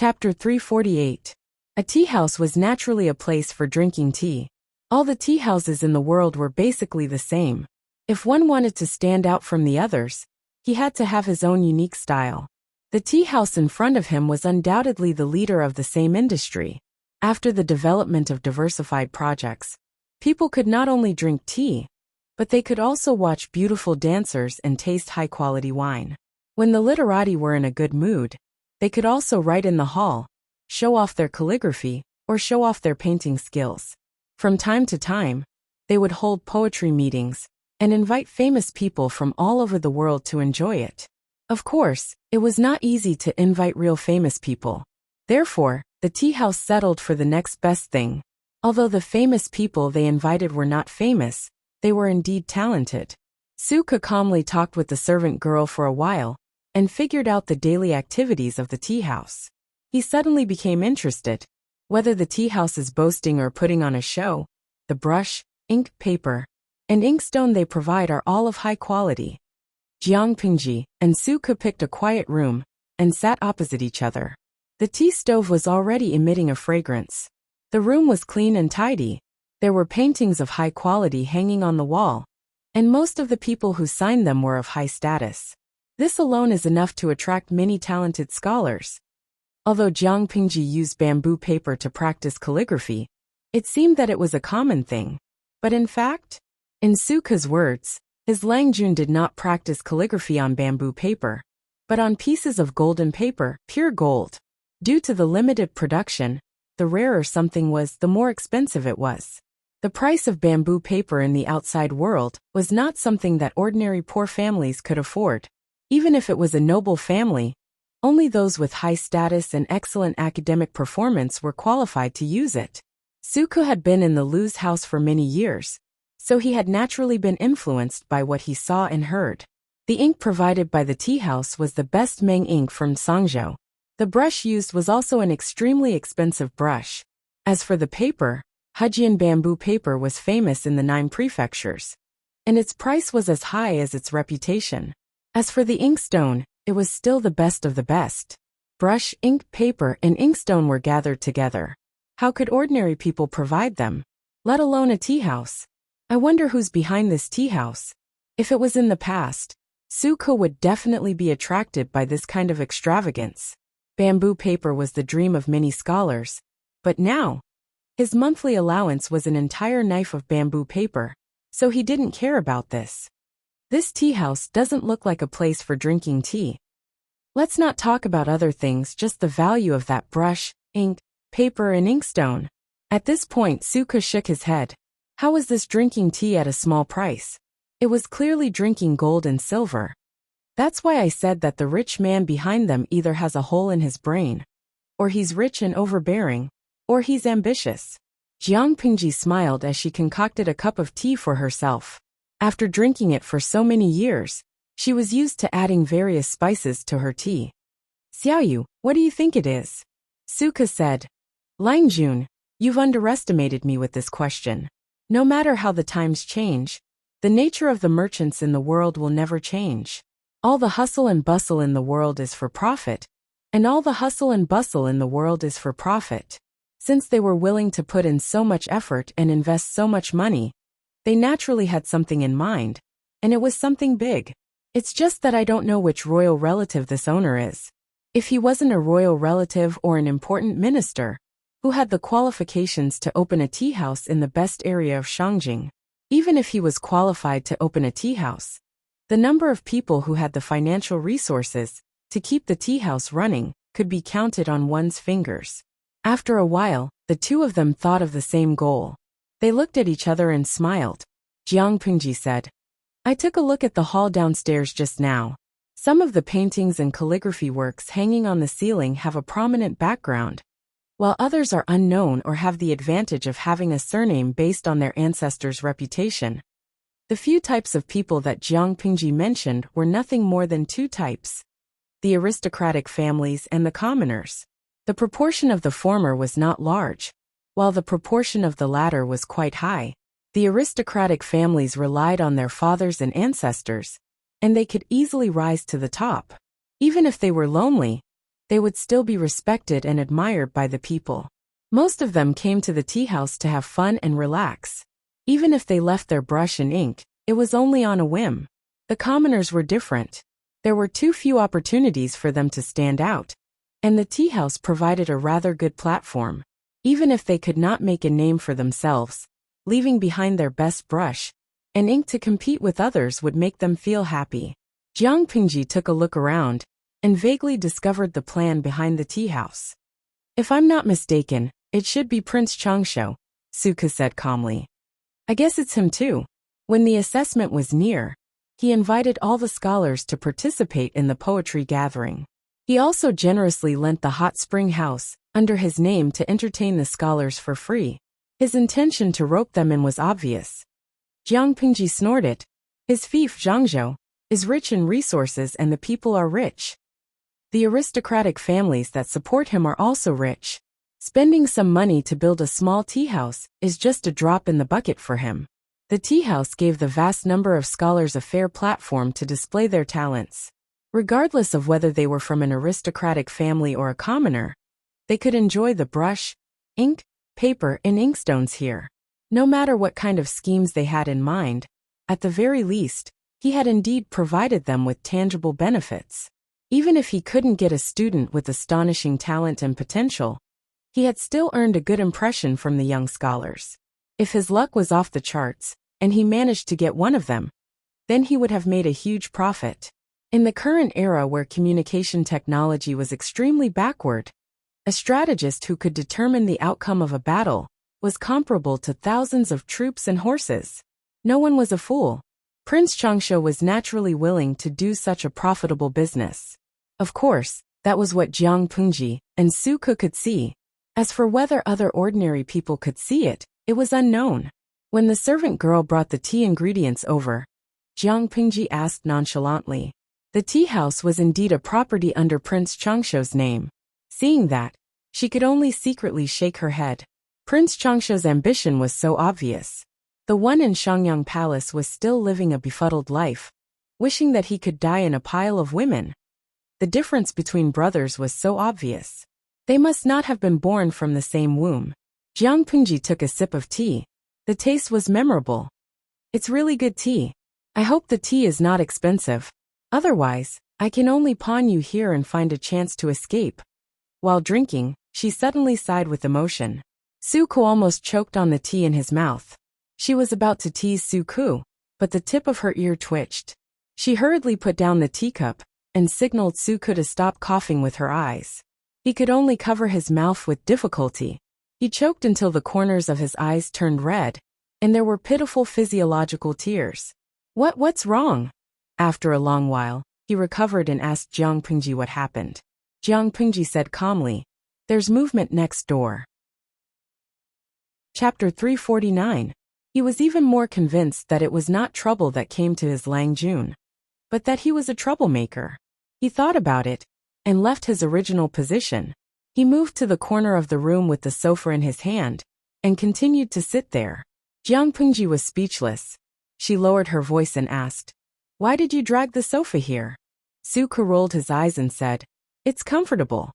Chapter 348. A tea house was naturally a place for drinking tea. All the tea houses in the world were basically the same. If one wanted to stand out from the others, he had to have his own unique style. The tea house in front of him was undoubtedly the leader of the same industry. After the development of diversified projects, people could not only drink tea, but they could also watch beautiful dancers and taste high-quality wine. When the literati were in a good mood, they could also write in the hall, show off their calligraphy, or show off their painting skills. From time to time, they would hold poetry meetings and invite famous people from all over the world to enjoy it. Of course, it was not easy to invite real famous people. Therefore, the tea house settled for the next best thing. Although the famous people they invited were not famous, they were indeed talented. Suka calmly talked with the servant girl for a while and figured out the daily activities of the tea house. He suddenly became interested. Whether the tea house is boasting or putting on a show, the brush, ink, paper, and inkstone they provide are all of high quality. Jiang Pingji and Suka picked a quiet room and sat opposite each other. The tea stove was already emitting a fragrance. The room was clean and tidy. There were paintings of high quality hanging on the wall, and most of the people who signed them were of high status. This alone is enough to attract many talented scholars. Although Jiang Pingji used bamboo paper to practice calligraphy, it seemed that it was a common thing. But in fact, in Suka's words, his Langjun did not practice calligraphy on bamboo paper, but on pieces of golden paper, pure gold. Due to the limited production, the rarer something was, the more expensive it was. The price of bamboo paper in the outside world was not something that ordinary poor families could afford. Even if it was a noble family, only those with high status and excellent academic performance were qualified to use it. Suka had been in the Lu's house for many years, so he had naturally been influenced by what he saw and heard. The ink provided by the tea house was the best Meng ink from Sangzhou. The brush used was also an extremely expensive brush. As for the paper, Hejian bamboo paper was famous in the 9 prefectures, and its price was as high as its reputation. As for the inkstone, it was still the best of the best. Brush, ink, paper, and inkstone were gathered together. How could ordinary people provide them, let alone a tea house? I wonder who's behind this tea house. If it was in the past, Suka would definitely be attracted by this kind of extravagance. Bamboo paper was the dream of many scholars, but now, his monthly allowance was an entire knife of bamboo paper, so he didn't care about this. This tea house doesn't look like a place for drinking tea. Let's not talk about other things, just the value of that brush, ink, paper, and inkstone. At this point, Suka shook his head. How was this drinking tea at a small price? It was clearly drinking gold and silver. That's why I said that the rich man behind them either has a hole in his brain, or he's rich and overbearing, or he's ambitious. Jiang Pingji smiled as she concocted a cup of tea for herself. After drinking it for so many years, she was used to adding various spices to her tea. Xiaoyu, what do you think it is? Suka said. Langjun, you've underestimated me with this question. No matter how the times change, the nature of the merchants in the world will never change. All the hustle and bustle in the world is for profit, and all the hustle and bustle in the world is for profit. Since they were willing to put in so much effort and invest so much money, they naturally had something in mind, and it was something big. It's just that I don't know which royal relative this owner is. If he wasn't a royal relative or an important minister, who had the qualifications to open a tea house in the best area of Shangjing, even if he was qualified to open a tea house, the number of people who had the financial resources to keep the tea house running could be counted on one's fingers. After a while, the two of them thought of the same goal. They looked at each other and smiled. Jiang Pingji said, I took a look at the hall downstairs just now. Some of the paintings and calligraphy works hanging on the ceiling have a prominent background, while others are unknown or have the advantage of having a surname based on their ancestors' reputation. The few types of people that Jiang Pingji mentioned were nothing more than 2 types: the aristocratic families and the commoners. The proportion of the former was not large, while the proportion of the latter was quite high. The aristocratic families relied on their fathers and ancestors, and they could easily rise to the top. Even if they were lonely, they would still be respected and admired by the people. Most of them came to the tea house to have fun and relax. Even if they left their brush and ink, it was only on a whim. The commoners were different. There were too few opportunities for them to stand out, and the tea house provided a rather good platform. Even if they could not make a name for themselves, leaving behind their best brush and ink to compete with others would make them feel happy. Jiang Pingji took a look around and vaguely discovered the plan behind the tea house. If I'm not mistaken, it should be Prince Changsho, Suka said calmly. I guess it's him too. When the assessment was near, he invited all the scholars to participate in the poetry gathering. He also generously lent the hot spring house under his name to entertain the scholars for free. His intention to rope them in was obvious. Jiang Pingji snorted. His fief Zhangzhou is rich in resources and the people are rich. The aristocratic families that support him are also rich. Spending some money to build a small tea house is just a drop in the bucket for him. The tea house gave the vast number of scholars a fair platform to display their talents. Regardless of whether they were from an aristocratic family or a commoner, they could enjoy the brush, ink, paper, and inkstones here. No matter what kind of schemes they had in mind, at the very least, he had indeed provided them with tangible benefits. Even if he couldn't get a student with astonishing talent and potential, he had still earned a good impression from the young scholars. If his luck was off the charts, and he managed to get one of them, then he would have made a huge profit. In the current era where communication technology was extremely backward, a strategist who could determine the outcome of a battle was comparable to thousands of troops and horses. No one was a fool. Prince Changsho was naturally willing to do such a profitable business. Of course, that was what Jiang Pingji and Suke could see. As for whether other ordinary people could see it, it was unknown. When the servant girl brought the tea ingredients over, Jiang Pingji asked nonchalantly. The tea house was indeed a property under Prince Changsho's name. Seeing that, she could only secretly shake her head. Prince Changsho's ambition was so obvious. The one in Shangyang Palace was still living a befuddled life, wishing that he could die in a pile of women. The difference between brothers was so obvious. They must not have been born from the same womb. Jiang Pingji took a sip of tea. The taste was memorable. It's really good tea. I hope the tea is not expensive. Otherwise, I can only pawn you here and find a chance to escape. While drinking, she suddenly sighed with emotion. Suku almost choked on the tea in his mouth. She was about to tease Suku, but the tip of her ear twitched. She hurriedly put down the teacup and signaled Suku to stop coughing with her eyes. He could only cover his mouth with difficulty. He choked until the corners of his eyes turned red, and there were pitiful physiological tears. What's wrong? After a long while, he recovered and asked Jiang Pingji what happened. Jiang Pingji said calmly, "There's movement next door." Chapter 349. He was even more convinced that it was not trouble that came to his Lang Jun, but that he was a troublemaker. He thought about it, and left his original position. He moved to the corner of the room with the sofa in his hand, and continued to sit there. Jiang Pingji was speechless. She lowered her voice and asked, "Why did you drag the sofa here?" Suka rolled his eyes and said, "It's comfortable."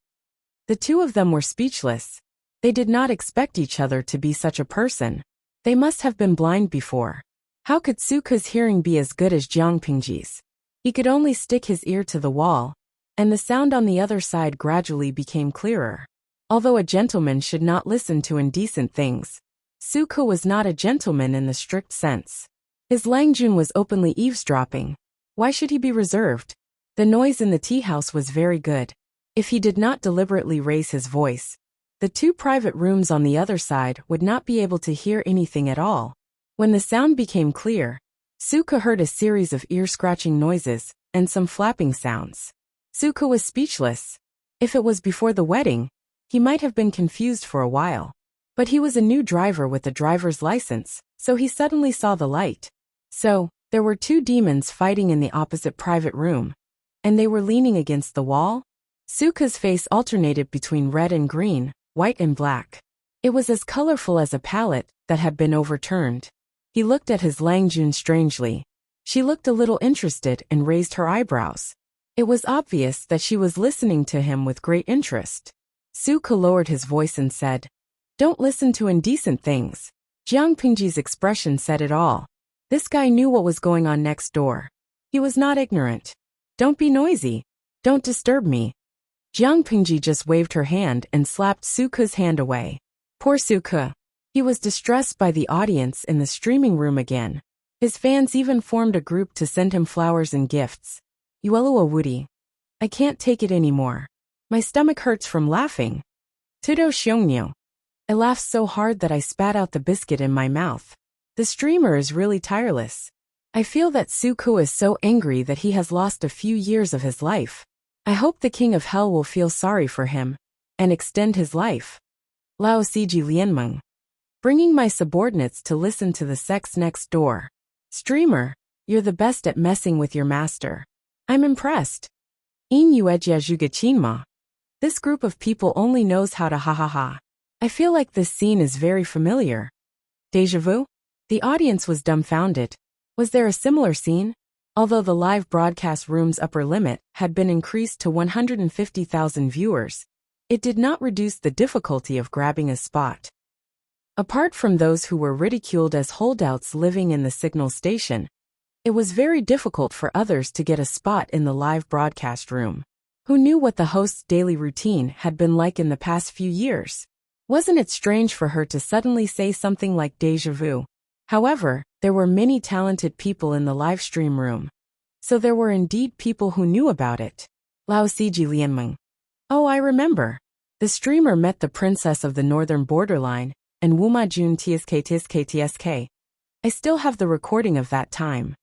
The two of them were speechless. They did not expect each other to be such a person. They must have been blind before. How could Suka's hearing be as good as Jiang Pingji's? He could only stick his ear to the wall, and the sound on the other side gradually became clearer. Although a gentleman should not listen to indecent things, Suka was not a gentleman in the strict sense. His Langjun was openly eavesdropping. Why should he be reserved? The noise in the tea house was very good. If he did not deliberately raise his voice, the two private rooms on the other side would not be able to hear anything at all. When the sound became clear, Suka heard a series of ear-scratching noises and some flapping sounds. Suka was speechless. If it was before the wedding, he might have been confused for a while. But he was a new driver with a driver's license, so he suddenly saw the light. So, there were two demons fighting in the opposite private room, and they were leaning against the wall. Suka's face alternated between red and green, white and black. It was as colorful as a palette that had been overturned. He looked at his Langjun strangely. She looked a little interested and raised her eyebrows. It was obvious that she was listening to him with great interest. Suke lowered his voice and said, "Don't listen to indecent things." Jiang Pingji's expression said it all. This guy knew what was going on next door. He was not ignorant. "Don't be noisy. Don't disturb me." Jiang Pingji just waved her hand and slapped Suke's hand away. Poor Suke. He was distressed by the audience in the streaming room again. His fans even formed a group to send him flowers and gifts. Yuelua Woody. I can't take it anymore. My stomach hurts from laughing. Tudo Xiongniu. I laughed so hard that I spat out the biscuit in my mouth. The streamer is really tireless. I feel that Suke is so angry that he has lost a few years of his life. I hope the King of Hell will feel sorry for him and extend his life. Lao Siji Lianmeng. Bringing my subordinates to listen to the sex next door. Streamer, you're the best at messing with your master. I'm impressed. In Yuejia Zhugachinma. This group of people only knows how to ha ha ha. I feel like this scene is very familiar. Deja vu? The audience was dumbfounded. Was there a similar scene? Although the live broadcast room's upper limit had been increased to 150,000 viewers, it did not reduce the difficulty of grabbing a spot. Apart from those who were ridiculed as holdouts living in the signal station, it was very difficult for others to get a spot in the live broadcast room. Who knew what the host's daily routine had been like in the past few years? Wasn't it strange for her to suddenly say something like déjà vu? However, there were many talented people in the live stream room. So there were indeed people who knew about it. Lao Siji Lianmeng. Oh, I remember. The streamer met the princess of the northern borderline, and Wuma Jun Tsk. I still have the recording of that time.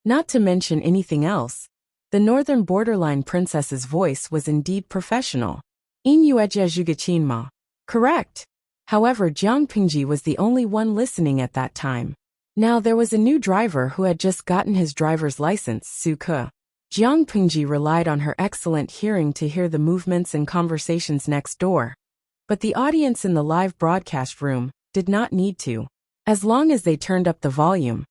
Not to mention anything else, the northern borderline princess's voice was indeed professional. In Yuejia Zhugachinma. Correct. However, Jiang Pingji was the only one listening at that time. Now there was a new driver who had just gotten his driver's license, Suke. Jiang Pingji relied on her excellent hearing to hear the movements and conversations next door. But the audience in the live broadcast room did not need to. As long as they turned up the volume,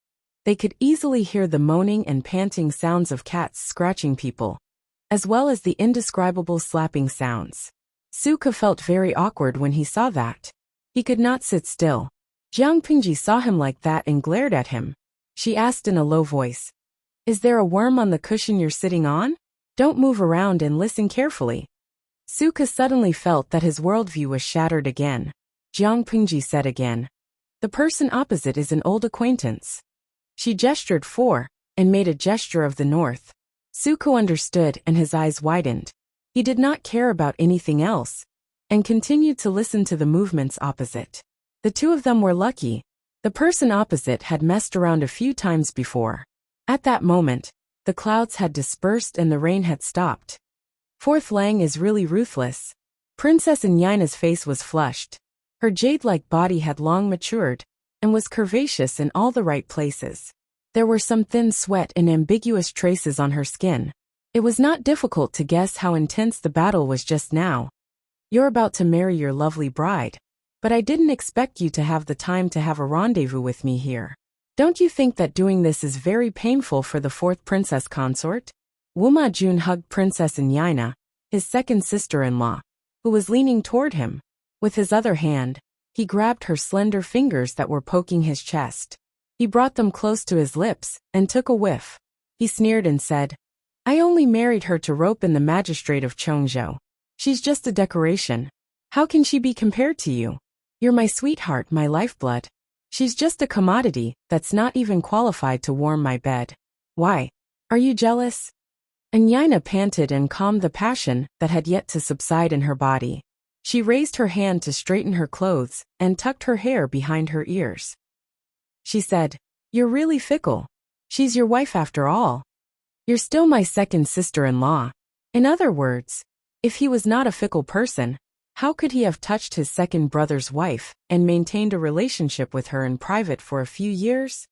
they could easily hear the moaning and panting sounds of cats scratching people, as well as the indescribable slapping sounds. Suke felt very awkward when he saw that. He could not sit still. Jiang Pingji saw him like that and glared at him. She asked in a low voice, "Is there a worm on the cushion you're sitting on? Don't move around and listen carefully." Suke suddenly felt that his worldview was shattered again. Jiang Pingji said again, "The person opposite is an old acquaintance." She gestured for, and made a gesture of the north. Suke understood and his eyes widened. He did not care about anything else, and continued to listen to the movements opposite. The two of them were lucky. The person opposite had messed around a few times before. At that moment, the clouds had dispersed and the rain had stopped. Fourth Lang is really ruthless. Princess Nyaina's face was flushed. Her jade-like body had long matured, and was curvaceous in all the right places. There were some thin sweat and ambiguous traces on her skin. It was not difficult to guess how intense the battle was just now. "You're about to marry your lovely bride. But I didn't expect you to have the time to have a rendezvous with me here. Don't you think that doing this is very painful for the fourth princess consort?" Wuma Jun hugged Princess Nyaina, his second sister-in-law, who was leaning toward him. With his other hand, he grabbed her slender fingers that were poking his chest. He brought them close to his lips and took a whiff. He sneered and said, "I only married her to rope in the magistrate of Chongzhou. She's just a decoration. How can she be compared to you? You're my sweetheart, my lifeblood. She's just a commodity that's not even qualified to warm my bed. Why? Are you jealous?" Nyaina panted and calmed the passion that had yet to subside in her body. She raised her hand to straighten her clothes and tucked her hair behind her ears. She said, "You're really fickle. She's your wife after all. You're still my second sister-in-law." In other words, if he was not a fickle person, how could he have touched his second brother's wife and maintained a relationship with her in private for a few years?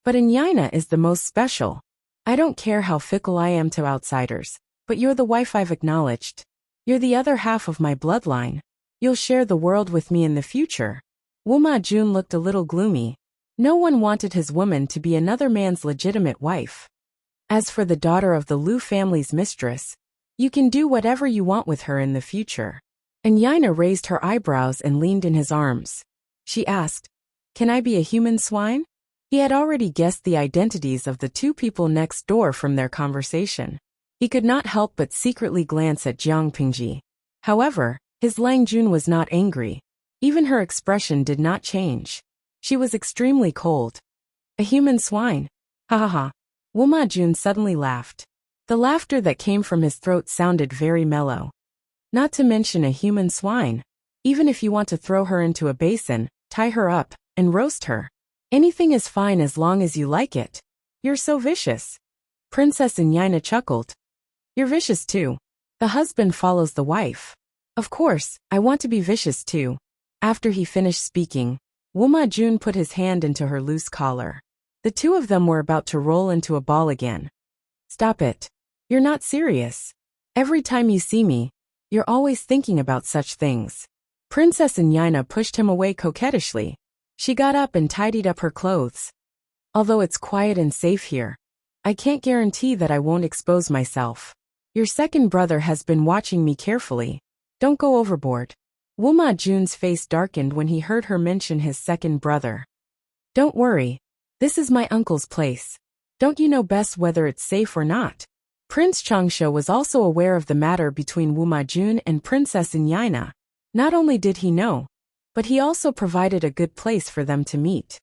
But Nyaina is the most special. I don't care how fickle I am to outsiders, but you're the wife I've acknowledged. You're the other half of my bloodline. You'll share the world with me in the future. Wuma Jun looked a little gloomy. No one wanted his woman to be another man's legitimate wife. As for the daughter of the Liu family's mistress, you can do whatever you want with her in the future. And Yaina raised her eyebrows and leaned in his arms. She asked, "Can I be a human swine?" He had already guessed the identities of the two people next door from their conversation. He could not help but secretly glance at Jiang Pingji. However, his Lang Jun was not angry. Even her expression did not change. She was extremely cold. "A human swine? Ha ha ha." Wu Ma Jun suddenly laughed. The laughter that came from his throat sounded very mellow. "Not to mention a human swine. Even if you want to throw her into a basin, tie her up, and roast her. Anything is fine as long as you like it. You're so vicious." Princess Yaina chuckled. "You're vicious too. The husband follows the wife. Of course, I want to be vicious too." After he finished speaking, Wu Ma Jun put his hand into her loose collar. The two of them were about to roll into a ball again. "Stop it. You're not serious. Every time you see me, you're always thinking about such things." Princess Yaina pushed him away coquettishly. She got up and tidied up her clothes. "Although it's quiet and safe here, I can't guarantee that I won't expose myself. Your second brother has been watching me carefully. Don't go overboard." Wu Ma Jun's face darkened when he heard her mention his second brother. "Don't worry. This is my uncle's place. Don't you know best whether it's safe or not?" Prince Changsha was also aware of the matter between Wu Ma Jun and Princess Yaina. Not only did he know, but he also provided a good place for them to meet.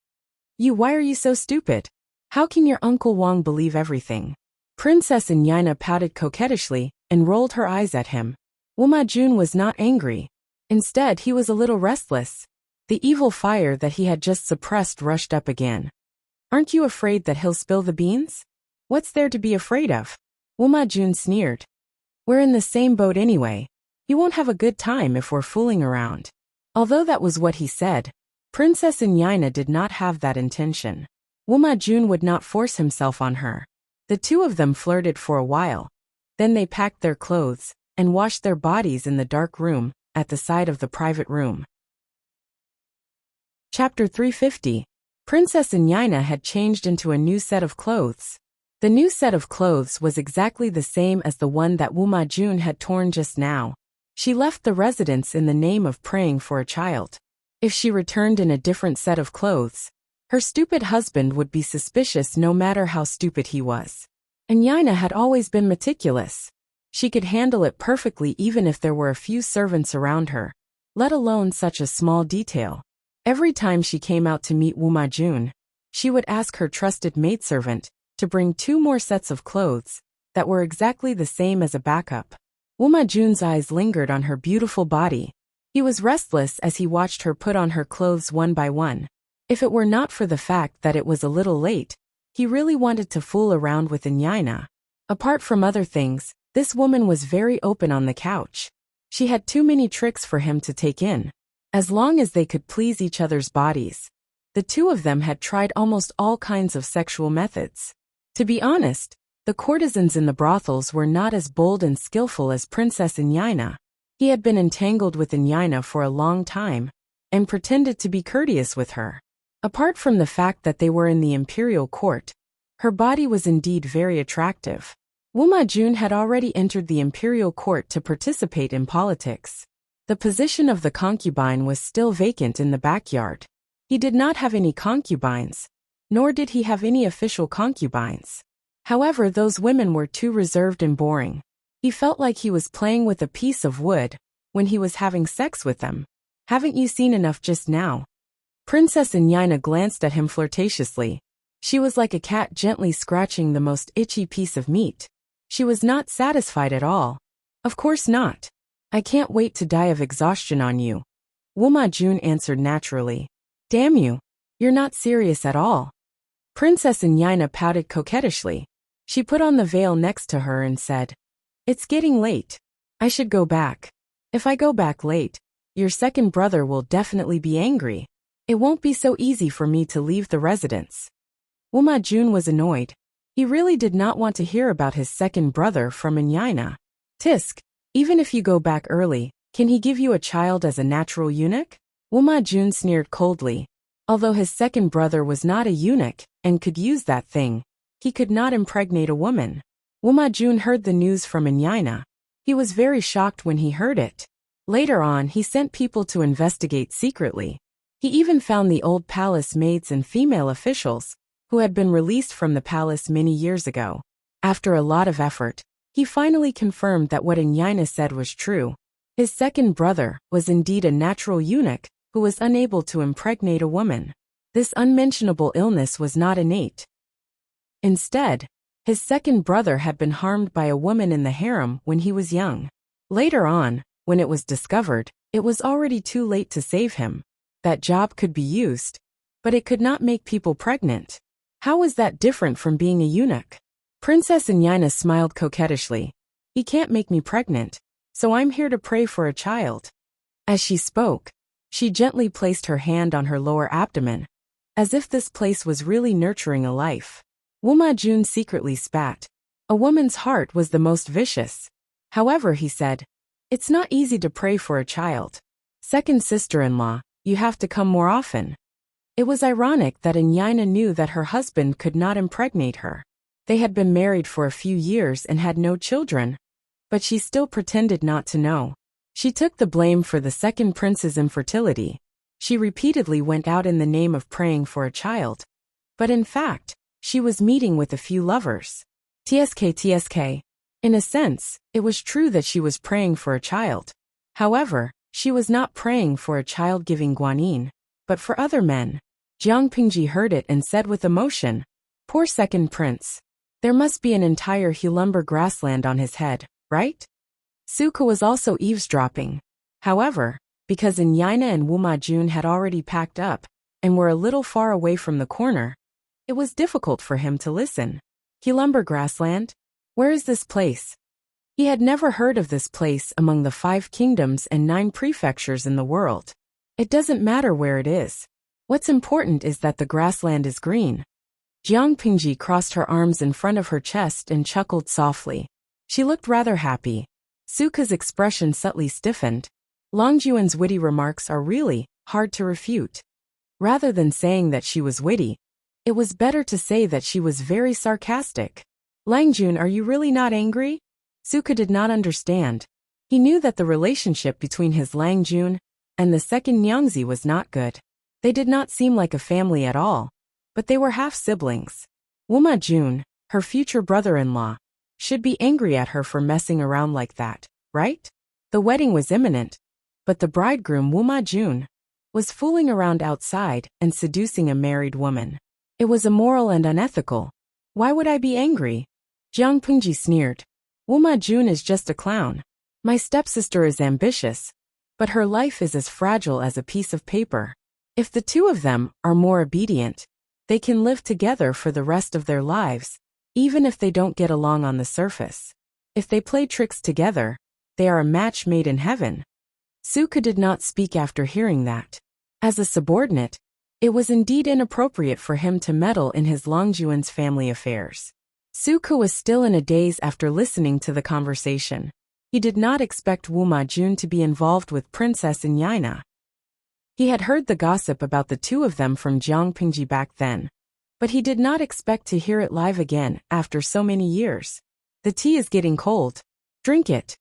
Why are you so stupid? How can your Uncle Wang believe everything?" Princess Yaina pouted coquettishly and rolled her eyes at him. Wu Ma Jun was not angry. Instead, he was a little restless. The evil fire that he had just suppressed rushed up again. "Aren't you afraid that he'll spill the beans? What's there to be afraid of?" Wu Ma Jun sneered. "We're in the same boat anyway. You won't have a good time if we're fooling around." Although that was what he said, Princess Yaina did not have that intention. Wu Ma Jun would not force himself on her. The two of them flirted for a while. Then they packed their clothes and washed their bodies in the dark room at the side of the private room. Chapter 350. Princess Yaina had changed into a new set of clothes. The new set of clothes was exactly the same as the one that Wu Ma Jun had torn just now. She left the residence in the name of praying for a child. If she returned in a different set of clothes, her stupid husband would be suspicious no matter how stupid he was. And Yaina had always been meticulous. She could handle it perfectly even if there were a few servants around her, let alone such a small detail. Every time she came out to meet Wu Ma Jun, she would ask her trusted maidservant to bring 2 more sets of clothes that were exactly the same as a backup. Wu Ma Jun's eyes lingered on her beautiful body. He was restless as he watched her put on her clothes one by one. If it were not for the fact that it was a little late, he really wanted to fool around with Yaina. Apart from other things, this woman was very open on the couch. She had too many tricks for him to take in. As long as they could please each other's bodies, the two of them had tried almost all kinds of sexual methods. To be honest, the courtesans in the brothels were not as bold and skillful as Princess Yaina. He had been entangled with Yaina for a long time, and pretended to be courteous with her. Apart from the fact that they were in the imperial court, her body was indeed very attractive. Wu Ma Jun had already entered the imperial court to participate in politics. The position of the concubine was still vacant in the backyard. He did not have any concubines, nor did he have any official concubines. However, those women were too reserved and boring. He felt like he was playing with a piece of wood when he was having sex with them. "Haven't you seen enough just now?" Princess Yaina glanced at him flirtatiously. She was like a cat gently scratching the most itchy piece of meat. She was not satisfied at all. "Of course not. I can't wait to die of exhaustion on you," Wu Ma Jun answered naturally. "Damn you. You're not serious at all." Princess Yaina pouted coquettishly. She put on the veil next to her and said, "It's getting late. I should go back. If I go back late, your second brother will definitely be angry. It won't be so easy for me to leave the residence." Wu Ma Jun was annoyed. He really did not want to hear about his second brother from Yaina. "Tisk, even if you go back early, can he give you a child as a natural eunuch?" Wu Ma Jun sneered coldly. Although his second brother was not a eunuch and could use that thing, He could not impregnate a woman. Wuma Jun heard the news from Inyina. He was very shocked when he heard it. Later on, he sent people to investigate secretly. He even found the old palace maids and female officials, who had been released from the palace many years ago. After a lot of effort, he finally confirmed that what Inyina said was true. His second brother was indeed a natural eunuch who was unable to impregnate a woman. This unmentionable illness was not innate. Instead, his second brother had been harmed by a woman in the harem when he was young. Later on, when it was discovered, it was already too late to save him. That job could be used, but it could not make people pregnant. How was that different from being a eunuch? Princess Inyina smiled coquettishly. He can't make me pregnant, so I'm here to pray for a child. As she spoke, she gently placed her hand on her lower abdomen, as if this place was really nurturing a life. Wuma Jun secretly spat. A woman's heart was the most vicious. However, he said, it's not easy to pray for a child. Second sister-in-law, you have to come more often. It was ironic that Inyina knew that her husband could not impregnate her. They had been married for a few years and had no children, but she still pretended not to know. She took the blame for the second prince's infertility. She repeatedly went out in the name of praying for a child, but in fact, she was meeting with a few lovers. TSK. In a sense, it was true that she was praying for a child. However, she was not praying for a child-giving guanyin, but for other men. Jiang Pingji heard it and said with emotion, poor second prince. There must be an entire Hulumber grassland on his head, right? Suka was also eavesdropping. However, because Inyina and Wuma Jun had already packed up and were a little far away from the corner, it was difficult for him to listen. Hulumber grassland? Where is this place? He had never heard of this place among the 5 kingdoms and 9 prefectures in the world. It doesn't matter where it is. What's important is that the grassland is green. Jiang Pingji crossed her arms in front of her chest and chuckled softly. She looked rather happy. Suka's expression subtly stiffened. Longjuan's witty remarks are really hard to refute. Rather than saying that she was witty, it was better to say that she was very sarcastic. Langjun, are you really not angry? Suka did not understand. He knew that the relationship between his Langjun and the second Nyangzi was not good. They did not seem like a family at all, but they were half-siblings. Wuma Jun, her future brother-in-law, should be angry at her for messing around like that, right? The wedding was imminent, but the bridegroom Wuma Jun was fooling around outside and seducing a married woman. It was immoral and unethical. Why would I be angry? Jiang Pingji sneered. Wuma Jun is just a clown. My stepsister is ambitious, but her life is as fragile as a piece of paper. If the two of them are more obedient, they can live together for the rest of their lives, even if they don't get along on the surface. If they play tricks together, they are a match made in heaven. Suka did not speak after hearing that. As a subordinate, it was indeed inappropriate for him to meddle in his Longjuan's family affairs. Suka was still in a daze after listening to the conversation. He did not expect Wuma Jun to be involved with Princess Inyina. He had heard the gossip about the two of them from Jiang Pingji back then, but he did not expect to hear it live again after so many years. The tea is getting cold. Drink it.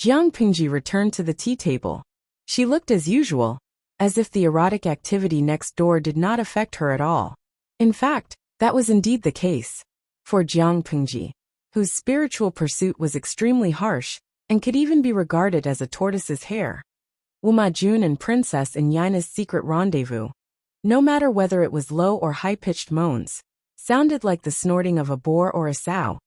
Jiang Pingji returned to the tea table. She looked as usual, as if the erotic activity next door did not affect her at all. In fact, that was indeed the case. For Jiang Pingji, whose spiritual pursuit was extremely harsh and could even be regarded as a tortoise's hair, Wuma Jun and Princess Inyina's secret rendezvous, no matter whether it was low or high-pitched moans, sounded like the snorting of a boar or a sow.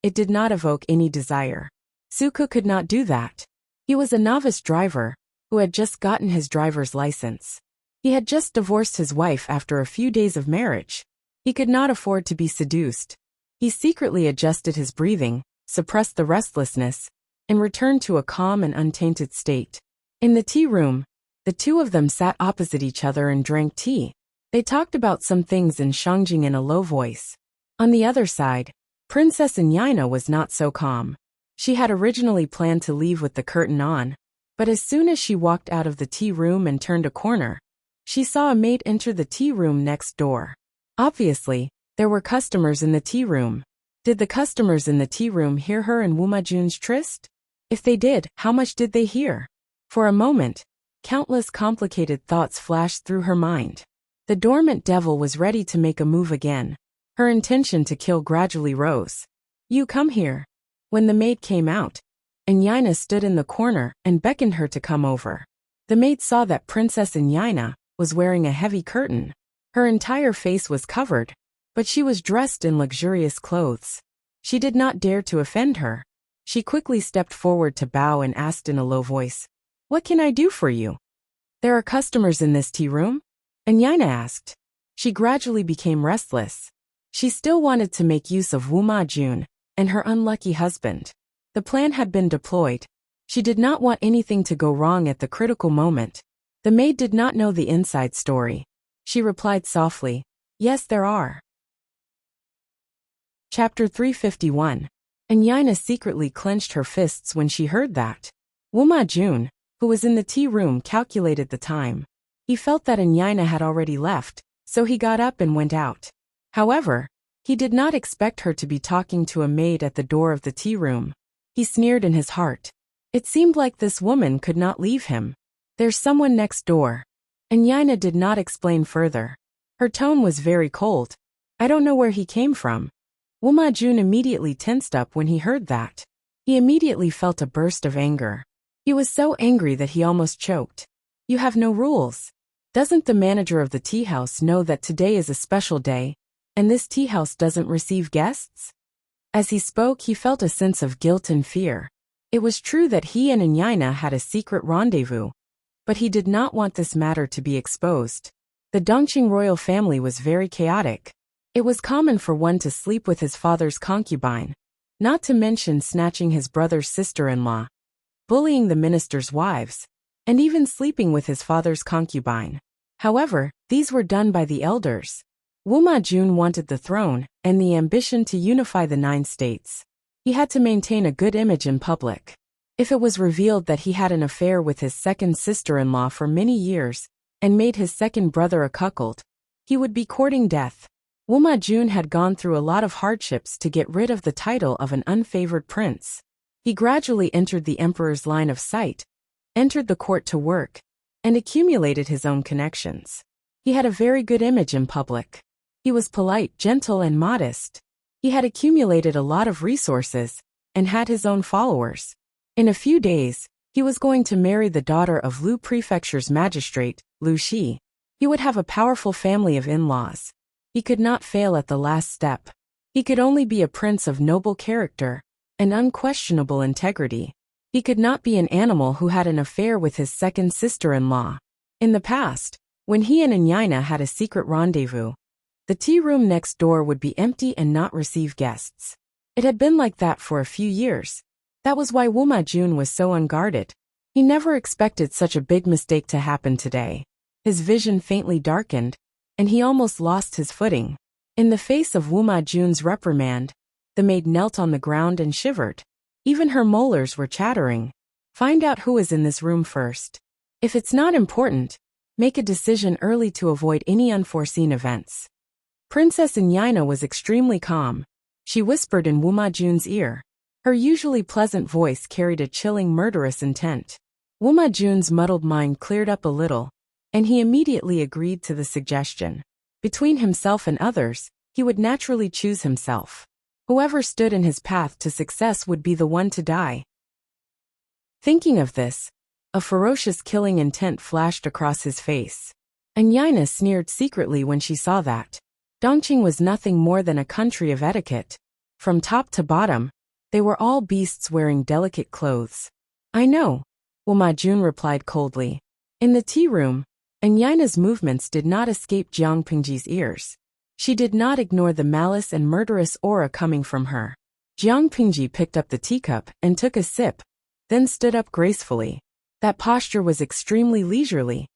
It did not evoke any desire. Suka could not do that. He was a novice driver who had just gotten his driver's license. He had just divorced his wife after a few days of marriage. He could not afford to be seduced. He secretly adjusted his breathing, suppressed the restlessness, and returned to a calm and untainted state. In the tea room, the two of them sat opposite each other and drank tea. They talked about some things in Shangjing in a low voice. On the other side, Princess Inyina was not so calm. She had originally planned to leave with the curtain on, but as soon as she walked out of the tea room and turned a corner, she saw a maid enter the tea room next door. Obviously, There were customers in the tea room. Did the customers in the tea room hear her and Woomajun's tryst? If they did, how much did they hear? For a moment, countless complicated thoughts flashed through her mind. The dormant devil was ready to make a move again. Her intention to kill gradually rose. You come here. When the maid came out, Enyina stood in the corner and beckoned her to come over. The maid saw that Princess Enyina was wearing a heavy curtain. Her entire face was covered, but she was dressed in luxurious clothes. She did not dare to offend her. She quickly stepped forward to bow and asked in a low voice, "What can I do for you?" "There are customers in this tea room?" Enyina asked. She gradually became restless. She still wanted to make use of Woomajun and her unlucky husband. The plan had been deployed. She did not want anything to go wrong at the critical moment. The maid did not know the inside story. She replied softly, "Yes, there are." Chapter 351. Enyina secretly clenched her fists when she heard that. Woomajun, who was in the tea room, calculated the time. He felt that Enyina had already left, so he got up and went out. However, he did not expect her to be talking to a maid at the door of the tea room. He sneered in his heart. It seemed like this woman could not leave him. "There's someone next door." Enyina did not explain further. Her tone was very cold. "I don't know where he came from." Woomajun immediately tensed up when he heard that. He immediately felt a burst of anger. He was so angry that he almost choked. "You have no rules. Doesn't the manager of the tea house know that today is a special day, and this tea house doesn't receive guests?" As he spoke, he felt a sense of guilt and fear. It was true that he and Enyina had a secret rendezvous, but he did not want this matter to be exposed. The Dongqing royal family was very chaotic. It was common for one to sleep with his father's concubine, not to mention snatching his brother's sister-in-law, bullying the minister's wives, and even sleeping with his father's concubine. However, these were done by the elders. Woomajun wanted the throne and the ambition to unify the 9 states. He had to maintain a good image in public. If it was revealed that he had an affair with his second sister-in-law for many years and made his second brother a cuckold, he would be courting death. Woomajun had gone through a lot of hardships to get rid of the title of an unfavored prince. He gradually entered the emperor's line of sight, entered the court to work, and accumulated his own connections. He had a very good image in public. He was polite, gentle, and modest. He had accumulated a lot of resources and had his own followers. In a few days, he was going to marry the daughter of Lu Prefecture's magistrate, Lu Shi. He would have a powerful family of in-laws. He could not fail at the last step. He could only be a prince of noble character and unquestionable integrity. He could not be an animal who had an affair with his second sister-in-law. In the past, when he and Enyina had a secret rendezvous, the tea room next door would be empty and not receive guests. It had been like that for a few years. That was why Woomajun was so unguarded. He never expected such a big mistake to happen today. His vision faintly darkened, and he almost lost his footing. In the face of Woomajun's reprimand, the maid knelt on the ground and shivered. Even her molars were chattering. "Find out who is in this room first. If it's not important, make a decision early to avoid any unforeseen events." Princess Enyina was extremely calm. She whispered in Woomajun's ear. Her usually pleasant voice carried a chilling, murderous intent. Woomajun's muddled mind cleared up a little, and he immediately agreed to the suggestion. Between himself and others, he would naturally choose himself. Whoever stood in his path to success would be the one to die. Thinking of this, a ferocious killing intent flashed across his face. Enyina sneered secretly when she saw that. Dongqing was nothing more than a country of etiquette. From top to bottom, they were all beasts wearing delicate clothes. "I know," Woomajun replied coldly. In the tea room, Enyina's movements did not escape Jiang Pingji's ears. She did not ignore the malice and murderous aura coming from her. Jiang Pingji picked up the teacup and took a sip, then stood up gracefully. That posture was extremely leisurely,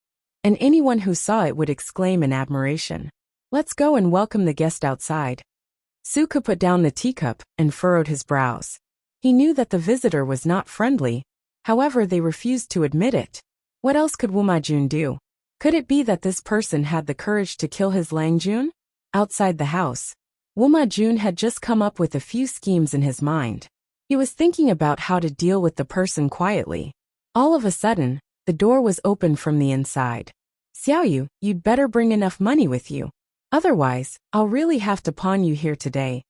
and anyone who saw it would exclaim in admiration. "Let's go and welcome the guest outside." Suka put down the teacup and furrowed his brows. He knew that the visitor was not friendly, however they refused to admit it. What else could Woomajun do? Could it be that this person had the courage to kill his Langjun? Outside the house, Wuma Jun had just come up with a few schemes in his mind. He was thinking about how to deal with the person quietly. All of a sudden, the door was opened from the inside. Xiaoyu, you'd better bring enough money with you. Otherwise, I'll really have to pawn you here today.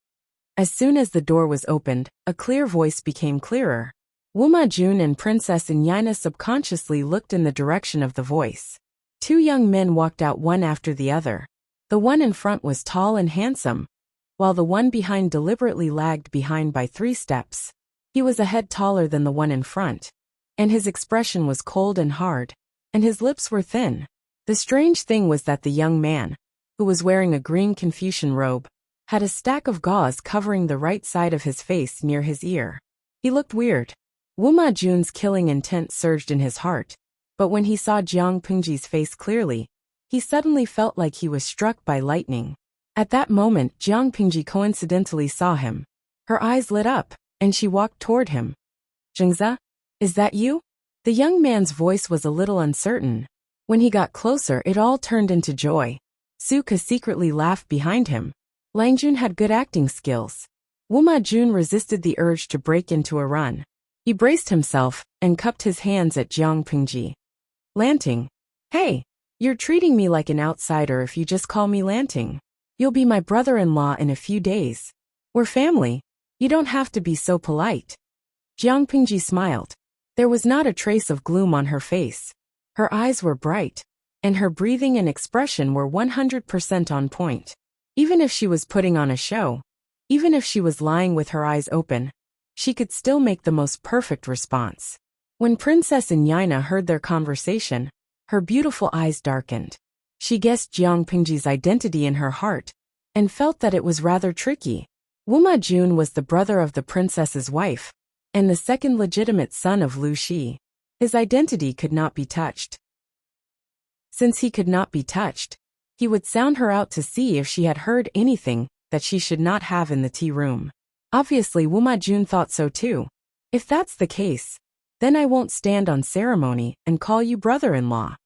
As soon as the door was opened, a clear voice became clearer. Wuma Jun and Princess Inyina subconsciously looked in the direction of the voice. Two young men walked out one after the other. The one in front was tall and handsome, while the one behind deliberately lagged behind by 3 steps. He was a head taller than the one in front, and his expression was cold and hard, and his lips were thin. The strange thing was that the young man, who was wearing a green Confucian robe, had a stack of gauze covering the right side of his face near his ear. He looked weird. Wuma Jun's killing intent surged in his heart, but when he saw Jiang Pingji's face clearly, he suddenly felt like he was struck by lightning. At that moment, Jiang Pingji coincidentally saw him. Her eyes lit up, and she walked toward him. Zhengze, is that you? The young man's voice was a little uncertain. When he got closer, it all turned into joy. Suke secretly laughed behind him. Langjun had good acting skills. Wuma Jun resisted the urge to break into a run. He braced himself and cupped his hands at Jiang Pingji. Lanting. Hey, you're treating me like an outsider if you just call me Lanting. You'll be my brother-in-law in a few days. We're family. You don't have to be so polite. Jiang Pingji smiled. There was not a trace of gloom on her face. Her eyes were bright, and her breathing and expression were 100% on point. Even if she was putting on a show, even if she was lying with her eyes open, she could still make the most perfect response. When Princess Inyina heard their conversation, her beautiful eyes darkened. She guessed Jiang Pingji's identity in her heart, and felt that it was rather tricky. Wuma Jun was the brother of the princess's wife, and the second legitimate son of Lu Shi. His identity could not be touched. Since he could not be touched, he would sound her out to see if she had heard anything that she should not have in the tea room. Obviously Wuma Jun thought so too. If that's the case, then I won't stand on ceremony and call you brother-in-law.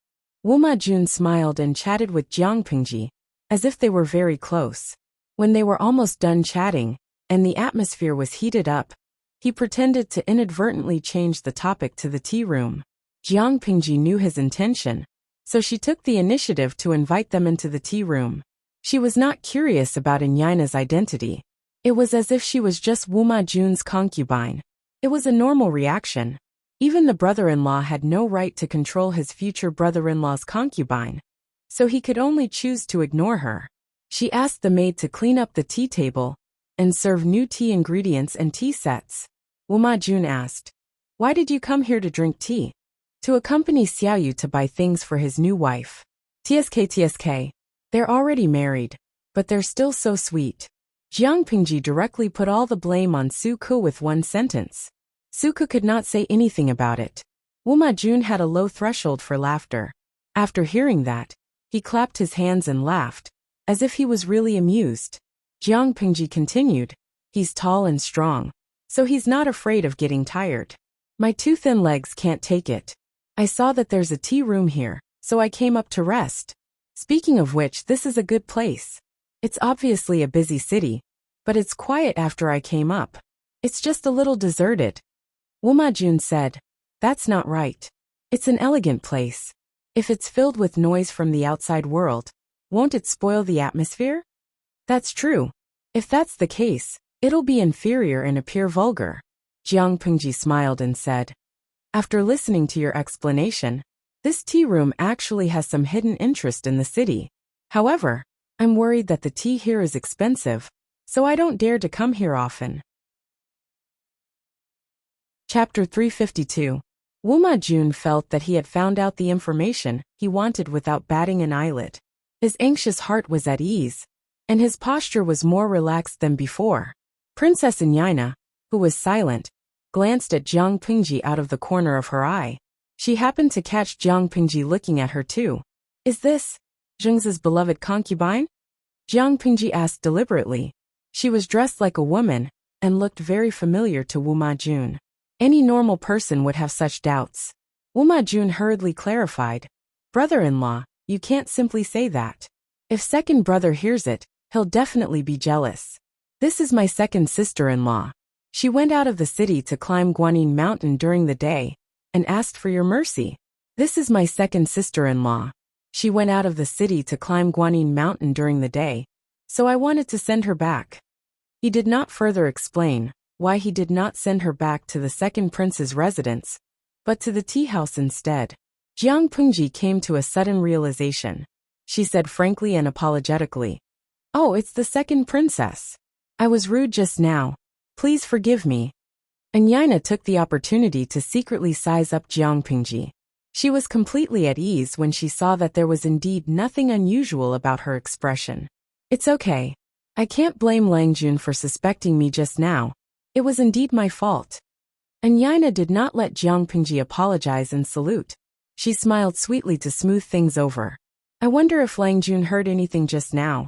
Wuma Jun smiled and chatted with Jiang Pingji, as if they were very close. When they were almost done chatting, and the atmosphere was heated up, he pretended to inadvertently change the topic to the tea room. Jiang Pingji knew his intention, so she took the initiative to invite them into the tea room. She was not curious about Inyina's identity. It was as if she was just Wuma Jun's concubine. It was a normal reaction. Even the brother-in-law had no right to control his future brother-in-law's concubine, so he could only choose to ignore her. She asked the maid to clean up the tea table and serve new tea ingredients and tea sets. Wuma Jun asked, "Why did you come here to drink tea?" "To accompany Xiaoyu to buy things for his new wife." TSK. They're already married, but they're still so sweet. Jiang Pingji directly put all the blame on Suke with one sentence. Suke could not say anything about it. Wuma Jun had a low threshold for laughter. After hearing that, he clapped his hands and laughed, as if he was really amused. Jiang Pingji continued, "He's tall and strong, so he's not afraid of getting tired. My 2 thin legs can't take it. I saw that there's a tea room here, so I came up to rest. Speaking of which, this is a good place. It's obviously a busy city, but it's quiet after I came up. It's just a little deserted." Wuma Jun said, "That's not right. It's an elegant place. If it's filled with noise from the outside world, won't it spoil the atmosphere?" "That's true. If that's the case, it'll be inferior and appear vulgar." Jiang Pingji smiled and said, "After listening to your explanation, this tea room actually has some hidden interest in the city. However, I'm worried that the tea here is expensive, so I don't dare to come here often." Chapter 352. Wuma Jun felt that he had found out the information he wanted without batting an eyelid. His anxious heart was at ease, and his posture was more relaxed than before. Princess Inyina, who was silent, glanced at Jiang Pingji out of the corner of her eye. She happened to catch Jiang Pingji looking at her too. "Is this Zhengze's beloved concubine?" Jiang Pingji asked deliberately. She was dressed like a woman and looked very familiar to Wuma Jun. Any normal person would have such doubts. Wuma Jun hurriedly clarified, "Brother-in-law, you can't simply say that. If second brother hears it, He'll definitely be jealous. This is my second sister-in-law. She went out of the city to climb Guanyin Mountain during the day and asked for your mercy. This is my second sister-in-law. She went out of the city to climb Guanyin Mountain during the day, so I wanted to send her back. He did not further explain why he did not send her back to the second prince's residence, but to the tea house instead. Jiang Pengji came to a sudden realization. She said frankly and apologetically, "Oh, it's the second princess. I was rude just now. Please forgive me." And Yaina took the opportunity to secretly size up Jiang Pengji. She was completely at ease when she saw that there was indeed nothing unusual about her expression. "It's okay. I can't blame Langjun for suspecting me just now. It was indeed my fault." And Yaina did not let Jiang Pengji apologize and salute. She smiled sweetly to smooth things over. "I wonder if Langjun heard anything just now?"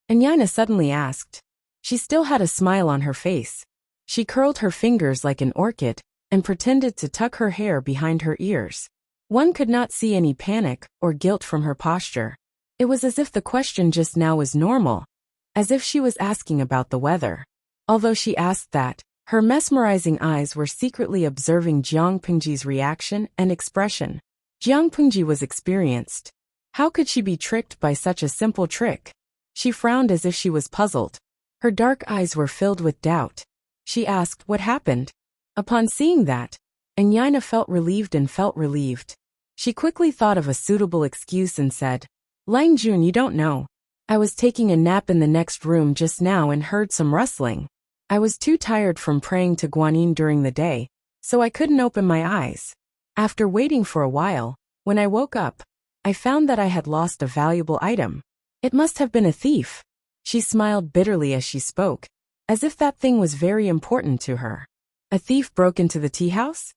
And Yaina suddenly asked. She still had a smile on her face. She curled her fingers like an orchid and pretended to tuck her hair behind her ears. One could not see any panic or guilt from her posture. It was as if the question just now was normal, as if she was asking about the weather. Although she asked that, her mesmerizing eyes were secretly observing Jiang Pengji's reaction and expression. Jiang Pengji was experienced. How could she be tricked by such a simple trick? She frowned as if she was puzzled. Her dark eyes were filled with doubt. She asked what happened. Upon seeing that, Yaina felt relieved. She quickly thought of a suitable excuse and said, "Langjun, you don't know. I was taking a nap in the next room just now and heard some rustling. I was too tired from praying to Guanyin during the day, so I couldn't open my eyes. After waiting for a while, when I woke up, I found that I had lost a valuable item. It must have been a thief." She smiled bitterly as she spoke, as if that thing was very important to her. "A thief broke into the tea house?"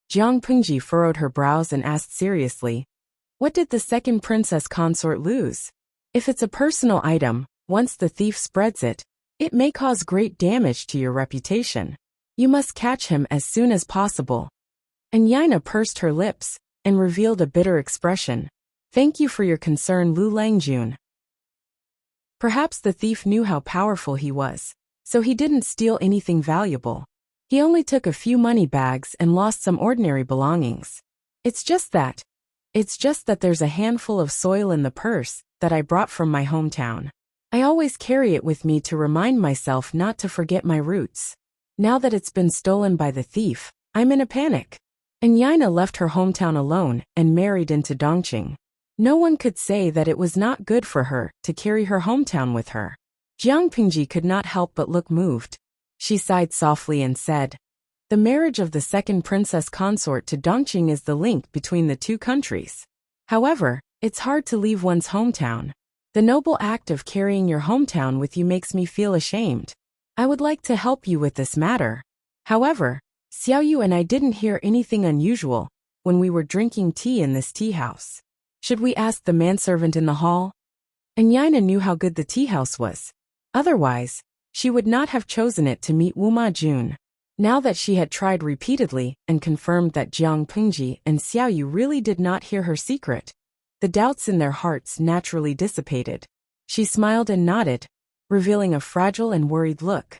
Jiang Pengji furrowed her brows and asked seriously, "What did the second princess consort lose? If it's a personal item, once the thief spreads it, it may cause great damage to your reputation. You must catch him as soon as possible." And Yaina pursed her lips and revealed a bitter expression. "Thank you for your concern, Lu Langjun." Perhaps the thief knew how powerful he was, so he didn't steal anything valuable. He only took a few money bags and lost some ordinary belongings. It's just that there's a handful of soil in the purse that I brought from my hometown. I always carry it with me to remind myself not to forget my roots. Now that it's been stolen by the thief, I'm in a panic." And Yaina left her hometown alone and married into Dongqing. No one could say that it was not good for her to carry her hometown with her. Jiang Pengji could not help but look moved. She sighed softly and said, "The marriage of the second princess consort to Dongqing is the link between the two countries. However, it's hard to leave one's hometown. The noble act of carrying your hometown with you makes me feel ashamed. I would like to help you with this matter. However, Xiaoyu and I didn't hear anything unusual when we were drinking tea in this tea house. Should we ask the manservant in the hall?" And Yaina knew how good the tea house was. Otherwise, she would not have chosen it to meet Wu Ma-jun. Now that she had tried repeatedly and confirmed that Jiang Pengji and Xiaoyu really did not hear her secret, the doubts in their hearts naturally dissipated. She smiled and nodded, revealing a fragile and worried look.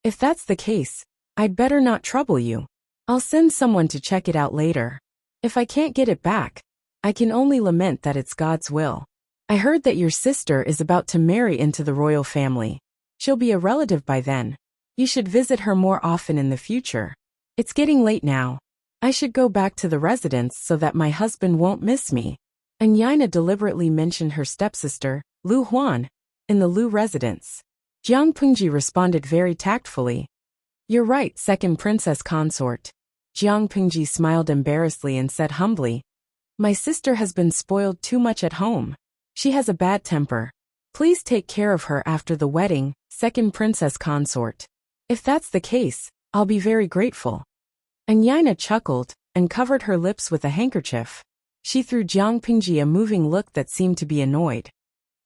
"If that's the case, I'd better not trouble you. I'll send someone to check it out later. If I can't get it back, I can only lament that it's God's will. I heard that your sister is about to marry into the royal family. She'll be a relative by then. You should visit her more often in the future. It's getting late now. I should go back to the residence so that my husband won't miss me." And Yaina deliberately mentioned her stepsister, Lu Huan, in the Lu residence. Jiang Pengji responded very tactfully. "You're right, second princess consort." Jiang Pengji smiled embarrassedly and said humbly, "My sister has been spoiled too much at home. She has a bad temper. Please take care of her after the wedding, second princess consort. If that's the case, I'll be very grateful." And Yaina chuckled and covered her lips with a handkerchief. She threw Jiang Pengji a moving look that seemed to be annoyed.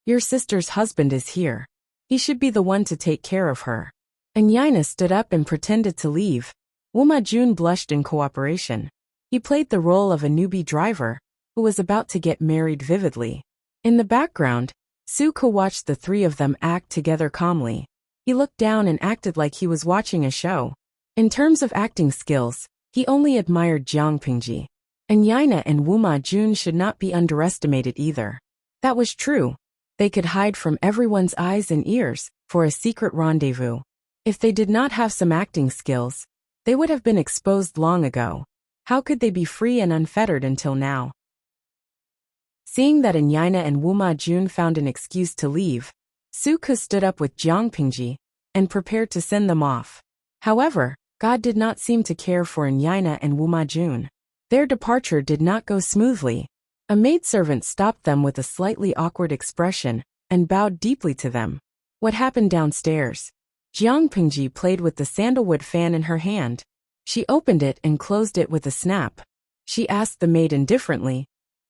"Your sister's husband is here. He should be the one to take care of her." And Yaina stood up and pretended to leave. Wu Ma-jun blushed in cooperation. He played the role of a newbie driver who was about to get married vividly. In the background, Suko watched the three of them act together calmly. He looked down and acted like he was watching a show. In terms of acting skills, he only admired Jiang Pingji. And Yaina and Wuma Jun should not be underestimated either. That was true. They could hide from everyone's eyes and ears for a secret rendezvous. If they did not have some acting skills, they would have been exposed long ago. How could they be free and unfettered until now? Seeing that Yaina and Wuma Jun found an excuse to leave, Suko stood up with Jiang Pingji and prepared to send them off. However, God did not seem to care for Yaina and Wuma Jun. Their departure did not go smoothly. A maidservant stopped them with a slightly awkward expression and bowed deeply to them. What happened downstairs? Jiang Pingji played with the sandalwood fan in her hand. She opened it and closed it with a snap. She asked the maid indifferently,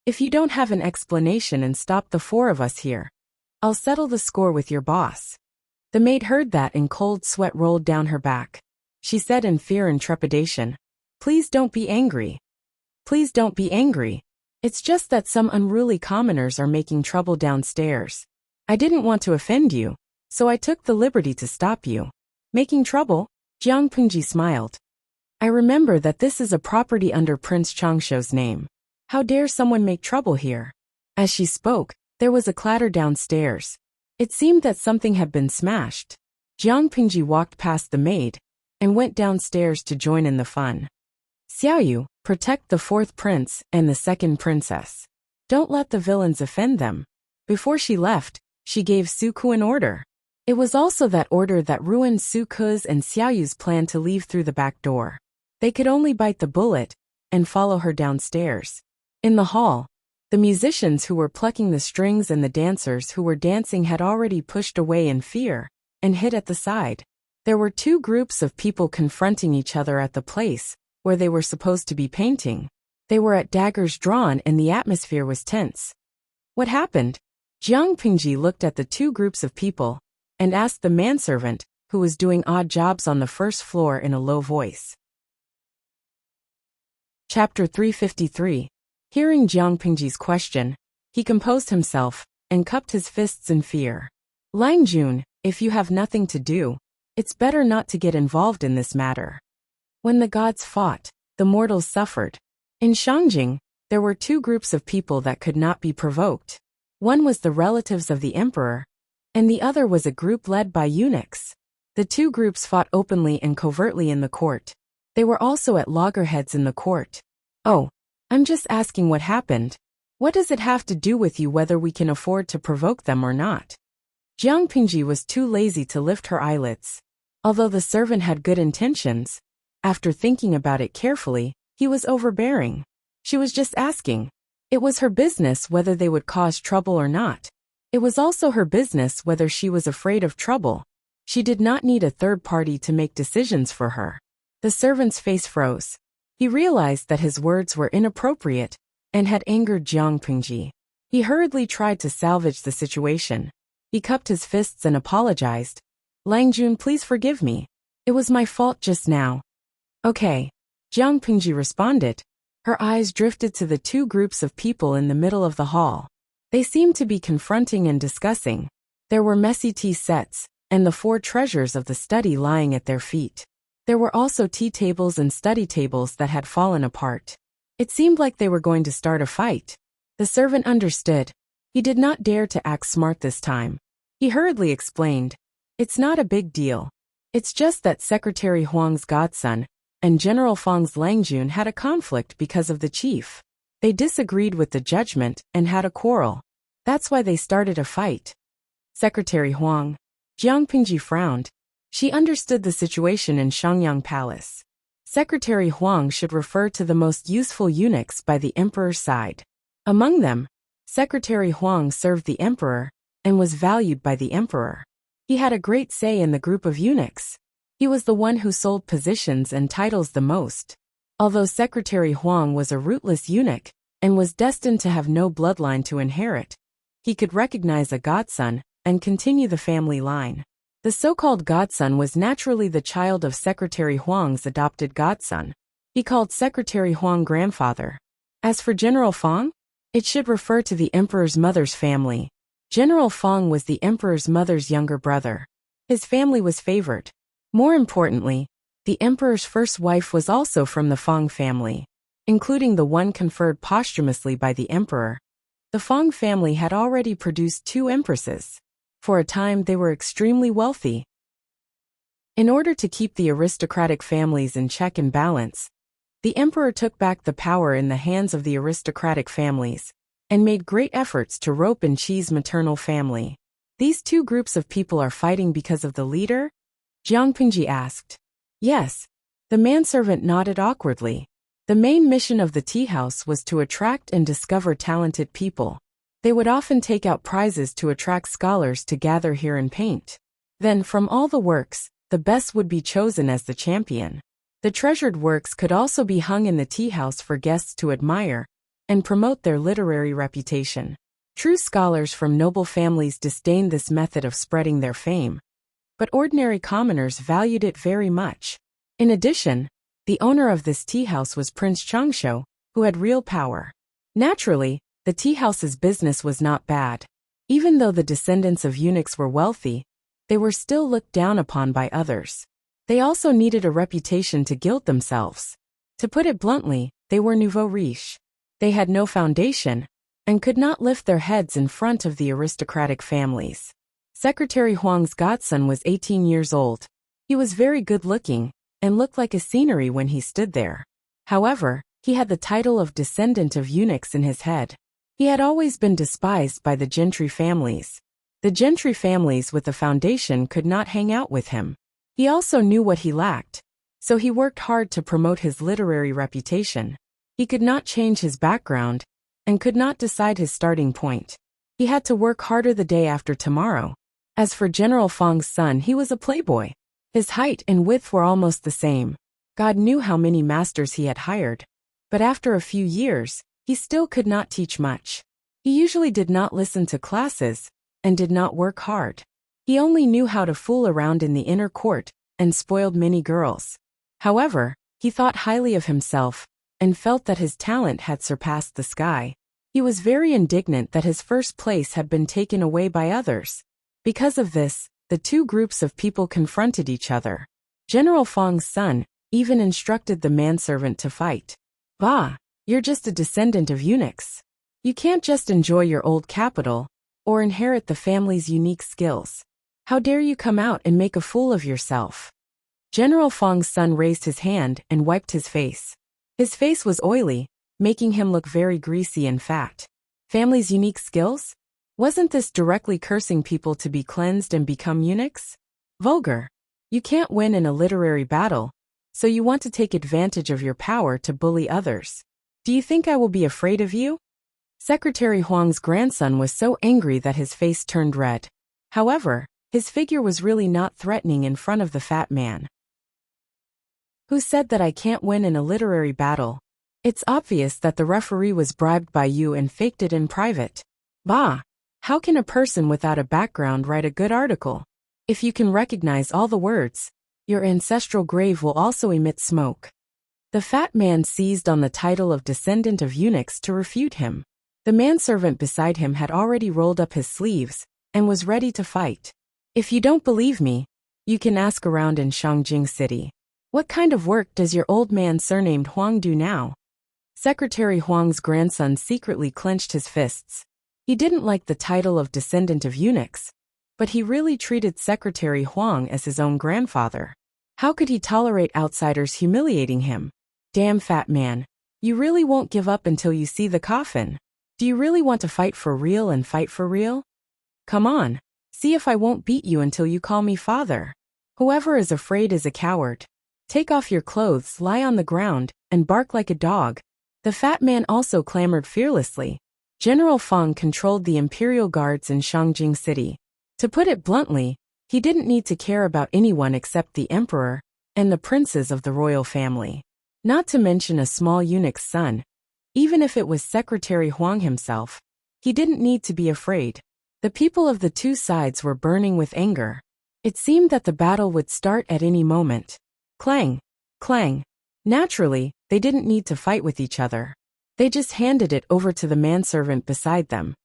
"If you don't have an explanation and stop the four of us here, I'll settle the score with your boss." The maid heard that and cold sweat rolled down her back. She said in fear and trepidation, "Please don't be angry. Please don't be angry. It's just that some unruly commoners are making trouble downstairs. I didn't want to offend you, so I took the liberty to stop you." "Making trouble?" Jiang Pingji smiled. "I remember that this is a property under Prince Changshuo's name. How dare someone make trouble here?" As she spoke, there was a clatter downstairs. It seemed that something had been smashed. Jiang Pingji walked past the maid and went downstairs to join in the fun. "Xiaoyu, protect the fourth prince and the second princess. Don't let the villains offend them." Before she left, she gave Suko an order. It was also that order that ruined Suko's and Xiaoyu's plan to leave through the back door. They could only bite the bullet and follow her downstairs. In the hall, the musicians who were plucking the strings and the dancers who were dancing had already pushed away in fear and hid at the side. There were two groups of people confronting each other at the place where they were supposed to be painting. They were at daggers drawn and the atmosphere was tense. "What happened?" Jiang Pingji looked at the two groups of people and asked the manservant, who was doing odd jobs on the first floor, in a low voice. Chapter 353. Hearing Jiang Pingji's question, he composed himself and cupped his fists in fear. "Lang Jun, if you have nothing to do, it's better not to get involved in this matter." When the gods fought, the mortals suffered. In Shangjing, there were two groups of people that could not be provoked. One was the relatives of the emperor, and the other was a group led by eunuchs. The two groups fought openly and covertly in the court. They were also at loggerheads in the court. "Oh, I'm just asking what happened. What does it have to do with you whether we can afford to provoke them or not?" Jiang Pingji was too lazy to lift her eyelids. Although the servant had good intentions, after thinking about it carefully, he was overbearing. She was just asking. It was her business whether they would cause trouble or not. It was also her business whether she was afraid of trouble. She did not need a third party to make decisions for her. The servant's face froze. He realized that his words were inappropriate and had angered Jiang Pingji. He hurriedly tried to salvage the situation. He cupped his fists and apologized. "Lang Jun, please forgive me. It was my fault just now." "Okay," Jiang Pingji responded. Her eyes drifted to the two groups of people in the middle of the hall. They seemed to be confronting and discussing. There were messy tea sets and the four treasures of the study lying at their feet. There were also tea tables and study tables that had fallen apart. It seemed like they were going to start a fight. The servant understood. He did not dare to act smart this time. He hurriedly explained, "It's not a big deal. It's just that Secretary Huang's godson and General Fang's Langjun had a conflict because of the chief. They disagreed with the judgment and had a quarrel. That's why they started a fight." Secretary Huang. Jiang Pingji frowned. She understood the situation in Shangyang Palace. Secretary Huang should refer to the most useful eunuchs by the emperor's side. Among them, Secretary Huang served the emperor and was valued by the emperor. He had a great say in the group of eunuchs. He was the one who sold positions and titles the most. Although Secretary Huang was a rootless eunuch and was destined to have no bloodline to inherit, he could recognize a godson and continue the family line. The so-called godson was naturally the child of Secretary Huang's adopted godson. He called Secretary Huang grandfather. As for General Fang, it should refer to the emperor's mother's family. General Feng was the emperor's mother's younger brother. His family was favored. More importantly, the emperor's first wife was also from the Feng family, including the one conferred posthumously by the emperor. The Feng family had already produced 2 empresses. For a time they were extremely wealthy. In order to keep the aristocratic families in check and balance, the emperor took back the power in the hands of the aristocratic families, and made great efforts to rope and cheese maternal family. These 2 groups of people are fighting because of the leader? Jiang Pingji asked. Yes. The manservant nodded awkwardly. The main mission of the tea house was to attract and discover talented people. They would often take out prizes to attract scholars to gather here and paint. Then, from all the works, the best would be chosen as the champion. The treasured works could also be hung in the tea house for guests to admire and promote their literary reputation. True scholars from noble families disdained this method of spreading their fame, but ordinary commoners valued it very much. In addition, the owner of this tea house was Prince Changsho, who had real power. Naturally, the tea house's business was not bad. Even though the descendants of eunuchs were wealthy, they were still looked down upon by others. They also needed a reputation to gild themselves. To put it bluntly, they were nouveau riche. They had no foundation, and could not lift their heads in front of the aristocratic families. Secretary Huang's godson was 18 years old. He was very good-looking, and looked like a scenery when he stood there. However, he had the title of descendant of eunuchs in his head. He had always been despised by the gentry families. The gentry families with a foundation could not hang out with him. He also knew what he lacked, so he worked hard to promote his literary reputation. He could not change his background, and could not decide his starting point. He had to work harder the day after tomorrow. As for General Feng's son, he was a playboy. His height and width were almost the same. God knew how many masters he had hired. But after a few years, he still could not teach much. He usually did not listen to classes, and did not work hard. He only knew how to fool around in the inner court, and spoiled many girls. However, he thought highly of himself, and felt that his talent had surpassed the sky. He was very indignant that his first place had been taken away by others. Because of this, the 2 groups of people confronted each other. General Feng's son even instructed the manservant to fight. Bah, you're just a descendant of eunuchs. You can't just enjoy your old capital, or inherit the family's unique skills. How dare you come out and make a fool of yourself? General Feng's son raised his hand and wiped his face. His face was oily, making him look very greasy and fat. Family's unique skills? Wasn't this directly cursing people to be cleansed and become eunuchs? Vulgar. You can't win in a literary battle, so you want to take advantage of your power to bully others. Do you think I will be afraid of you? Secretary Huang's grandson was so angry that his face turned red. However, his figure was really not threatening in front of the fat man. Who said that I can't win in a literary battle? It's obvious that the referee was bribed by you and faked it in private. Bah! How can a person without a background write a good article? If you can recognize all the words, your ancestral grave will also emit smoke. The fat man seized on the title of descendant of eunuchs to refute him. The manservant beside him had already rolled up his sleeves, and was ready to fight. If you don't believe me, you can ask around in Shangjing City. What kind of work does your old man surnamed Huang do now? Secretary Huang's grandson secretly clenched his fists. He didn't like the title of descendant of eunuchs, but he really treated Secretary Huang as his own grandfather. How could he tolerate outsiders humiliating him? Damn fat man, you really won't give up until you see the coffin. Do you really want to fight for real and fight for real? Come on, see if I won't beat you until you call me father. Whoever is afraid is a coward. Take off your clothes, lie on the ground, and bark like a dog. The fat man also clamored fearlessly. General Feng controlled the imperial guards in Shangjing City. To put it bluntly, he didn't need to care about anyone except the emperor and the princes of the royal family. Not to mention a small eunuch's son. Even if it was Secretary Huang himself, he didn't need to be afraid. The people of the 2 sides were burning with anger. It seemed that the battle would start at any moment. Clang! Clang! Naturally, they didn't need to fight with each other. They just handed it over to the manservant beside them.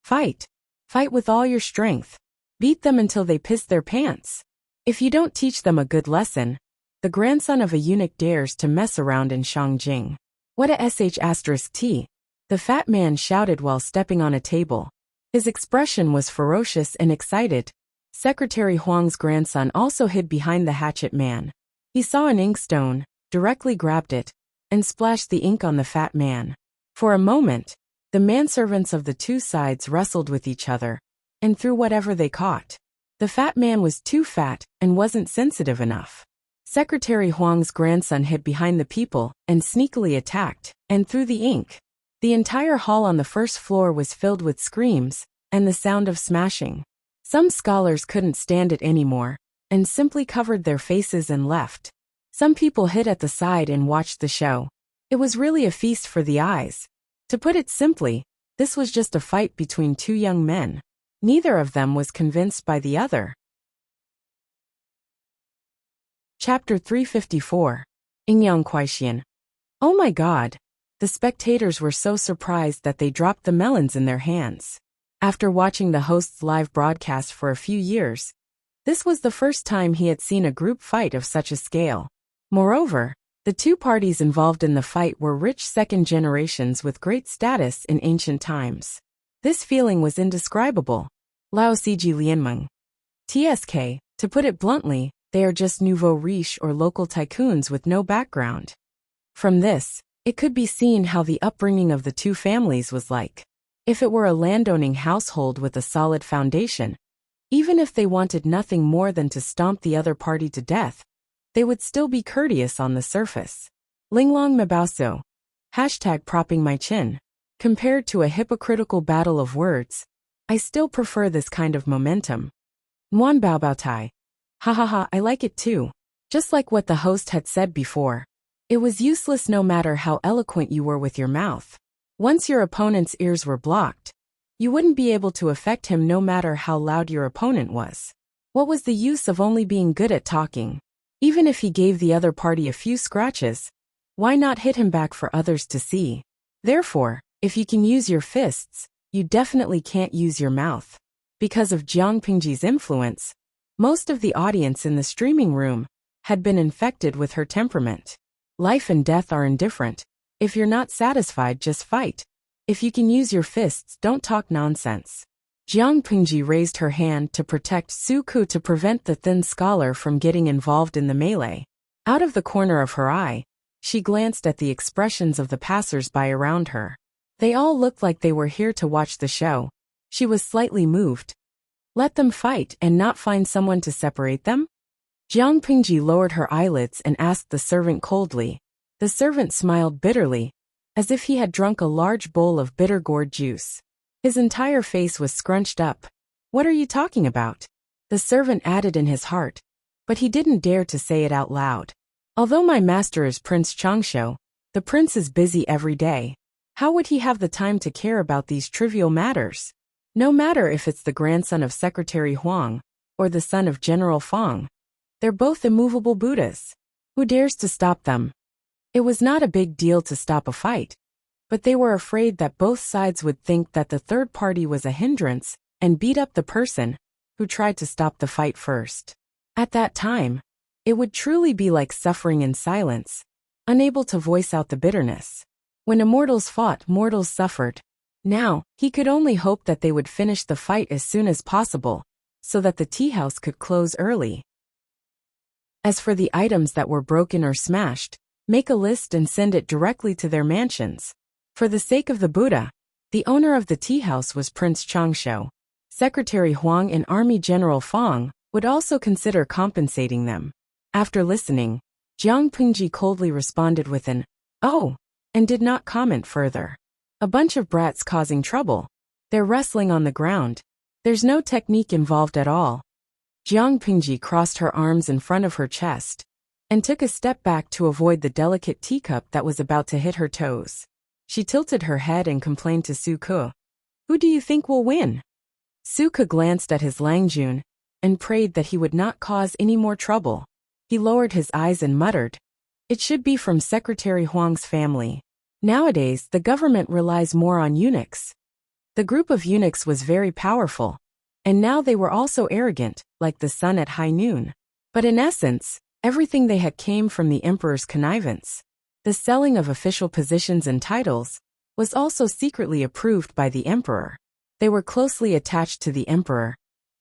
Fight! Fight with all your strength. Beat them until they piss their pants. If you don't teach them a good lesson, the grandson of a eunuch dares to mess around in Shangjing. What a sh*t, the fat man shouted while stepping on a table. His expression was ferocious and excited. Secretary Huang's grandson also hid behind the hatchet man. He saw an inkstone, directly grabbed it, and splashed the ink on the fat man. For a moment, the manservants of the two sides wrestled with each other, and threw whatever they caught. The fat man was too fat and wasn't sensitive enough. Secretary Huang's grandson hid behind the people and sneakily attacked, and threw the ink. The entire hall on the first floor was filled with screams and the sound of smashing. Some scholars couldn't stand it anymore, and simply covered their faces and left. Some people hid at the side and watched the show. It was really a feast for the eyes. To put it simply, this was just a fight between two young men. Neither of them was convinced by the other. Chapter 354. Ingyang Kuaixian. Oh my God! The spectators were so surprised that they dropped the melons in their hands. After watching the host's live broadcast for a few years, this was the first time he had seen a group fight of such a scale. Moreover, the two parties involved in the fight were rich second generations with great status in ancient times. This feeling was indescribable. Lao Ciji Lianmeng. TSK, to put it bluntly, they are just nouveau riche or local tycoons with no background. From this, it could be seen how the upbringing of the two families was like. If it were a landowning household with a solid foundation, even if they wanted nothing more than to stomp the other party to death, they would still be courteous on the surface. Linglong Mabao. Hashtag propping my chin. Compared to a hypocritical battle of words, I still prefer this kind of momentum. Nguan Bao Tai. Ha ha ha, I like it too. Just like what the host had said before. It was useless no matter how eloquent you were with your mouth. Once your opponent's ears were blocked, you wouldn't be able to affect him no matter how loud your opponent was. What was the use of only being good at talking? Even if he gave the other party a few scratches, why not hit him back for others to see? Therefore, if you can use your fists, you definitely can't use your mouth. Because of Jiang Pingji's influence, most of the audience in the streaming room had been infected with her temperament. Life and death are indifferent. If you're not satisfied, just fight. If you can use your fists, don't talk nonsense. Jiang Pingji raised her hand to protect Su Ku to prevent the thin scholar from getting involved in the melee. Out of the corner of her eye, she glanced at the expressions of the passers-by around her. They all looked like they were here to watch the show. She was slightly moved. Let them fight and not find someone to separate them? Jiang Pingji lowered her eyelids and asked the servant coldly. The servant smiled bitterly, as if he had drunk a large bowl of bitter gourd juice. His entire face was scrunched up. What are you talking about? The servant added in his heart, but he didn't dare to say it out loud. Although my master is Prince Changsho, the prince is busy every day. How would he have the time to care about these trivial matters? No matter if it's the grandson of Secretary Huang or the son of General Fang, they're both immovable Buddhas. Who dares to stop them? It was not a big deal to stop a fight, but they were afraid that both sides would think that the third party was a hindrance and beat up the person who tried to stop the fight first. At that time, it would truly be like suffering in silence, unable to voice out the bitterness. When immortals fought, mortals suffered. Now, he could only hope that they would finish the fight as soon as possible, so that the tea house could close early. As for the items that were broken or smashed, make a list and send it directly to their mansions. For the sake of the Buddha, the owner of the tea house was Prince Changsho. Secretary Huang and Army General Fang would also consider compensating them. After listening, Jiang Pingji coldly responded with an, "Oh," and did not comment further. A bunch of brats causing trouble. They're wrestling on the ground. There's no technique involved at all. Jiang Pingji crossed her arms in front of her chest and took a step back to avoid the delicate teacup that was about to hit her toes. She tilted her head and complained to Su Ke. Who do you think will win? Su Ke glanced at his Langjun and prayed that he would not cause any more trouble. He lowered his eyes and muttered, "It should be from Secretary Huang's family. Nowadays, the government relies more on eunuchs. The group of eunuchs was very powerful, and now they were also arrogant, like the sun at high noon. But in essence, everything they had came from the emperor's connivance. The selling of official positions and titles was also secretly approved by the emperor. They were closely attached to the emperor,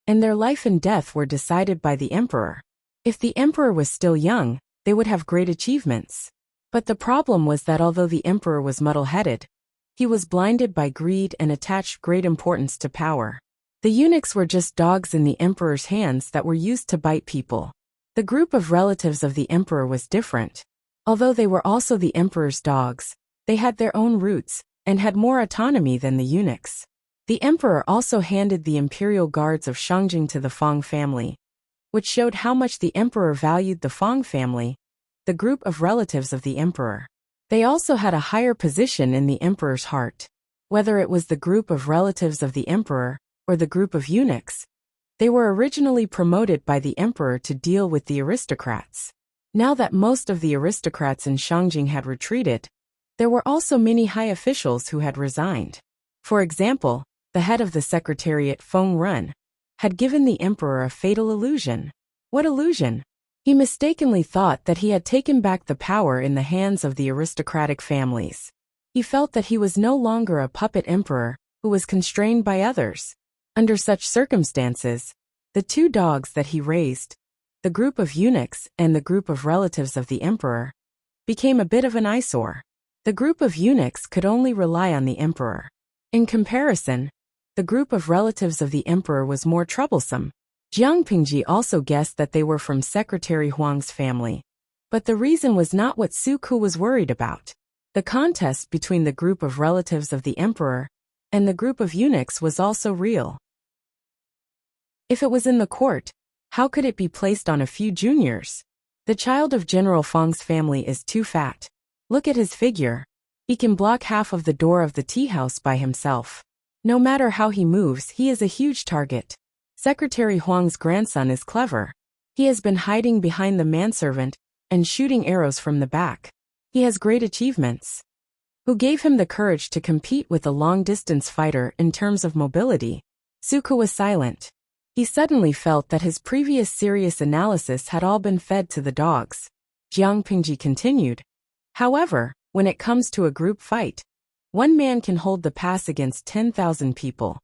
and their life and death were decided by the emperor. If the emperor was still young, they would have great achievements. But the problem was that although the emperor was muddle-headed, he was blinded by greed and attached great importance to power. The eunuchs were just dogs in the emperor's hands that were used to bite people. The group of relatives of the emperor was different. Although they were also the emperor's dogs, they had their own roots and had more autonomy than the eunuchs. The emperor also handed the imperial guards of Shangjing to the Fang family, which showed how much the emperor valued the Fang family, the group of relatives of the emperor. They also had a higher position in the emperor's heart. Whether it was the group of relatives of the emperor or the group of eunuchs, they were originally promoted by the emperor to deal with the aristocrats. Now that most of the aristocrats in Shangjing had retreated, there were also many high officials who had resigned. For example, the head of the secretariat, Feng Run, had given the emperor a fatal illusion. What illusion? He mistakenly thought that he had taken back the power in the hands of the aristocratic families. He felt that he was no longer a puppet emperor who was constrained by others. Under such circumstances, the two dogs that he raised, the group of eunuchs and the group of relatives of the emperor, became a bit of an eyesore. The group of eunuchs could only rely on the emperor. In comparison, the group of relatives of the emperor was more troublesome. Jiang Pingji also guessed that they were from Secretary Huang's family. But the reason was not what Su Ku was worried about. The contest between the group of relatives of the emperor and the group of eunuchs was also real. If it was in the court, how could it be placed on a few juniors? The child of General Fang's family is too fat. Look at his figure. He can block half of the door of the tea house by himself. No matter how he moves, he is a huge target. Secretary Huang's grandson is clever. He has been hiding behind the manservant and shooting arrows from the back. He has great achievements. Who gave him the courage to compete with a long-distance fighter in terms of mobility? Suku was silent. He suddenly felt that his previous serious analysis had all been fed to the dogs. Jiang Pingji continued. However, when it comes to a group fight, one man can hold the pass against 10,000 people.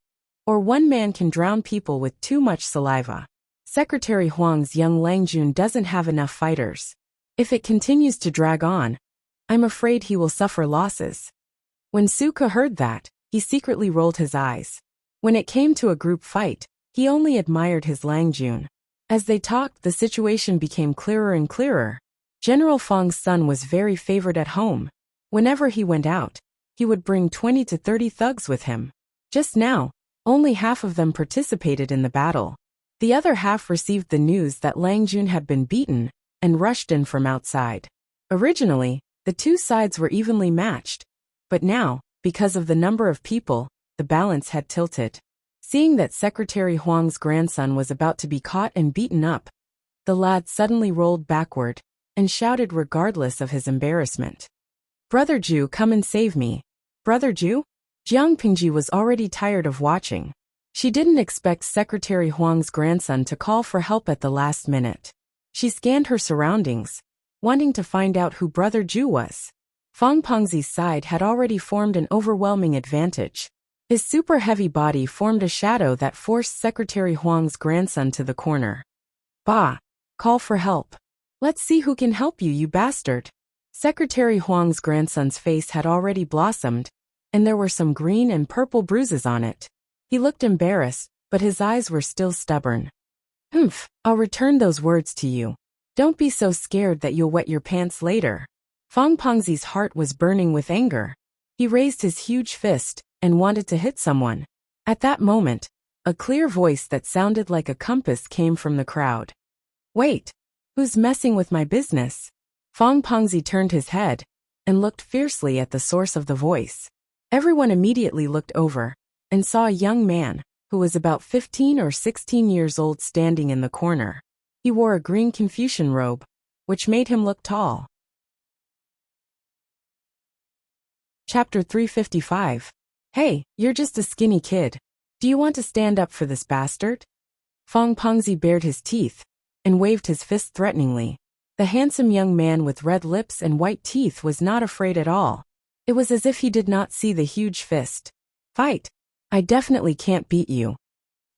Or one man can drown people with too much saliva. Secretary Huang's young Langjun doesn't have enough fighters. If it continues to drag on, I'm afraid he will suffer losses. When Suka heard that, he secretly rolled his eyes. When it came to a group fight, he only admired his Langjun. As they talked, the situation became clearer and clearer. General Fang's son was very favored at home. Whenever he went out, he would bring 20 to 30 thugs with him. Just now, only half of them participated in the battle. The other half received the news that Langjun had been beaten and rushed in from outside. Originally, the two sides were evenly matched, but now, because of the number of people, the balance had tilted. Seeing that Secretary Huang's grandson was about to be caught and beaten up, the lad suddenly rolled backward and shouted regardless of his embarrassment. Brother Ju, come and save me. Brother Ju? Jiang Pingji was already tired of watching. She didn't expect Secretary Huang's grandson to call for help at the last minute. She scanned her surroundings, wanting to find out who Brother Ju was. Fang Pengzi's side had already formed an overwhelming advantage. His super heavy body formed a shadow that forced Secretary Huang's grandson to the corner. Bah! Call for help. Let's see who can help you, you bastard. Secretary Huang's grandson's face had already blossomed, and there were some green and purple bruises on it. He looked embarrassed, but his eyes were still stubborn. Humph, I'll return those words to you. Don't be so scared that you'll wet your pants later. Fang Pengzi's heart was burning with anger. He raised his huge fist and wanted to hit someone. At that moment, a clear voice that sounded like a compass came from the crowd. Wait, who's messing with my business? Fang Pengzi turned his head and looked fiercely at the source of the voice. Everyone immediately looked over and saw a young man who was about 15 or 16 years old standing in the corner. He wore a green Confucian robe, which made him look tall. Chapter 355. Hey, you're just a skinny kid. Do you want to stand up for this bastard? Fong Pengzi bared his teeth and waved his fist threateningly. The handsome young man with red lips and white teeth was not afraid at all. It was as if he did not see the huge fist. Fight! I definitely can't beat you.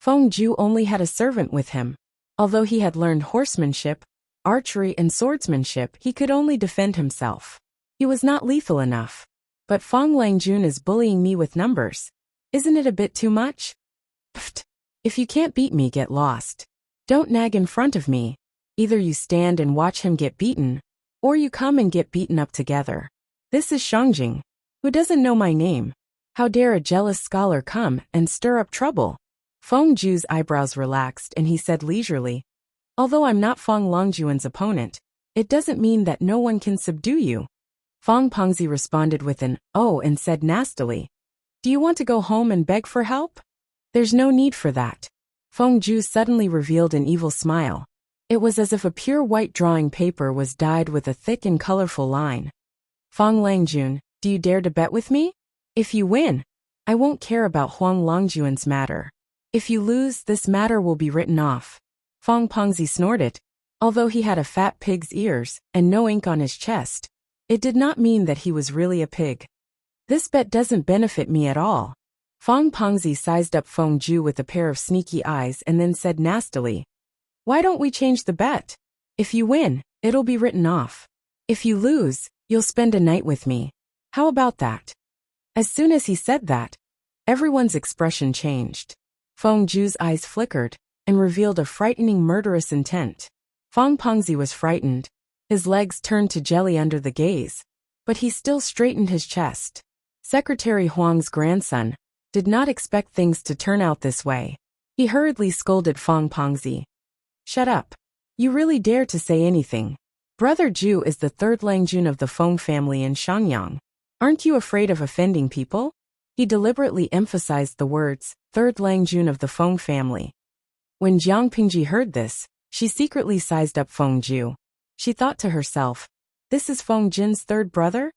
Feng Ju only had a servant with him. Although he had learned horsemanship, archery and swordsmanship, he could only defend himself. He was not lethal enough. But Fong Langjun is bullying me with numbers. Isn't it a bit too much? Pfft. If you can't beat me, get lost. Don't nag in front of me. Either you stand and watch him get beaten, or you come and get beaten up together. This is Shangjing. Who doesn't know my name? How dare a jealous scholar come and stir up trouble? Feng Ju's eyebrows relaxed and he said leisurely, although I'm not Fong Longjuan's opponent, it doesn't mean that no one can subdue you. Fong Pengzi responded with an "oh" and said nastily, do you want to go home and beg for help? There's no need for that. Feng Ju suddenly revealed an evil smile. It was as if a pure white drawing paper was dyed with a thick and colorful line. Fong Langjun, do you dare to bet with me? If you win, I won't care about Huang Longjuan's matter. If you lose, this matter will be written off. Fong Pengzi snorted. Although he had a fat pig's ears and no ink on his chest, it did not mean that he was really a pig. This bet doesn't benefit me at all. Fong Pengzi sized up Feng Ju with a pair of sneaky eyes and then said nastily, why don't we change the bet? If you win, it'll be written off. If you lose, you'll spend a night with me. How about that? As soon as he said that, everyone's expression changed. Feng Ju's eyes flickered and revealed a frightening murderous intent. Fong Pengzi was frightened. His legs turned to jelly under the gaze, but he still straightened his chest. Secretary Huang's grandson did not expect things to turn out this way. He hurriedly scolded Fong Pengzi. Shut up. You really dare to say anything. Brother Ju is the third Langjun of the Feng family in Shangyang. Aren't you afraid of offending people? He deliberately emphasized the words, third Langjun of the Feng family. When Jiang Pingji heard this, she secretly sized up Feng Ju. She thought to herself, this is Feng Jin's third brother?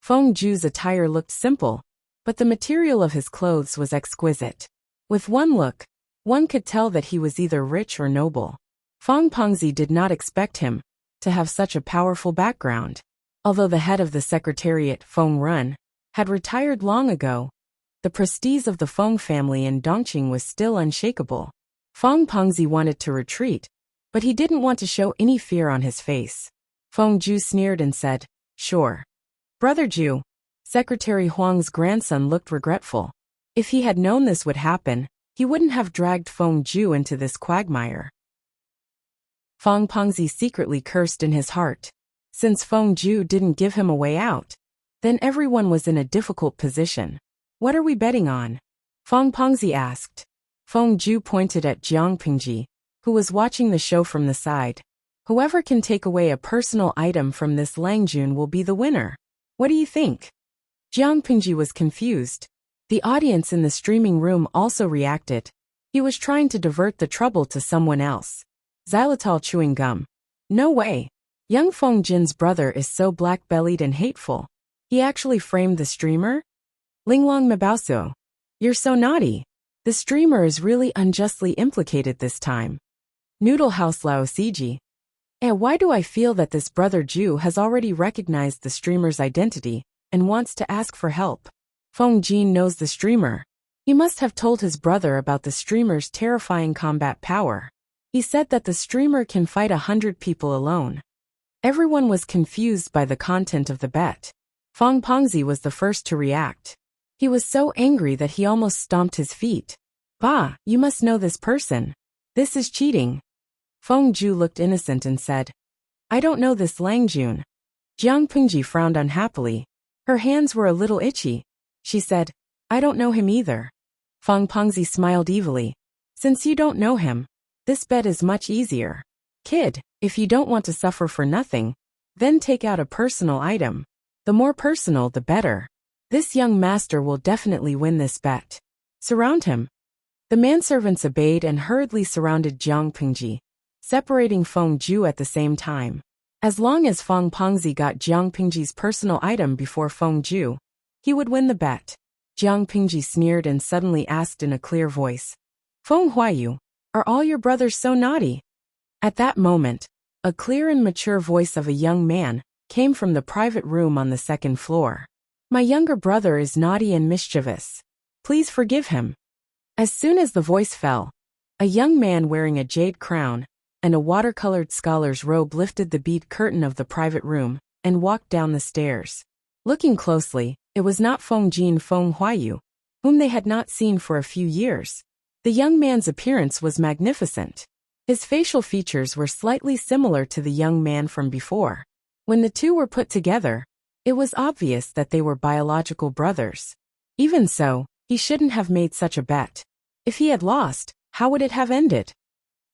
Feng Ju's attire looked simple, but the material of his clothes was exquisite. With one look, one could tell that he was either rich or noble. Fong Pengzi did not expect him to have such a powerful background. Although the head of the secretariat, Feng Run, had retired long ago, the prestige of the Feng family in Dongqing was still unshakable. Fong Pengzi wanted to retreat, but he didn't want to show any fear on his face. Feng Ju sneered and said, sure. Brother Ju. Secretary Huang's grandson looked regretful. If he had known this would happen, he wouldn't have dragged Feng Ju into this quagmire. Fong Pengzi secretly cursed in his heart. Since Feng Ju didn't give him a way out, then everyone was in a difficult position. What are we betting on? Fong Pengzi asked. Feng Ju pointed at Jiang Pingji, who was watching the show from the side. Whoever can take away a personal item from this Langjun will be the winner. What do you think? Jiang Pingji was confused. The audience in the streaming room also reacted. He was trying to divert the trouble to someone else. Xylitol chewing gum. No way. Young Feng Jin's brother is so black-bellied and hateful. He actually framed the streamer? Linglong Mabauso. You're so naughty. The streamer is really unjustly implicated this time. Noodle House Lao Ciji. Why do I feel that this brother Ju has already recognized the streamer's identity and wants to ask for help? Feng Jin knows the streamer. He must have told his brother about the streamer's terrifying combat power. He said that the streamer can fight 100 people alone. Everyone was confused by the content of the bet. Fong Pengzi was the first to react. He was so angry that he almost stomped his feet. Bah, you must know this person. This is cheating. Feng Ju looked innocent and said, I don't know this Langjun. Jiang Pingji frowned unhappily. Her hands were a little itchy. She said, I don't know him either. Fong Pengzi smiled evilly. Since you don't know him, this bet is much easier. Kid, if you don't want to suffer for nothing, then take out a personal item. The more personal, the better. This young master will definitely win this bet. Surround him. The manservants obeyed and hurriedly surrounded Jiang Pingji, separating Feng Ju at the same time. As long as Fong Pengzi got Jiang Pingji's personal item before Feng Ju, he would win the bet. Jiang Pingji sneered and suddenly asked in a clear voice. Feng Huayu, are all your brothers so naughty? At that moment, a clear and mature voice of a young man came from the private room on the second floor. My younger brother is naughty and mischievous. Please forgive him. As soon as the voice fell, a young man wearing a jade crown and a watercolored scholar's robe lifted the bead curtain of the private room and walked down the stairs. Looking closely, it was not Feng Huayu, whom they had not seen for a few years. The young man's appearance was magnificent. His facial features were slightly similar to the young man from before. When the two were put together, it was obvious that they were biological brothers. Even so, he shouldn't have made such a bet. If he had lost, how would it have ended?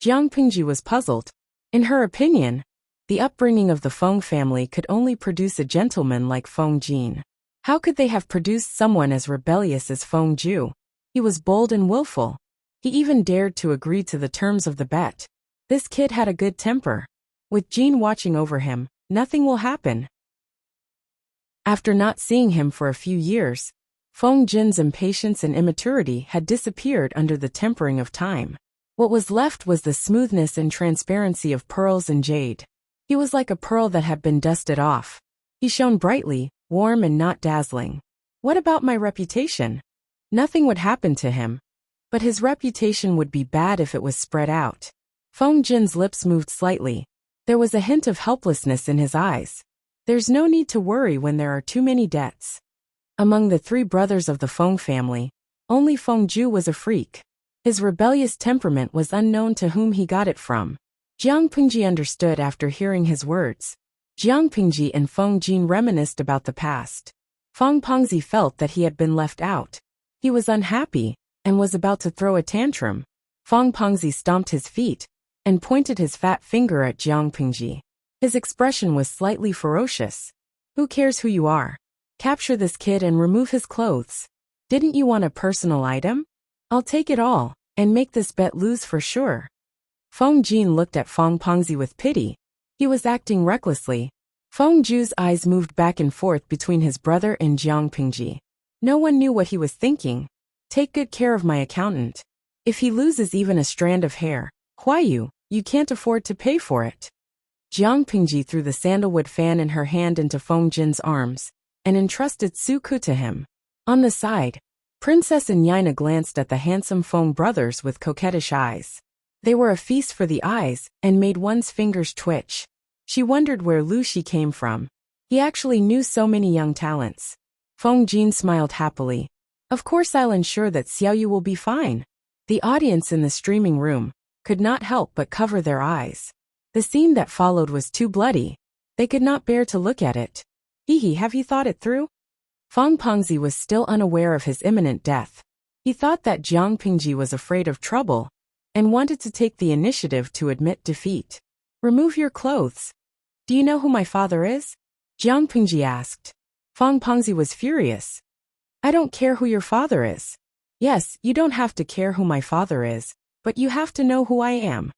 Jiang Pingji was puzzled. In her opinion, the upbringing of the Feng family could only produce a gentleman like Feng Jin. How could they have produced someone as rebellious as Feng Ju? He was bold and willful. He even dared to agree to the terms of the bet. This kid had a good temper. With Jin watching over him, nothing will happen. After not seeing him for a few years, Feng Jin's impatience and immaturity had disappeared under the tempering of time. What was left was the smoothness and transparency of pearls and jade. He was like a pearl that had been dusted off. He shone brightly, warm and not dazzling. What about my reputation? Nothing would happen to him. But his reputation would be bad if it was spread out. Feng Jin's lips moved slightly. There was a hint of helplessness in his eyes. There's no need to worry when there are too many debts. Among the three brothers of the Feng family, only Feng Ju was a freak. His rebellious temperament was unknown to whom he got it from. Jiang Pingji understood after hearing his words. Jiang Pingji and Feng Jin reminisced about the past. Feng Pengzi felt that he had been left out. He was unhappy and was about to throw a tantrum. Feng Pengzi stomped his feet and pointed his fat finger at Jiang Pingji. His expression was slightly ferocious. Who cares who you are? Capture this kid and remove his clothes. Didn't you want a personal item? I'll take it all, and make this bet lose for sure. Feng Jin looked at Feng Pengzi with pity. He was acting recklessly. Feng Ju's eyes moved back and forth between his brother and Jiang Pingji. No one knew what he was thinking. Take good care of my accountant. If he loses even a strand of hair, Huayu, you can't afford to pay for it. Jiang Pingji threw the sandalwood fan in her hand into Feng Jin's arms and entrusted Su Ku to him. On the side, Princess and Yaina glanced at the handsome Feng brothers with coquettish eyes. They were a feast for the eyes and made one's fingers twitch. She wondered where Lu Shi came from. He actually knew so many young talents. Feng Jin smiled happily. Of course I'll ensure that Xiaoyu will be fine. The audience in the streaming room could not help but cover their eyes. The scene that followed was too bloody. They could not bear to look at it. Hee, have you thought it through? Feng Pengzi was still unaware of his imminent death. He thought that Jiang Pingji was afraid of trouble and wanted to take the initiative to admit defeat. Remove your clothes. Do you know who my father is? Jiang Pingji asked. Feng Pengzi was furious. I don't care who your father is. Yes, you don't have to care who my father is, but you have to know who I am.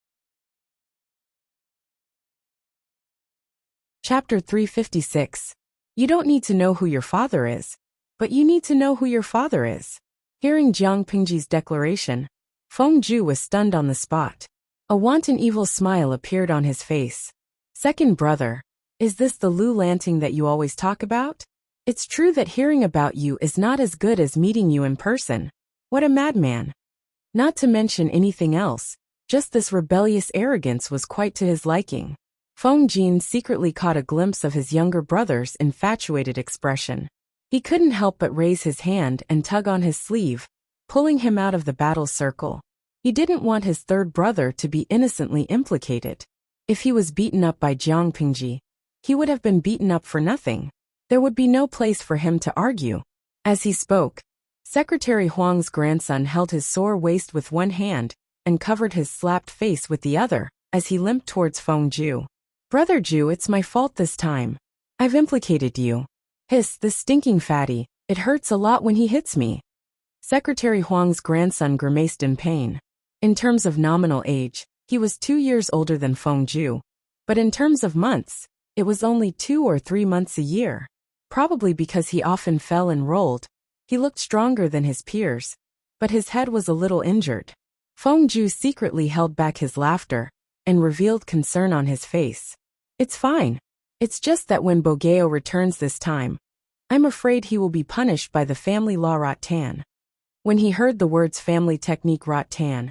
Chapter 356. You don't need to know who your father is, but you need to know who your father is. Hearing Jiang Pingji's declaration, Feng Ju was stunned on the spot. A wanton evil smile appeared on his face. Second brother, is this the Lu Lanting that you always talk about? It's true that hearing about you is not as good as meeting you in person. What a madman. Not to mention anything else, just this rebellious arrogance was quite to his liking. Feng Jin secretly caught a glimpse of his younger brother's infatuated expression. He couldn't help but raise his hand and tug on his sleeve, pulling him out of the battle circle. He didn't want his third brother to be innocently implicated. If he was beaten up by Jiang Pingji, he would have been beaten up for nothing. There would be no place for him to argue. As he spoke, Secretary Huang's grandson held his sore waist with one hand and covered his slapped face with the other as he limped towards Feng Ju. Brother Ju, it's my fault this time. I've implicated you. Hiss, this stinking fatty, it hurts a lot when he hits me. Secretary Huang's grandson grimaced in pain. In terms of nominal age, he was 2 years older than Feng Ju. But in terms of months, it was only 2 or 3 months a year. Probably because he often fell and rolled, He looked stronger than his peers, but his head was a little injured. Feng Ju secretly held back his laughter and revealed concern on his face. It's fine. It's just that when Bogeo returns this time, I'm afraid he will be punished by the family law Rot Tan. When he heard the words family technique Rot Tan,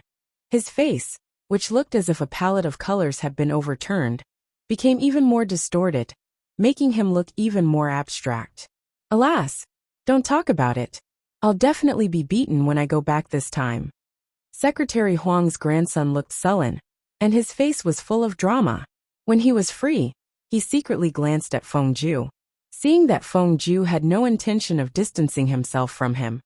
his face, which looked as if a palette of colors had been overturned, became even more distorted, making him look even more abstract. Alas, don't talk about it. I'll definitely be beaten when I go back this time. Secretary Huang's grandson looked sullen, and his face was full of drama. When he was free, he secretly glanced at Feng Ju. Seeing that Feng Ju had no intention of distancing himself from him,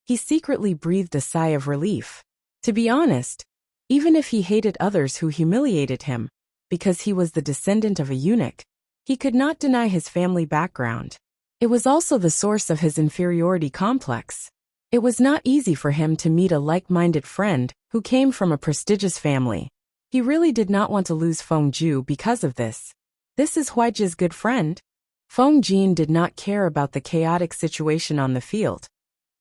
he secretly breathed a sigh of relief. To be honest, even if he hated others who humiliated him, because he was the descendant of a eunuch, he could not deny his family background. It was also the source of his inferiority complex. It was not easy for him to meet a like-minded friend who came from a prestigious family. He really did not want to lose Feng Ju because of this. This is Huaiji's good friend. Feng Jin did not care about the chaotic situation on the field,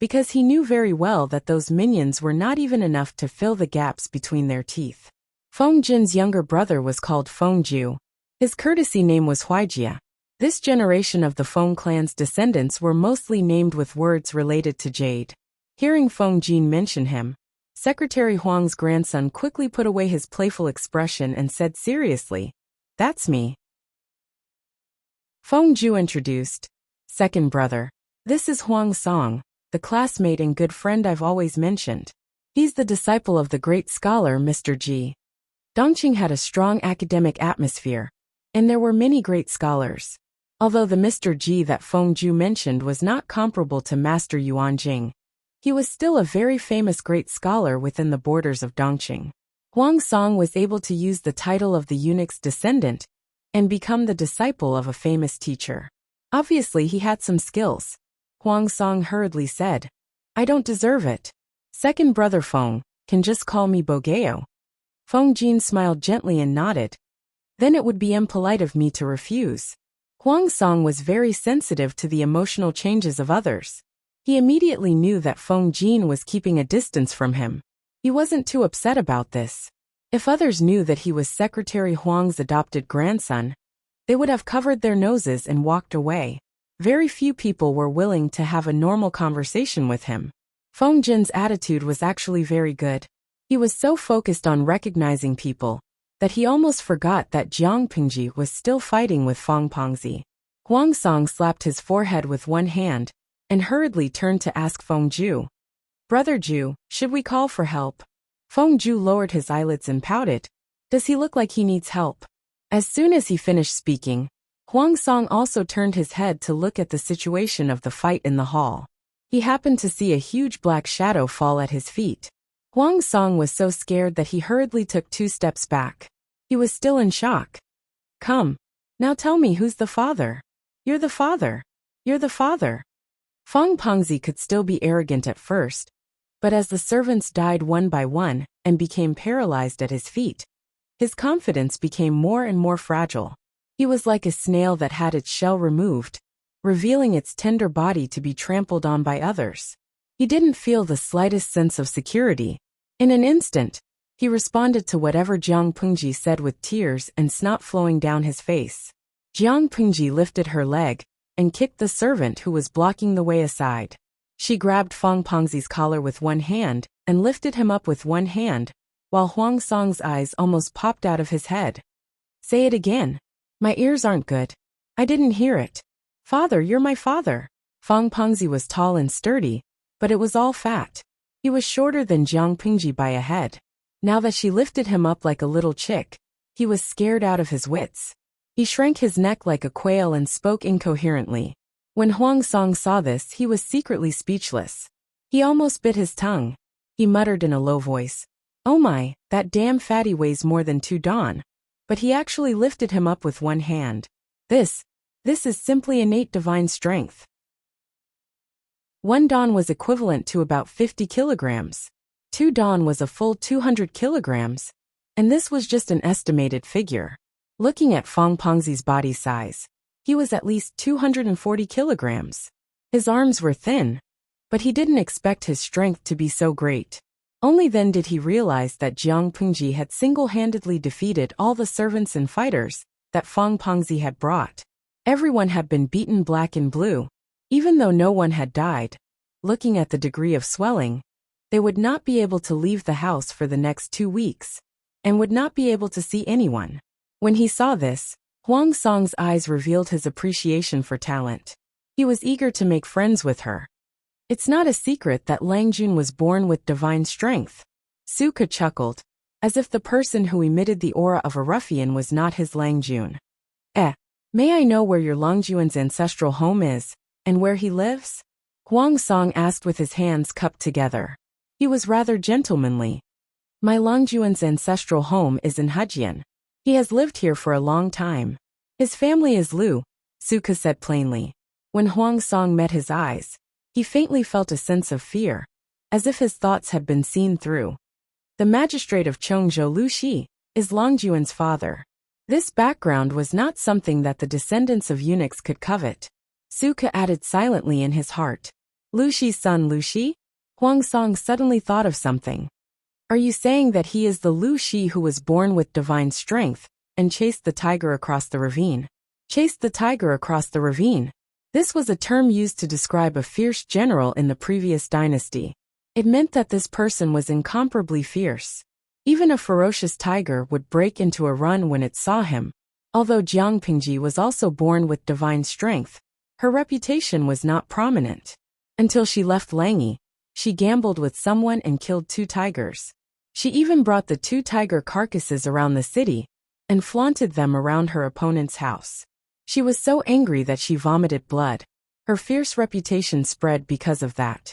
because he knew very well that those minions were not even enough to fill the gaps between their teeth. Feng Jin's younger brother was called Feng Ju. His courtesy name was Huaijia. This generation of the Feng clan's descendants were mostly named with words related to jade. Hearing Feng Jin mention him, Secretary Huang's grandson quickly put away his playful expression and said seriously, "That's me." Feng Ju introduced, "Second brother. This is Huang Song, the classmate and good friend I've always mentioned. He's the disciple of the great scholar Mr. Ji." Dongqing had a strong academic atmosphere, and there were many great scholars. Although the Mr. Ji that Feng Ju mentioned was not comparable to Master Yuan Jing, he was still a very famous great scholar within the borders of Dongqing. Huang Song was able to use the title of the eunuch's descendant and become the disciple of a famous teacher. Obviously he had some skills. Huang Song hurriedly said, "I don't deserve it. Second brother Feng can just call me Bogeo." Feng Jin smiled gently and nodded. "Then it would be impolite of me to refuse." Huang Song was very sensitive to the emotional changes of others. He immediately knew that Feng Jin was keeping a distance from him. He wasn't too upset about this. If others knew that he was Secretary Huang's adopted grandson, they would have covered their noses and walked away. Very few people were willing to have a normal conversation with him. Feng Jin's attitude was actually very good. He was so focused on recognizing people that he almost forgot that Jiang Pingji was still fighting with Feng Pengzi. Huang Song slapped his forehead with one hand and hurriedly turned to ask Feng Ju, "Brother Ju, should we call for help?" Feng Ju lowered his eyelids and pouted. "Does he look like he needs help?" As soon as he finished speaking, Huang Song also turned his head to look at the situation of the fight in the hall. He happened to see a huge black shadow fall at his feet. Huang Song was so scared that he hurriedly took 2 steps back. He was still in shock. "Come. Now tell me who's the father." "You're the father. You're the father." Feng Pengzi could still be arrogant at first, but as the servants died one by one and became paralyzed at his feet, his confidence became more and more fragile. He was like a snail that had its shell removed, revealing its tender body to be trampled on by others. He didn't feel the slightest sense of security. In an instant, he responded to whatever Jiang Pengji said with tears and snot flowing down his face. Jiang Pengji lifted her leg and kicked the servant who was blocking the way aside. She grabbed Feng Pengzi's collar with one hand and lifted him up with one hand, while Huang Song's eyes almost popped out of his head. "Say it again. My ears aren't good. I didn't hear it." "Father, you're my father." Feng Pengzi was tall and sturdy, but it was all fat. He was shorter than Jiang Pengji by a head. Now that she lifted him up like a little chick, he was scared out of his wits. He shrank his neck like a quail and spoke incoherently. When Huang Song saw this, he was secretly speechless. He almost bit his tongue. He muttered in a low voice, "Oh my, that damn fatty weighs more than 2 dawn." But he actually lifted him up with one hand. This is simply innate divine strength. 1 dawn was equivalent to about 50 kilograms. 2 dawn was a full 200 kilograms. And this was just an estimated figure. Looking at Feng Pengzi's body size, he was at least 240 kilograms. His arms were thin, but he didn't expect his strength to be so great. Only then did he realize that Jiang Pingji had single-handedly defeated all the servants and fighters that Fang Pengzi had brought. Everyone had been beaten black and blue, even though no one had died. Looking at the degree of swelling, they would not be able to leave the house for the next 2 weeks, and would not be able to see anyone. When he saw this, Huang Song's eyes revealed his appreciation for talent. He was eager to make friends with her. It's not a secret that Lang Jun was born with divine strength. Suka chuckled, as if the person who emitted the aura of a ruffian was not his Lang Jun. May I know where your Lang Jun's ancestral home is, and where he lives? Huang Song asked with his hands cupped together. He was rather gentlemanly. My Lang Jun's ancestral home is in Hejian. He has lived here for a long time. His family is Lu, Suka said plainly. When Huang Song met his eyes, he faintly felt a sense of fear, as if his thoughts had been seen through. The magistrate of Chongzhou Lu Shi is Lang Jun's father. This background was not something that the descendants of eunuchs could covet. Suka added silently in his heart. Lu Shi's son Lu Shi? Huang Song suddenly thought of something. Are you saying that he is the Lu Shi who was born with divine strength and chased the tiger across the ravine? Chased the tiger across the ravine. This was a term used to describe a fierce general in the previous dynasty. It meant that this person was incomparably fierce. Even a ferocious tiger would break into a run when it saw him. Although Jiang Pingji was also born with divine strength, her reputation was not prominent. Until she left Langyi, she gambled with someone and killed 2 tigers. She even brought the 2 tiger carcasses around the city and flaunted them around her opponent's house. She was so angry that she vomited blood. Her fierce reputation spread because of that.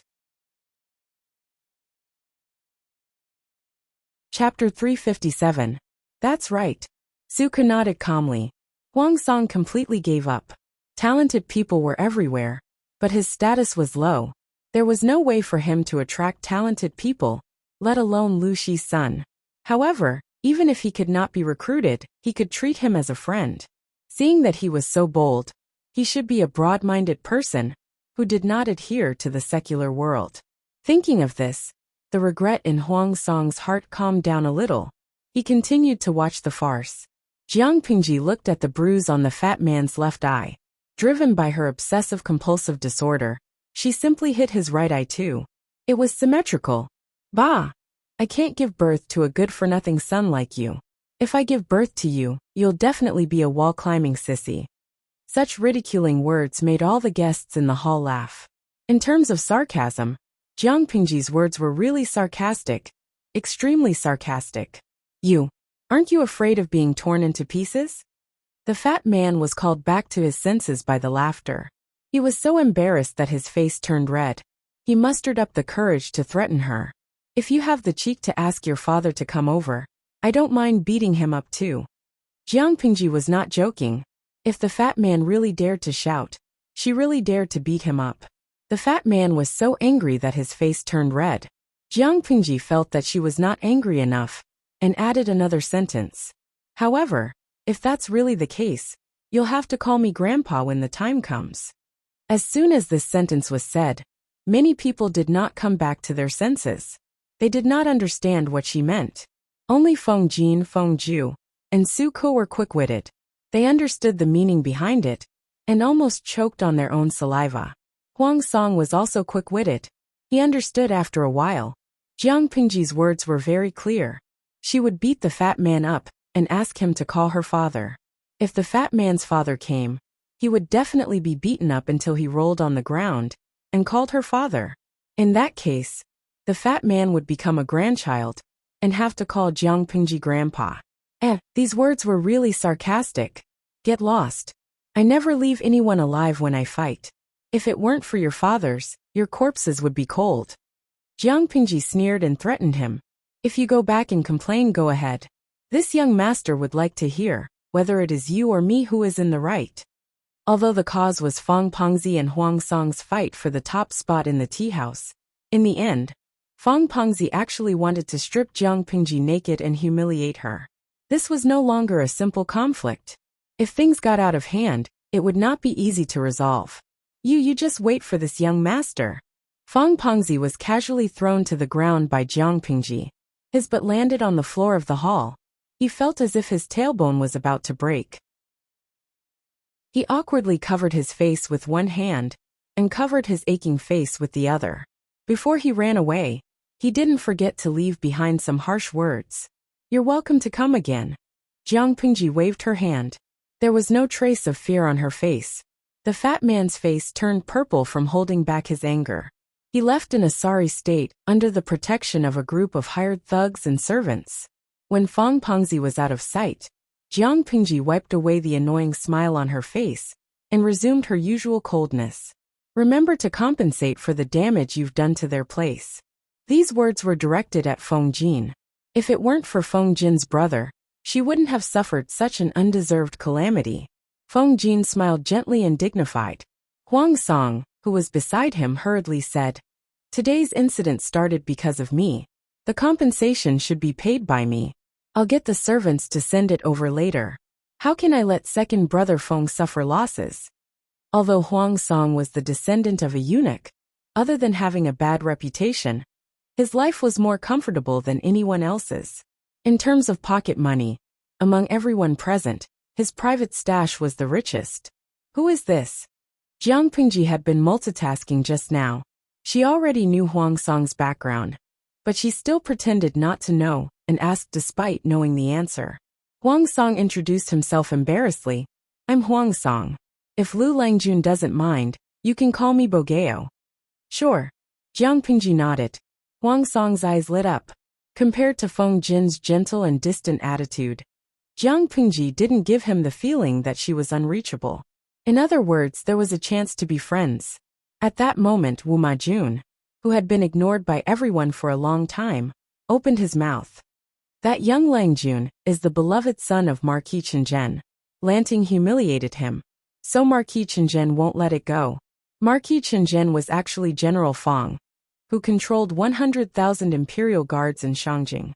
Chapter 357. That's right. Suka nodded calmly. Huang Song completely gave up. Talented people were everywhere, but his status was low. There was no way for him to attract talented people, let alone Lu Shi's son. However, even if he could not be recruited, he could treat him as a friend. Seeing that he was so bold, he should be a broad-minded person who did not adhere to the secular world. Thinking of this, the regret in Huang Song's heart calmed down a little. He continued to watch the farce. Jiang Pingji looked at the bruise on the fat man's left eye. Driven by her obsessive-compulsive disorder, she simply hit his right eye too. It was symmetrical. Bah! I can't give birth to a good-for-nothing son like you. If I give birth to you, you'll definitely be a wall-climbing sissy. Such ridiculing words made all the guests in the hall laugh. In terms of sarcasm, Jiang Pingji's words were really sarcastic, extremely sarcastic. Aren't you afraid of being torn into pieces? The fat man was called back to his senses by the laughter. He was so embarrassed that his face turned red. He mustered up the courage to threaten her. If you have the cheek to ask your father to come over, I don't mind beating him up too. Jiang Pingji was not joking. If the fat man really dared to shout, she really dared to beat him up. The fat man was so angry that his face turned red. Jiang Pingji felt that she was not angry enough, and added another sentence. However, if that's really the case, you'll have to call me grandpa when the time comes. As soon as this sentence was said, many people did not come back to their senses. They did not understand what she meant. Only Feng Jin, Feng Ju, and Su Ke were quick-witted. They understood the meaning behind it, and almost choked on their own saliva. Huang Song was also quick-witted. He understood after a while. Jiang Pingji's words were very clear. She would beat the fat man up and ask him to call her father. If the fat man's father came, he would definitely be beaten up until he rolled on the ground and called her father. In that case, the fat man would become a grandchild and have to call Jiang Pingji grandpa. These words were really sarcastic. Get lost. I never leave anyone alive when I fight. If it weren't for your fathers, your corpses would be cold. Jiang Pingji sneered and threatened him. If you go back and complain, go ahead. This young master would like to hear whether it is you or me who is in the right. Although the cause was Fang Pengzi and Huang Song's fight for the top spot in the tea house, in the end, Fang Pengzi actually wanted to strip Jiang Pingji naked and humiliate her. This was no longer a simple conflict. If things got out of hand, it would not be easy to resolve. You just wait for this young master. Fong Pengzi was casually thrown to the ground by Jiang Pingji. His butt landed on the floor of the hall. He felt as if his tailbone was about to break. He awkwardly covered his face with one hand and covered his aching face with the other. Before he ran away, he didn't forget to leave behind some harsh words. "You're welcome to come again." Jiang Pingji waved her hand. There was no trace of fear on her face. The fat man's face turned purple from holding back his anger. He left in a sorry state, under the protection of a group of hired thugs and servants. When Fong Pengzi was out of sight, Jiang Pingji wiped away the annoying smile on her face and resumed her usual coldness. "Remember to compensate for the damage you've done to their place." These words were directed at Feng Jin. If it weren't for Feng Jin's brother, she wouldn't have suffered such an undeserved calamity. Feng Jin smiled gently and dignified. Huang Song, who was beside him, hurriedly said, "Today's incident started because of me. The compensation should be paid by me. I'll get the servants to send it over later. How can I let second brother Feng suffer losses?" Although Huang Song was the descendant of a eunuch, other than having a bad reputation, his life was more comfortable than anyone else's. In terms of pocket money, among everyone present, his private stash was the richest. "Who is this?" Jiang Pingji had been multitasking just now. She already knew Huang Song's background, but she still pretended not to know and asked despite knowing the answer. Huang Song introduced himself embarrassedly. "I'm Huang Song. If Lu Langjun doesn't mind, you can call me Bogeo." "Sure." Jiang Pingji nodded. Huang Song's eyes lit up. Compared to Feng Jin's gentle and distant attitude, Jiang Pingji didn't give him the feeling that she was unreachable. In other words, there was a chance to be friends. At that moment, Wu Majun, who had been ignored by everyone for a long time, opened his mouth. "That young Langjun is the beloved son of Marquis Chenjen." Lanting humiliated him. So Marquis Chenjen won't let it go. Marquis Chenjen was actually General Fong, who controlled 100,000 imperial guards in Shangjing.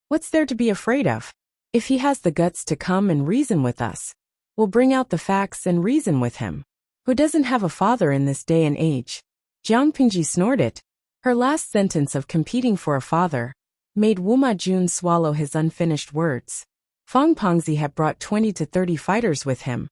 What's there to be afraid of? If he has the guts to come and reason with us, we'll bring out the facts and reason with him. Who doesn't have a father in this day and age? Jiang Pingji snorted. Her last sentence of competing for a father made Wu Majun swallow his unfinished words. Fong Pengzi had brought 20 to 30 fighters with him,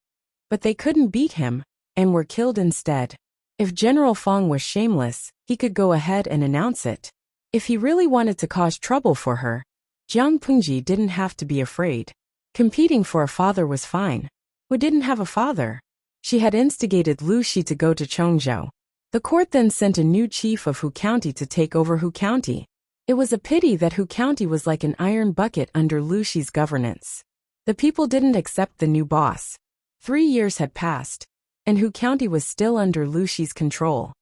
but they couldn't beat him and were killed instead. If General Fong was shameless, he could go ahead and announce it. If he really wanted to cause trouble for her, Jiang Pingji didn't have to be afraid. Competing for a father was fine. Who didn't have a father? She had instigated Lu Shi to go to Chongzhou. The court then sent a new chief of Hu County to take over Hu County. It was a pity that Hu County was like an iron bucket under Lu Shi's governance. The people didn't accept the new boss. 3 years had passed, and Hu County was still under Lu Shi's control.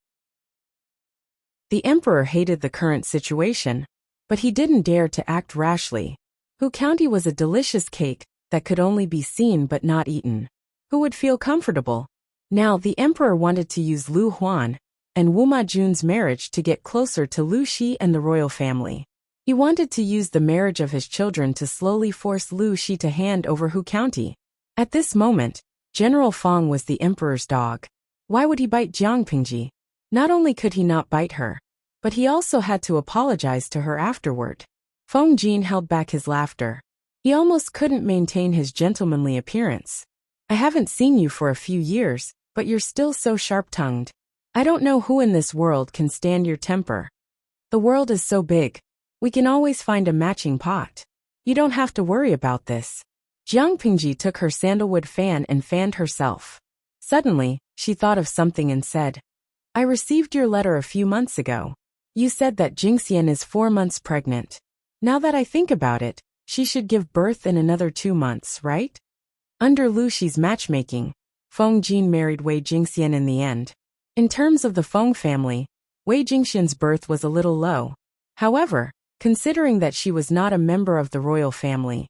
The emperor hated the current situation, but he didn't dare to act rashly. Hu County was a delicious cake that could only be seen but not eaten. Who would feel comfortable? Now the emperor wanted to use Lu Huan and Wu Majun's marriage to get closer to Lu Shi and the royal family. He wanted to use the marriage of his children to slowly force Lu Shi to hand over Hu County. At this moment, General Fong was the emperor's dog. Why would he bite Jiang Pingji? Not only could he not bite her, but he also had to apologize to her afterward. Feng Jin held back his laughter. He almost couldn't maintain his gentlemanly appearance. "I haven't seen you for a few years, but you're still so sharp-tongued. I don't know who in this world can stand your temper. The world is so big. We can always find a matching pot. You don't have to worry about this." Jiang Pingji took her sandalwood fan and fanned herself. Suddenly, she thought of something and said, "I received your letter a few months ago. You said that Jingxian is 4 months pregnant. Now that I think about it, she should give birth in another 2 months, right?" Under Lu Shi's matchmaking, Feng Jin married Wei Jingxian in the end. In terms of the Feng family, Wei Jingxian's birth was a little low. However, considering that she was not a member of the royal family,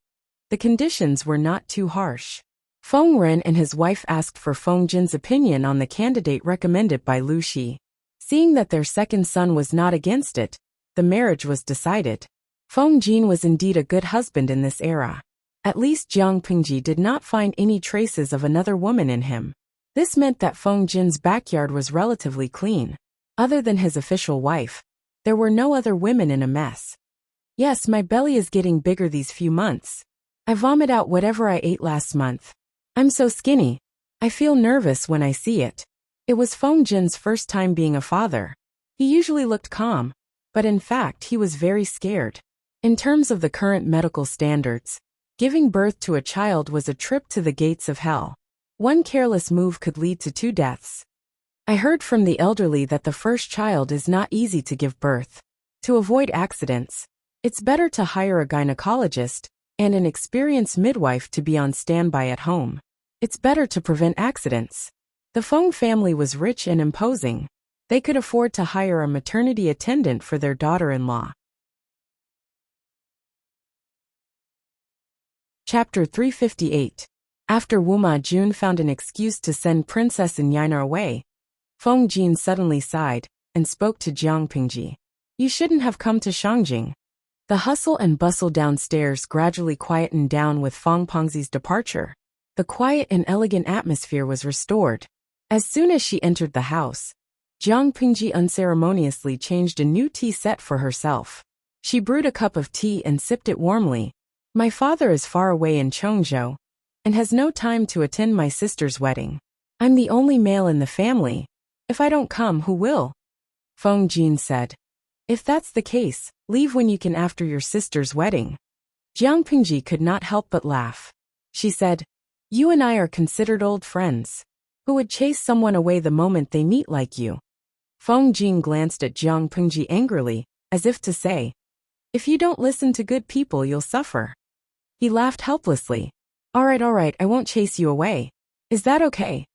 the conditions were not too harsh. Feng Ren and his wife asked for Feng Jin's opinion on the candidate recommended by Lu Shi. Seeing that their second son was not against it, the marriage was decided. Feng Jin was indeed a good husband in this era. At least Jiang Pingji did not find any traces of another woman in him. This meant that Feng Jin's backyard was relatively clean. Other than his official wife, there were no other women in a mess. Yes, my belly is getting bigger these few months. I vomit out whatever I ate last month. I'm so skinny. I feel nervous when I see it. It was Feng Jin's first time being a father. He usually looked calm, but in fact he was very scared. In terms of the current medical standards, giving birth to a child was a trip to the gates of hell. One careless move could lead to 2 deaths. I heard from the elderly that the first child is not easy to give birth. To avoid accidents, it's better to hire a gynecologist and an experienced midwife to be on standby at home. It's better to prevent accidents. The Feng family was rich and imposing. They could afford to hire a maternity attendant for their daughter-in-law. Chapter 358. After Wu Ma Jun found an excuse to send Princess and Yaina away, Feng Jin suddenly sighed and spoke to Jiang Pingji. You shouldn't have come to Shangjing. The hustle and bustle downstairs gradually quietened down with Feng Pengzi's departure. The quiet and elegant atmosphere was restored. As soon as she entered the house, Jiang Pingji unceremoniously changed a new tea set for herself. She brewed a cup of tea and sipped it warmly. My father is far away in Chongzhou and has no time to attend my sister's wedding. I'm the only male in the family. If I don't come, who will? Feng Jin said. If that's the case, leave when you can after your sister's wedding. Jiang Pingji could not help but laugh. She said, you and I are considered old friends. Who would chase someone away the moment they meet like you? Feng Jin glanced at Jiang Pingji angrily, as if to say, if you don't listen to good people, you'll suffer. He laughed helplessly. All right, I won't chase you away. Is that okay?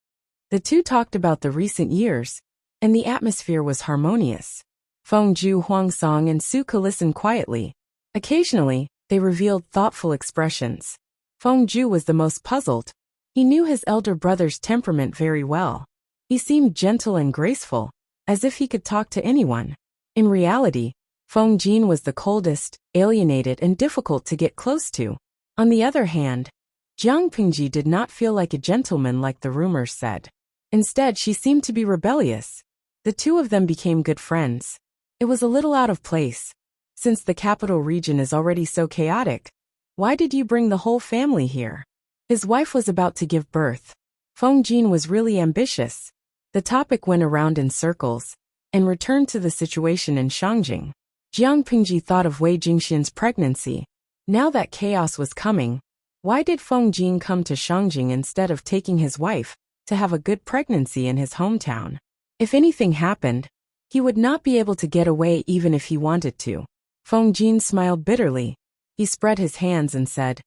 The two talked about the recent years, and the atmosphere was harmonious. Feng Ju, Huangsong, and Suke listened quietly. Occasionally, they revealed thoughtful expressions. Feng Ju was the most puzzled. He knew his elder brother's temperament very well. He seemed gentle and graceful, as if he could talk to anyone. In reality, Feng Jin was the coldest, alienated, and difficult to get close to. On the other hand, Jiang Pingji did not feel like a gentleman like the rumors said. Instead, she seemed to be rebellious. The two of them became good friends. It was a little out of place. Since the capital region is already so chaotic, why did you bring the whole family here? His wife was about to give birth. Feng Jin was really ambitious. The topic went around in circles and returned to the situation in Shangjing. Jiang Pingji thought of Wei Jingxian's pregnancy. Now that chaos was coming, why did Feng Jin come to Shangjing instead of taking his wife to have a good pregnancy in his hometown? If anything happened, he would not be able to get away even if he wanted to. Feng Jin smiled bitterly. He spread his hands and said,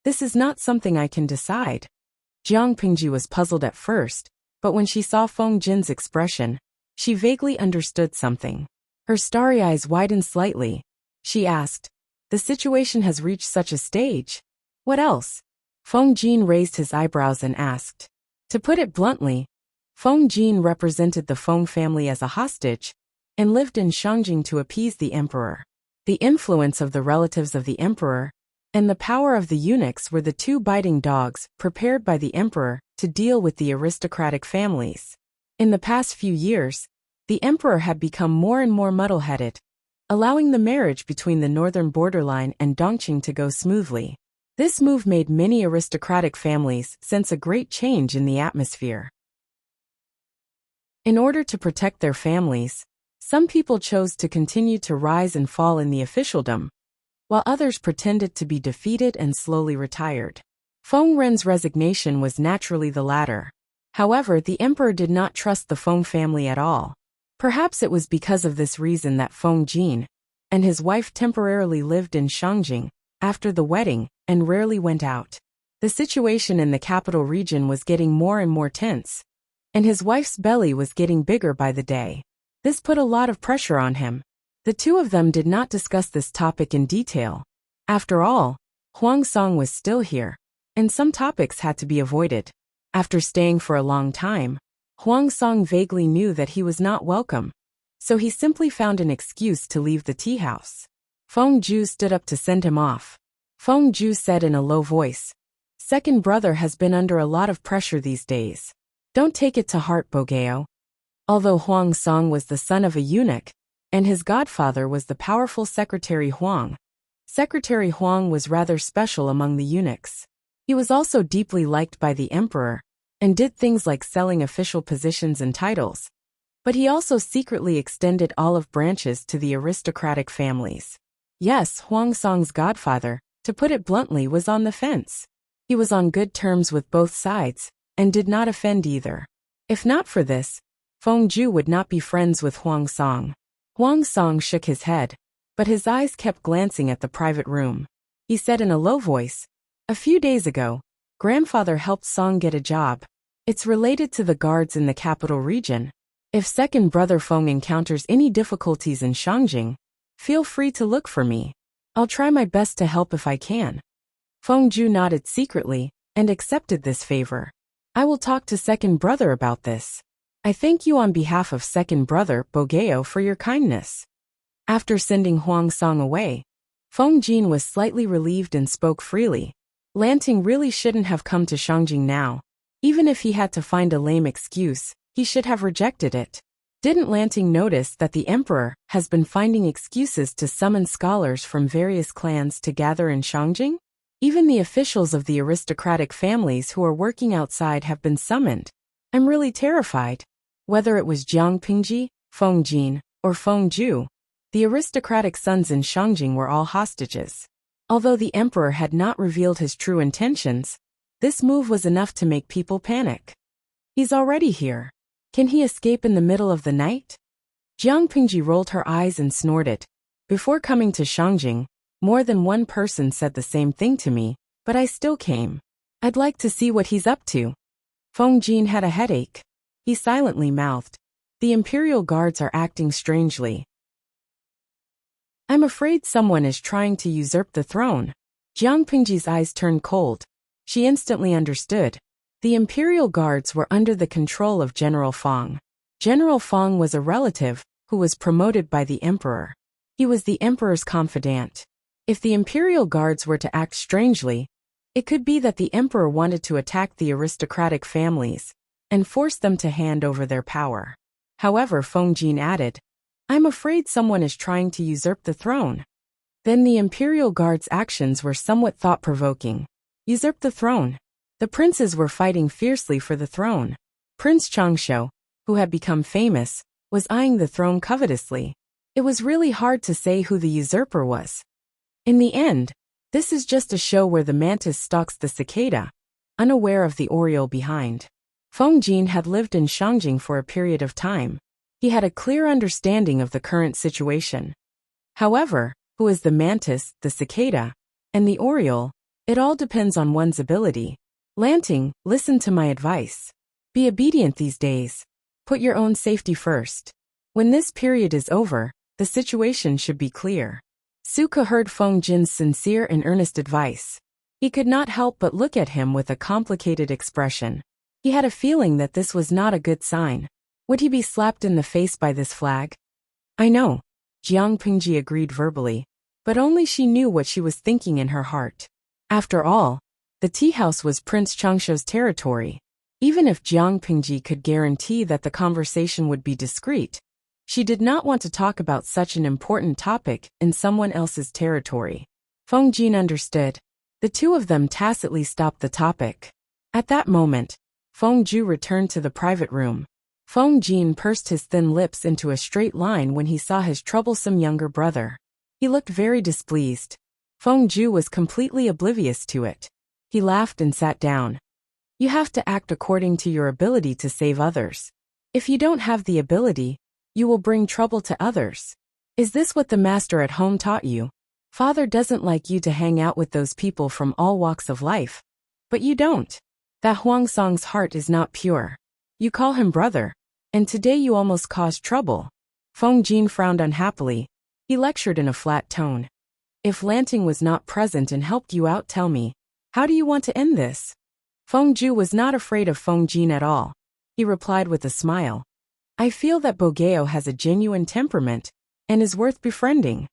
this is not something I can decide. Jiang Pingji was puzzled at first, but when she saw Feng Jin's expression, she vaguely understood something. Her starry eyes widened slightly. She asked, the situation has reached such a stage. What else? Feng Jin raised his eyebrows and asked. To put it bluntly, Feng Jin represented the Feng family as a hostage and lived in Shangjing to appease the emperor. The influence of the relatives of the emperor and the power of the eunuchs were the two biting dogs prepared by the emperor to deal with the aristocratic families. In the past few years, the emperor had become more and more muddle-headed, allowing the marriage between the northern borderline and Dongqing to go smoothly. This move made many aristocratic families sense a great change in the atmosphere. In order to protect their families, some people chose to continue to rise and fall in the officialdom, while others pretended to be defeated and slowly retired. Feng Ren's resignation was naturally the latter. However, the emperor did not trust the Feng family at all. Perhaps it was because of this reason that Feng Jin and his wife temporarily lived in Shangjing after the wedding and rarely went out. The situation in the capital region was getting more and more tense, and his wife's belly was getting bigger by the day. This put a lot of pressure on him. The two of them did not discuss this topic in detail. After all, Huangsong was still here, and some topics had to be avoided. After staying for a long time, Huangsong vaguely knew that he was not welcome, so he simply found an excuse to leave the tea house. Feng Ju stood up to send him off. Feng Ju said in a low voice, second brother has been under a lot of pressure these days. Don't take it to heart, Bogeo. Although Huang Song was the son of a eunuch, and his godfather was the powerful Secretary Huang, Secretary Huang was rather special among the eunuchs. He was also deeply liked by the emperor, and did things like selling official positions and titles. But he also secretly extended olive branches to the aristocratic families. Yes, Huang Song's godfather, to put it bluntly, was on the fence. He was on good terms with both sides, and did not offend either. If not for this, Feng Ju would not be friends with Huang Song. Huang Song shook his head, but his eyes kept glancing at the private room. He said in a low voice, "A few days ago, grandfather helped Song get a job. It's related to the guards in the capital region. If second brother Feng encounters any difficulties in Shangjing, feel free to look for me. I'll try my best to help if I can." Feng Ju nodded secretly, and accepted this favor. "I will talk to second brother about this. I thank you on behalf of second brother Bogeo for your kindness." After sending Huang Song away, Feng Jin was slightly relieved and spoke freely. Lanting really shouldn't have come to Shangjing now. Even if he had to find a lame excuse, he should have rejected it. Didn't Lanting notice that the emperor has been finding excuses to summon scholars from various clans to gather in Shangjing? Even the officials of the aristocratic families who are working outside have been summoned. I'm really terrified. Whether it was Jiang Pingji, Feng Jin, or Feng Ju, the aristocratic sons in Shangjing were all hostages. Although the emperor had not revealed his true intentions, this move was enough to make people panic. He's already here. Can he escape in the middle of the night? Jiang Pingji rolled her eyes and snorted. Before coming to Shangjing, more than one person said the same thing to me, but I still came. I'd like to see what he's up to. Feng Jin had a headache. He silently mouthed, "The imperial guards are acting strangely. I'm afraid someone is trying to usurp the throne." Jiang Pingji's eyes turned cold. She instantly understood. The imperial guards were under the control of General Feng. General Feng was a relative who was promoted by the emperor. He was the emperor's confidant. If the imperial guards were to act strangely, it could be that the emperor wanted to attack the aristocratic families and force them to hand over their power. However, Feng Jin added, "I'm afraid someone is trying to usurp the throne." Then the imperial guards' actions were somewhat thought-provoking. Usurp the throne. The princes were fighting fiercely for the throne. Prince Changsho, who had become famous, was eyeing the throne covetously. It was really hard to say who the usurper was. In the end, this is just a show where the mantis stalks the cicada, unaware of the oriole behind. Feng Jin had lived in Shangjing for a period of time. He had a clear understanding of the current situation. However, who is the mantis, the cicada, and the oriole? It all depends on one's ability. Lanting, listen to my advice. Be obedient these days. Put your own safety first. When this period is over, the situation should be clear. Suka heard Feng Jin's sincere and earnest advice. He could not help but look at him with a complicated expression. He had a feeling that this was not a good sign. Would he be slapped in the face by this flag? "I know," Jiang Pingji agreed verbally, but only she knew what she was thinking in her heart. After all, the tea house was Prince Changsho's territory. Even if Jiang Pingji could guarantee that the conversation would be discreet, she did not want to talk about such an important topic in someone else's territory. Feng Jin understood. The two of them tacitly stopped the topic. At that moment, Feng Ju returned to the private room. Feng Jin pursed his thin lips into a straight line when he saw his troublesome younger brother. He looked very displeased. Feng Ju was completely oblivious to it. He laughed and sat down. "You have to act according to your ability to save others. If you don't have the ability, you will bring trouble to others. Is this what the master at home taught you? Father doesn't like you to hang out with those people from all walks of life. But you don't. That Huang Song's heart is not pure. You call him brother, and today you almost caused trouble." Feng Jin frowned unhappily. He lectured in a flat tone. "If Lanting was not present and helped you out, tell me, how do you want to end this?" Feng Ju was not afraid of Feng Jin at all. He replied with a smile. "I feel that Bogeo has a genuine temperament and is worth befriending."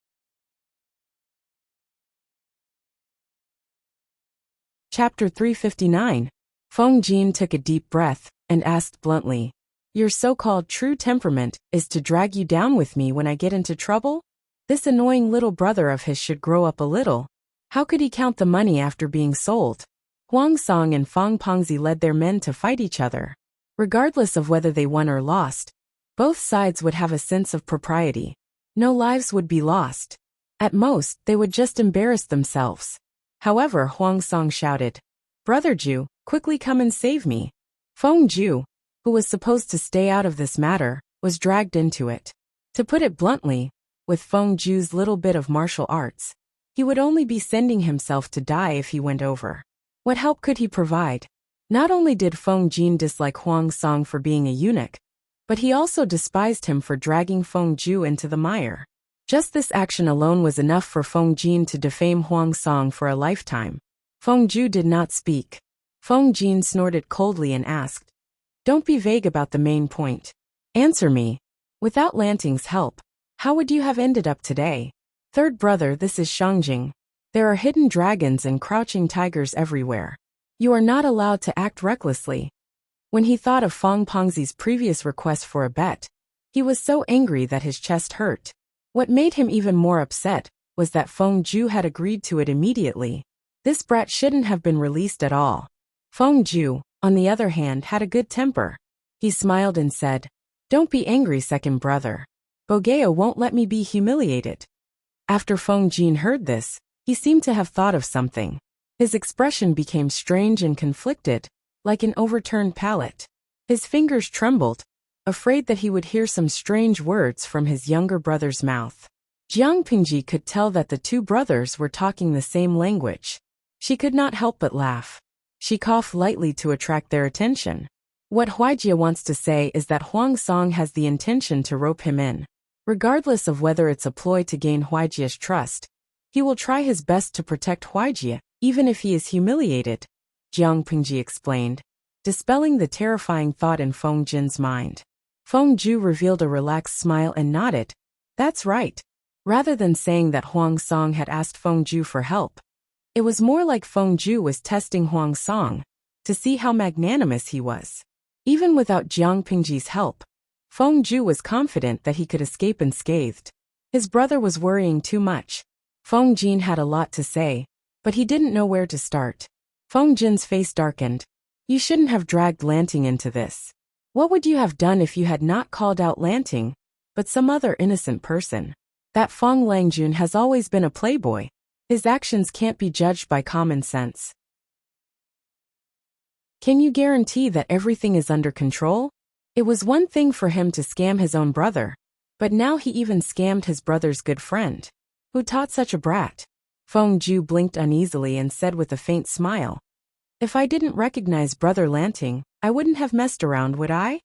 Chapter 359. Feng Jin took a deep breath and asked bluntly, Your so-called true temperament is to drag you down with me when I get into trouble? This annoying little brother of his should grow up a little. How could he count the money after being sold? Huang Song and Fang Pengzi led their men to fight each other. Regardless of whether they won or lost, both sides would have a sense of propriety. No lives would be lost. At most, they would just embarrass themselves. However, Huang Song shouted, "Brother Ju, quickly come and save me." Feng Ju, who was supposed to stay out of this matter, was dragged into it. To put it bluntly, with Feng Ju's little bit of martial arts, he would only be sending himself to die if he went over. What help could he provide? Not only did Feng Jin dislike Huang Song for being a eunuch, but he also despised him for dragging Feng Ju into the mire. Just this action alone was enough for Feng Jin to defame Huang Song for a lifetime. Feng Ju did not speak. Feng Jin snorted coldly and asked, "Don't be vague about the main point. Answer me. Without Lanting's help, how would you have ended up today?" "Third brother, this is Shangjing. There are hidden dragons and crouching tigers everywhere. You are not allowed to act recklessly." When he thought of Fang Pengzi's previous request for a bet, he was so angry that his chest hurt. What made him even more upset was that Feng Ju had agreed to it immediately. This brat shouldn't have been released at all. Feng Ju, on the other hand, had a good temper. He smiled and said, "Don't be angry, second brother. Bogea won't let me be humiliated." After Feng Jin heard this, he seemed to have thought of something. His expression became strange and conflicted, like an overturned pallet. His fingers trembled, afraid that he would hear some strange words from his younger brother's mouth. Jiang Pingji could tell that the two brothers were talking the same language. She could not help but laugh. She coughed lightly to attract their attention. What Huaijie wants to say is that Huang Song has the intention to rope him in. Regardless of whether it's a ploy to gain Huaijie's trust, he will try his best to protect Huaijie, even if he is humiliated, Jiang Pingji explained, dispelling the terrifying thought in Feng Jin's mind. Feng Ju revealed a relaxed smile and nodded. That's right. Rather than saying that Huang Song had asked Feng Ju for help, it was more like Feng Ju was testing Huang Song to see how magnanimous he was. Even without Jiang Pingji's help, Feng Ju was confident that he could escape unscathed. His brother was worrying too much. Feng Jin had a lot to say, but he didn't know where to start. Feng Jin's face darkened. You shouldn't have dragged Lanting into this. What would you have done if you had not called out Lanting, but some other innocent person? That Feng Langjun has always been a playboy. His actions can't be judged by common sense. Can you guarantee that everything is under control? It was one thing for him to scam his own brother, but now he even scammed his brother's good friend. Who taught such a brat? Feng Ju blinked uneasily and said with a faint smile, "If I didn't recognize Brother Lanting, I wouldn't have messed around, would I?"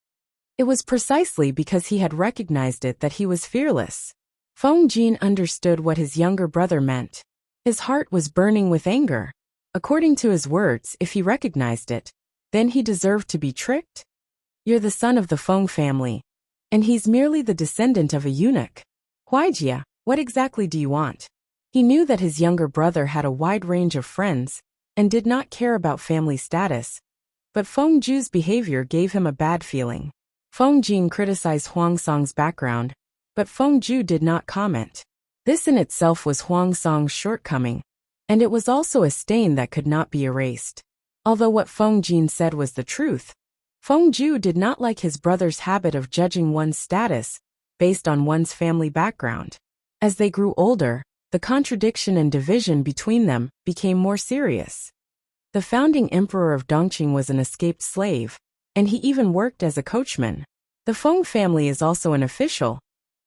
It was precisely because he had recognized it that he was fearless. Feng Jin understood what his younger brother meant. His heart was burning with anger. According to his words, if he recognized it, then he deserved to be tricked? You're the son of the Feng family, and he's merely the descendant of a eunuch. Huaijie, what exactly do you want? He knew that his younger brother had a wide range of friends and did not care about family status, but Feng Ju's behavior gave him a bad feeling. Feng Jin criticized Huang Song's background, but Feng Ju did not comment. This in itself was Huang Song's shortcoming, and it was also a stain that could not be erased. Although what Feng Jin said was the truth, Feng Ju did not like his brother's habit of judging one's status based on one's family background. As they grew older, the contradiction and division between them became more serious. The founding emperor of Dongqing was an escaped slave, and he even worked as a coachman. The Feng family is also an official,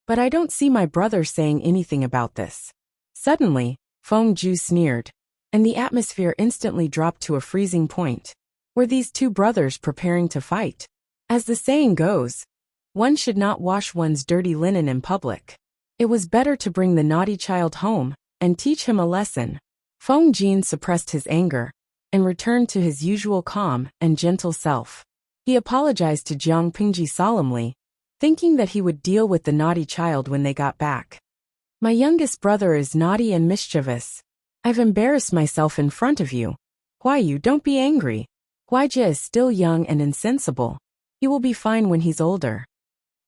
but I don't see my brother saying anything about this. Suddenly, Feng Ju sneered, and the atmosphere instantly dropped to a freezing point. Were these two brothers preparing to fight? As the saying goes, one should not wash one's dirty linen in public. It was better to bring the naughty child home and teach him a lesson. Feng Jin suppressed his anger and returned to his usual calm and gentle self. He apologized to Jiang Pingji solemnly, thinking that he would deal with the naughty child when they got back. My youngest brother is naughty and mischievous. I've embarrassed myself in front of you. Huayu, don't be angry. Huaijie is still young and insensible. He will be fine when he's older.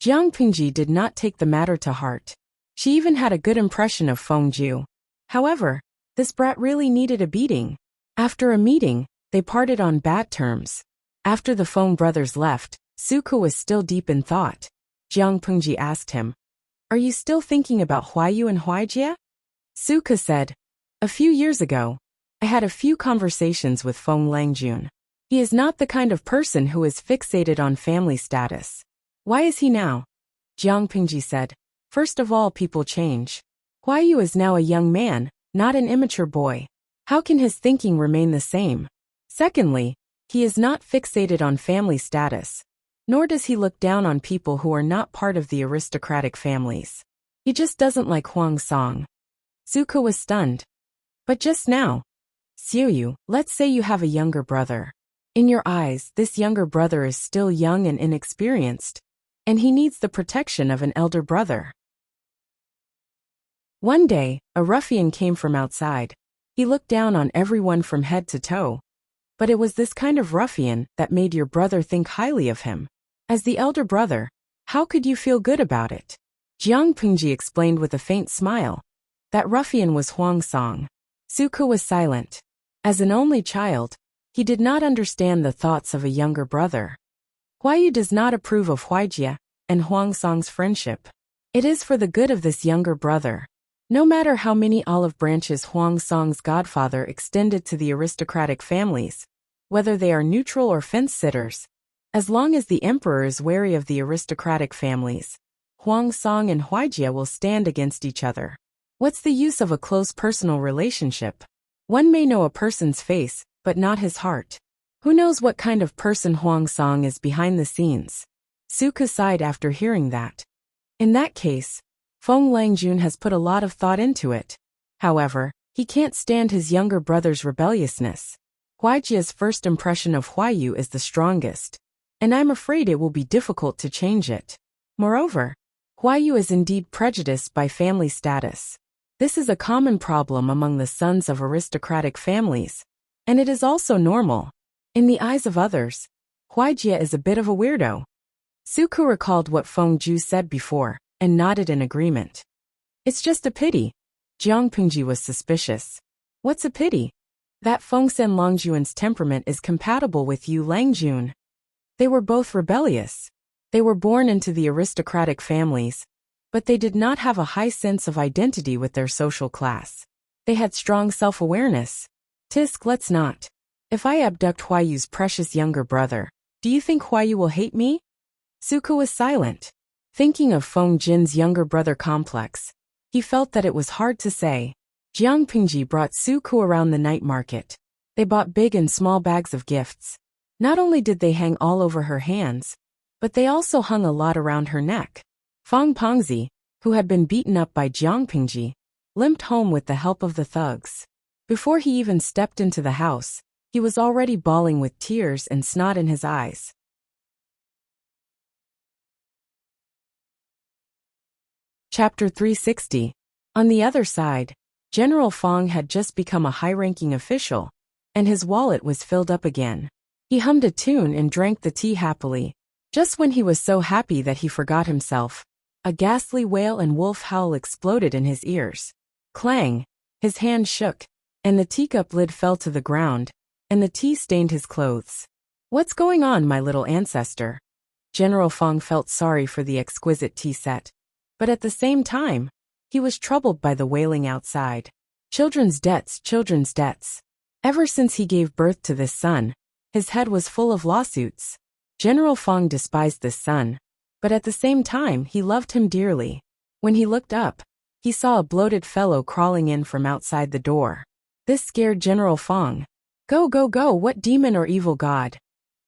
Jiang Pingji did not take the matter to heart. She even had a good impression of Feng Ju. However, this brat really needed a beating. After a meeting, they parted on bad terms. After the Feng brothers left, Suke was still deep in thought. Jiang Pingji asked him, "Are you still thinking about Huaiyu and Huaijie?" Suke said, "A few years ago, I had a few conversations with Feng Langjun. He is not the kind of person who is fixated on family status." "Why is he now?" Jiang Pingji said, "First of all, people change. Huaiyu is now a young man, not an immature boy. How can his thinking remain the same? Secondly, he is not fixated on family status, nor does he look down on people who are not part of the aristocratic families. He just doesn't like Huang Song." Suke was stunned. "But just now, Xiuyu, let's say you have a younger brother. In your eyes, this younger brother is still young and inexperienced, and he needs the protection of an elder brother." One day, a ruffian came from outside. He looked down on everyone from head to toe. But it was this kind of ruffian that made your brother think highly of him. As the elder brother, how could you feel good about it? Jiang Pingji explained with a faint smile. That ruffian was Huang Song. Suke was silent. As an only child, he did not understand the thoughts of a younger brother. Huaiyu does not approve of Huaijie and Huang Song's friendship. It is for the good of this younger brother. No matter how many olive branches Huang Song's godfather extended to the aristocratic families, whether they are neutral or fence-sitters, as long as the emperor is wary of the aristocratic families, Huang Song and Huaijie will stand against each other. What's the use of a close personal relationship? One may know a person's face, but not his heart. Who knows what kind of person Huang Song is behind the scenes? Suke sighed after hearing that. In that case, Feng Langjun has put a lot of thought into it. However, he can't stand his younger brother's rebelliousness. Huaijie's first impression of Huaiyu is the strongest, and I'm afraid it will be difficult to change it. Moreover, Huaiyu is indeed prejudiced by family status. This is a common problem among the sons of aristocratic families, and it is also normal. In the eyes of others, Huaijie is a bit of a weirdo. Suke recalled what Feng Ju said before, and nodded in agreement. "It's just a pity." Jiang Pingji was suspicious. "What's a pity?" "That Feng Sen Longjuan's temperament is compatible with Yu Langjun. They were both rebellious. They were born into the aristocratic families, but they did not have a high sense of identity with their social class. They had strong self-awareness. Tisk, let's not. If I abduct Huayu's precious younger brother, do you think Huaiyu will hate me?" Suke was silent. Thinking of Feng Jin's younger brother complex, he felt that it was hard to say. Jiang Pingji brought Suke around the night market. They bought big and small bags of gifts. Not only did they hang all over her hands, but they also hung a lot around her neck. Fang Pengzi, who had been beaten up by Jiang Pingji, limped home with the help of the thugs. Before he even stepped into the house, he was already bawling with tears and snot in his eyes. Chapter 360. On the other side, General Fang had just become a high-ranking official, and his wallet was filled up again. He hummed a tune and drank the tea happily. Just when he was so happy that he forgot himself, a ghastly wail and wolf howl exploded in his ears. Clang! His hand shook, and the teacup lid fell to the ground, and the tea stained his clothes. "What's going on, my little ancestor?" General Fang felt sorry for the exquisite tea set. But at the same time, he was troubled by the wailing outside. Children's debts, children's debts. Ever since he gave birth to this son, his head was full of lawsuits. General Fang despised this son, but at the same time he loved him dearly. When he looked up, he saw a bloated fellow crawling in from outside the door. This scared General Fang. Go, go, go, what demon or evil god?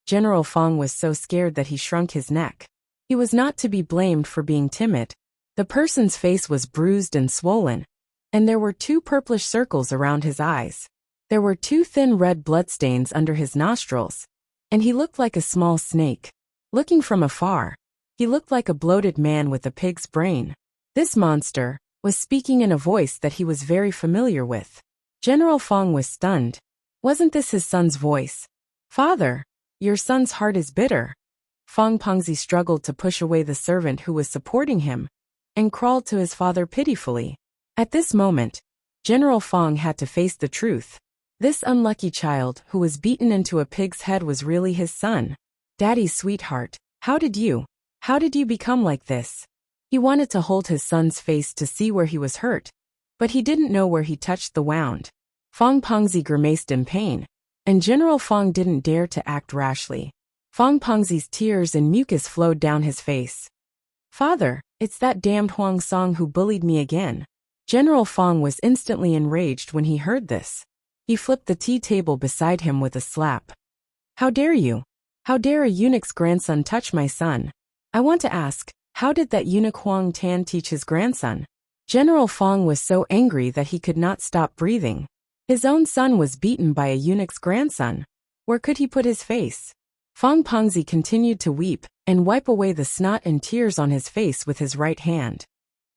General Fang was so scared that he shrunk his neck. He was not to be blamed for being timid. The person's face was bruised and swollen, and there were 2 purplish circles around his eyes. There were 2 thin red bloodstains under his nostrils, and he looked like a small snake. Looking from afar, he looked like a bloated man with a pig's brain. This monster was speaking in a voice that he was very familiar with. General Fang was stunned. Wasn't this his son's voice? "Father, your son's heart is bitter." Fong Pengzi struggled to push away the servant who was supporting him and crawled to his father pitifully. At this moment, General Fong had to face the truth. This unlucky child who was beaten into a pig's head was really his son. Daddy's sweetheart, how did you become like this? He wanted to hold his son's face to see where he was hurt, but he didn't know where he touched the wound. Fong Pengzi grimaced in pain, and General Fong didn't dare to act rashly. Fong Pengzi's tears and mucus flowed down his face. Father, it's that damned Huang Song who bullied me again. General Fong was instantly enraged when he heard this. He flipped the tea table beside him with a slap. How dare you? How dare a eunuch's grandson touch my son? I want to ask, how did that eunuch Huang Tan teach his grandson? General Fong was so angry that he could not stop breathing. His own son was beaten by a eunuch's grandson. Where could he put his face? Fong Pengzi continued to weep and wipe away the snot and tears on his face with his right hand.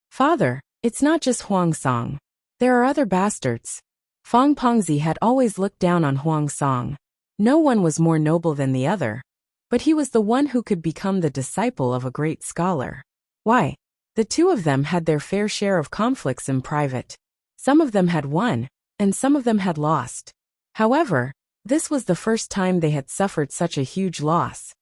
Father, it's not just Huang Song. There are other bastards. Fong Pengzi had always looked down on Huang Song. No one was more noble than the other, but he was the one who could become the disciple of a great scholar. Why? The two of them had their fair share of conflicts in private. Some of them had won, and some of them had lost. However, this was the first time they had suffered such a huge loss.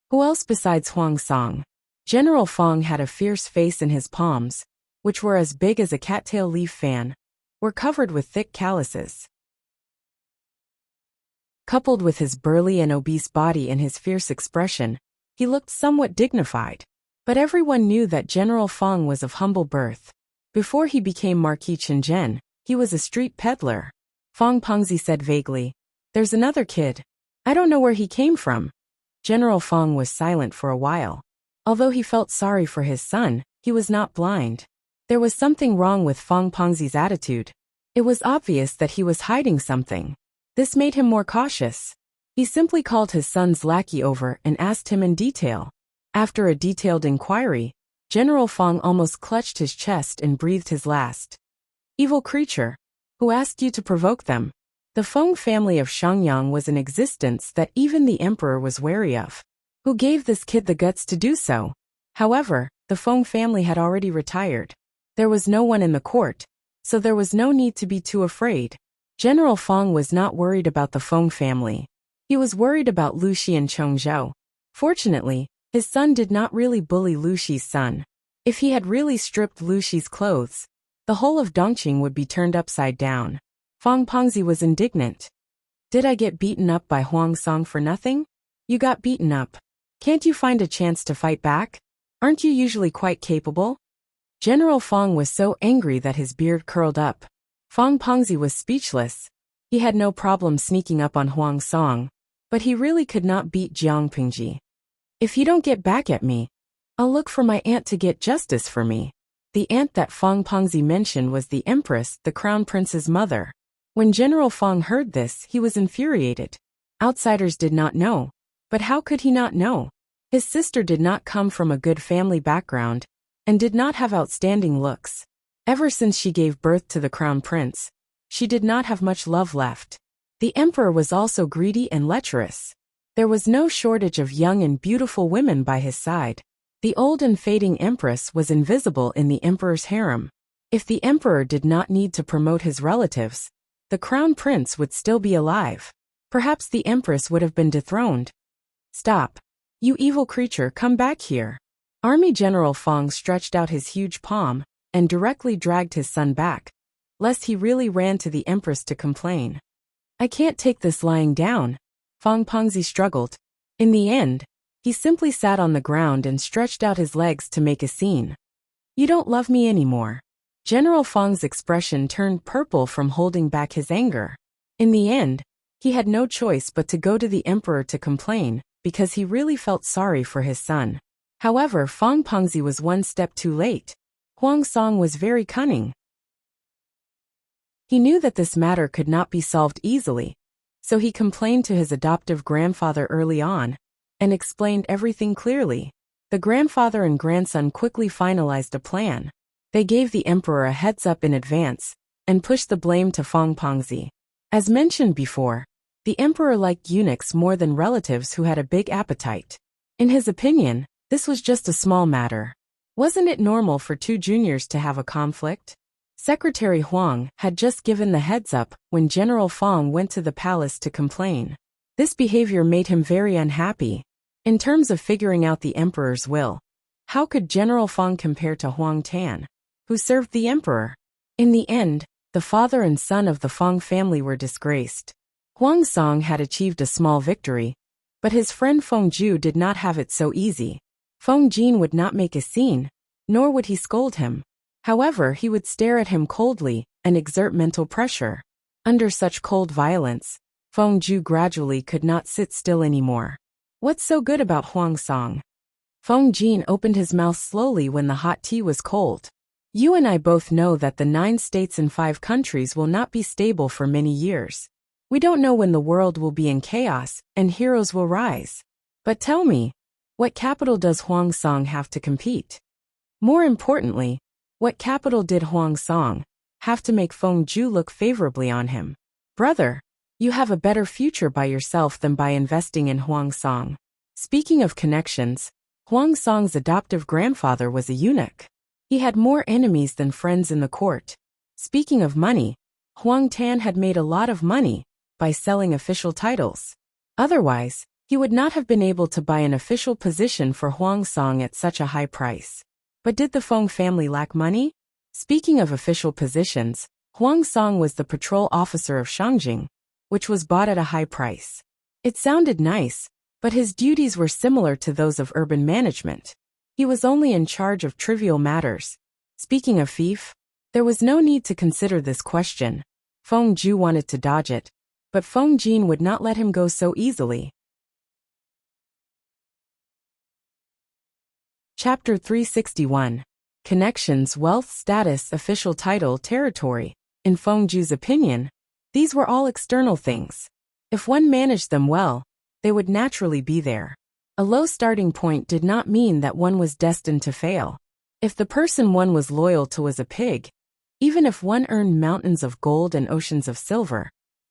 Who else besides Huang Song? General Fong had a fierce face, and his palms, which were as big as a cattail leaf fan, were covered with thick calluses. Coupled with his burly and obese body and his fierce expression, he looked somewhat dignified. But everyone knew that General Fong was of humble birth. Before he became Marquis Qingzhen, he was a street peddler. Fong Pengzi said vaguely, "There's another kid. I don't know where he came from." General Fong was silent for a while. Although he felt sorry for his son, he was not blind. There was something wrong with Fong Pengzi's attitude. It was obvious that he was hiding something. This made him more cautious. He simply called his son's lackey over and asked him in detail. After a detailed inquiry, General Fong almost clutched his chest and breathed his last. Evil creature. Who asked you to provoke them? The Fong family of Shangyang was an existence that even the emperor was wary of. Who gave this kid the guts to do so? However, the Fong family had already retired. There was no one in the court, so there was no need to be too afraid. General Fong was not worried about the Fong family. He was worried about Lu Shi and Cheng Zhou. Fortunately, his son did not really bully Lu Shi's son. If he had really stripped Lu Shi's clothes, the whole of Dongqing would be turned upside down. Fong Pengzi was indignant. Did I get beaten up by Huang Song for nothing? You got beaten up. Can't you find a chance to fight back? Aren't you usually quite capable? General Fong was so angry that his beard curled up. Fong Pengzi was speechless. He had no problem sneaking up on Huang Song, but he really could not beat Jiang Pingji. If you don't get back at me, I'll look for my aunt to get justice for me. The aunt that Fong Pengzi mentioned was the Empress, the crown prince's mother. When General Fong heard this, he was infuriated. Outsiders did not know. But how could he not know? His sister did not come from a good family background, and did not have outstanding looks. Ever since she gave birth to the crown prince, she did not have much love left. The emperor was also greedy and lecherous. There was no shortage of young and beautiful women by his side. The old and fading empress was invisible in the emperor's harem. If the emperor did not need to promote his relatives, the crown prince would still be alive. Perhaps the empress would have been dethroned. Stop. You evil creature, come back here. Army General Fong stretched out his huge palm and directly dragged his son back, lest he really ran to the empress to complain. I can't take this lying down. Fong Pengzi struggled. In the end, he simply sat on the ground and stretched out his legs to make a scene. You don't love me anymore. General Fong's expression turned purple from holding back his anger. In the end, he had no choice but to go to the emperor to complain, because he really felt sorry for his son. However, Fong Pengzi was one step too late. Huang Song was very cunning. He knew that this matter could not be solved easily, so he complained to his adoptive grandfather early on, and explained everything clearly. The grandfather and grandson quickly finalized a plan. They gave the emperor a heads-up in advance, and pushed the blame to Fong Pengzi. As mentioned before, the emperor liked eunuchs more than relatives who had a big appetite. In his opinion, this was just a small matter. Wasn't it normal for two juniors to have a conflict? Secretary Huang had just given the heads up when General Feng went to the palace to complain. This behavior made him very unhappy. In terms of figuring out the emperor's will, how could General Feng compare to Huang Tan, who served the emperor? In the end, the father and son of the Feng family were disgraced. Huang Song had achieved a small victory, but his friend Feng Ju did not have it so easy. Feng Jin would not make a scene, nor would he scold him. However, he would stare at him coldly and exert mental pressure. Under such cold violence, Feng Ju gradually could not sit still anymore. What's so good about Huang Song? Feng Jin opened his mouth slowly when the hot tea was cold. You and I both know that the 9 states and 5 countries will not be stable for many years. We don't know when the world will be in chaos and heroes will rise. But tell me, what capital does Huang Song have to compete? More importantly, what capital did Huang Song have to make Feng Ju look favorably on him? Brother, you have a better future by yourself than by investing in Huang Song. Speaking of connections, Huang Song's adoptive grandfather was a eunuch. He had more enemies than friends in the court. Speaking of money, Huang Tan had made a lot of money by selling official titles. Otherwise, he would not have been able to buy an official position for Huang Song at such a high price. But did the Feng family lack money? Speaking of official positions, Huang Song was the patrol officer of Shangjing, which was bought at a high price. It sounded nice, but his duties were similar to those of urban management. He was only in charge of trivial matters. Speaking of fief, there was no need to consider this question. Feng Ju wanted to dodge it, but Feng Jin would not let him go so easily. Chapter 361. Connections, Wealth, Status, Official Title, Territory. In Feng Ju's opinion, these were all external things. If one managed them well, they would naturally be there. A low starting point did not mean that one was destined to fail. If the person one was loyal to was a pig, even if one earned mountains of gold and oceans of silver,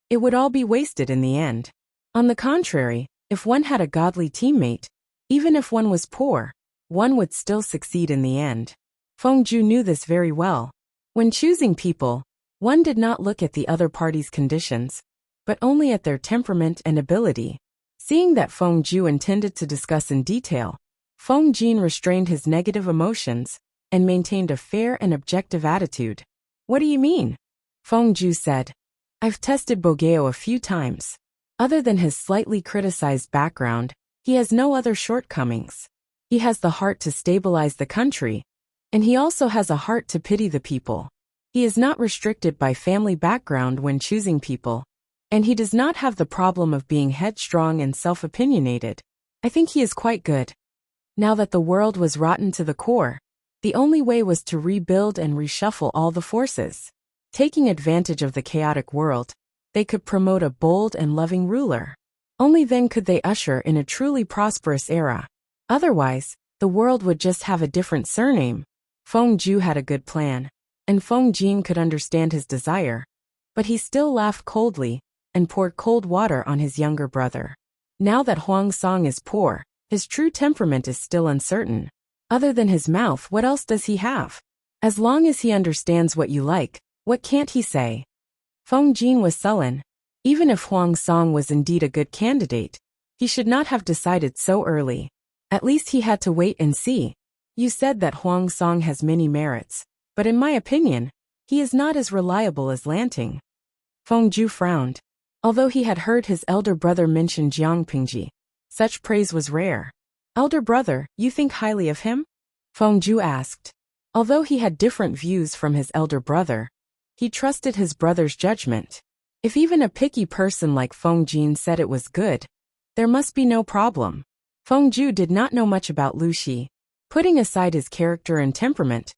it would all be wasted in the end. On the contrary, if one had a godly teammate, even if one was poor, one would still succeed in the end. Feng Ju knew this very well. When choosing people, one did not look at the other party's conditions, but only at their temperament and ability. Seeing that Feng Ju intended to discuss in detail, Feng Jin restrained his negative emotions and maintained a fair and objective attitude. What do you mean? Feng Ju said. I've tested Bogeo a few times. Other than his slightly criticized background, he has no other shortcomings. He has the heart to stabilize the country, and he also has a heart to pity the people. He is not restricted by family background when choosing people, and he does not have the problem of being headstrong and self-opinionated. I think he is quite good. Now that the world was rotten to the core, the only way was to rebuild and reshuffle all the forces. Taking advantage of the chaotic world, they could promote a bold and loving ruler. Only then could they usher in a truly prosperous era. Otherwise, the world would just have a different surname. Feng Ju had a good plan, and Feng Jin could understand his desire, but he still laughed coldly and poured cold water on his younger brother. Now that Huang Song is poor, his true temperament is still uncertain. Other than his mouth, what else does he have? As long as he understands what you like, what can't he say? Feng Jin was sullen. Even if Huang Song was indeed a good candidate, he should not have decided so early. At least he had to wait and see. You said that Huang Song has many merits, but in my opinion, he is not as reliable as Lanting. Feng Ju frowned. Although he had heard his elder brother mention Jiang Pingji, such praise was rare. Elder brother, you think highly of him? Feng Ju asked. Although he had different views from his elder brother, he trusted his brother's judgment. If even a picky person like Feng Jin said it was good, there must be no problem. Feng Ju did not know much about Lu Shi. Putting aside his character and temperament,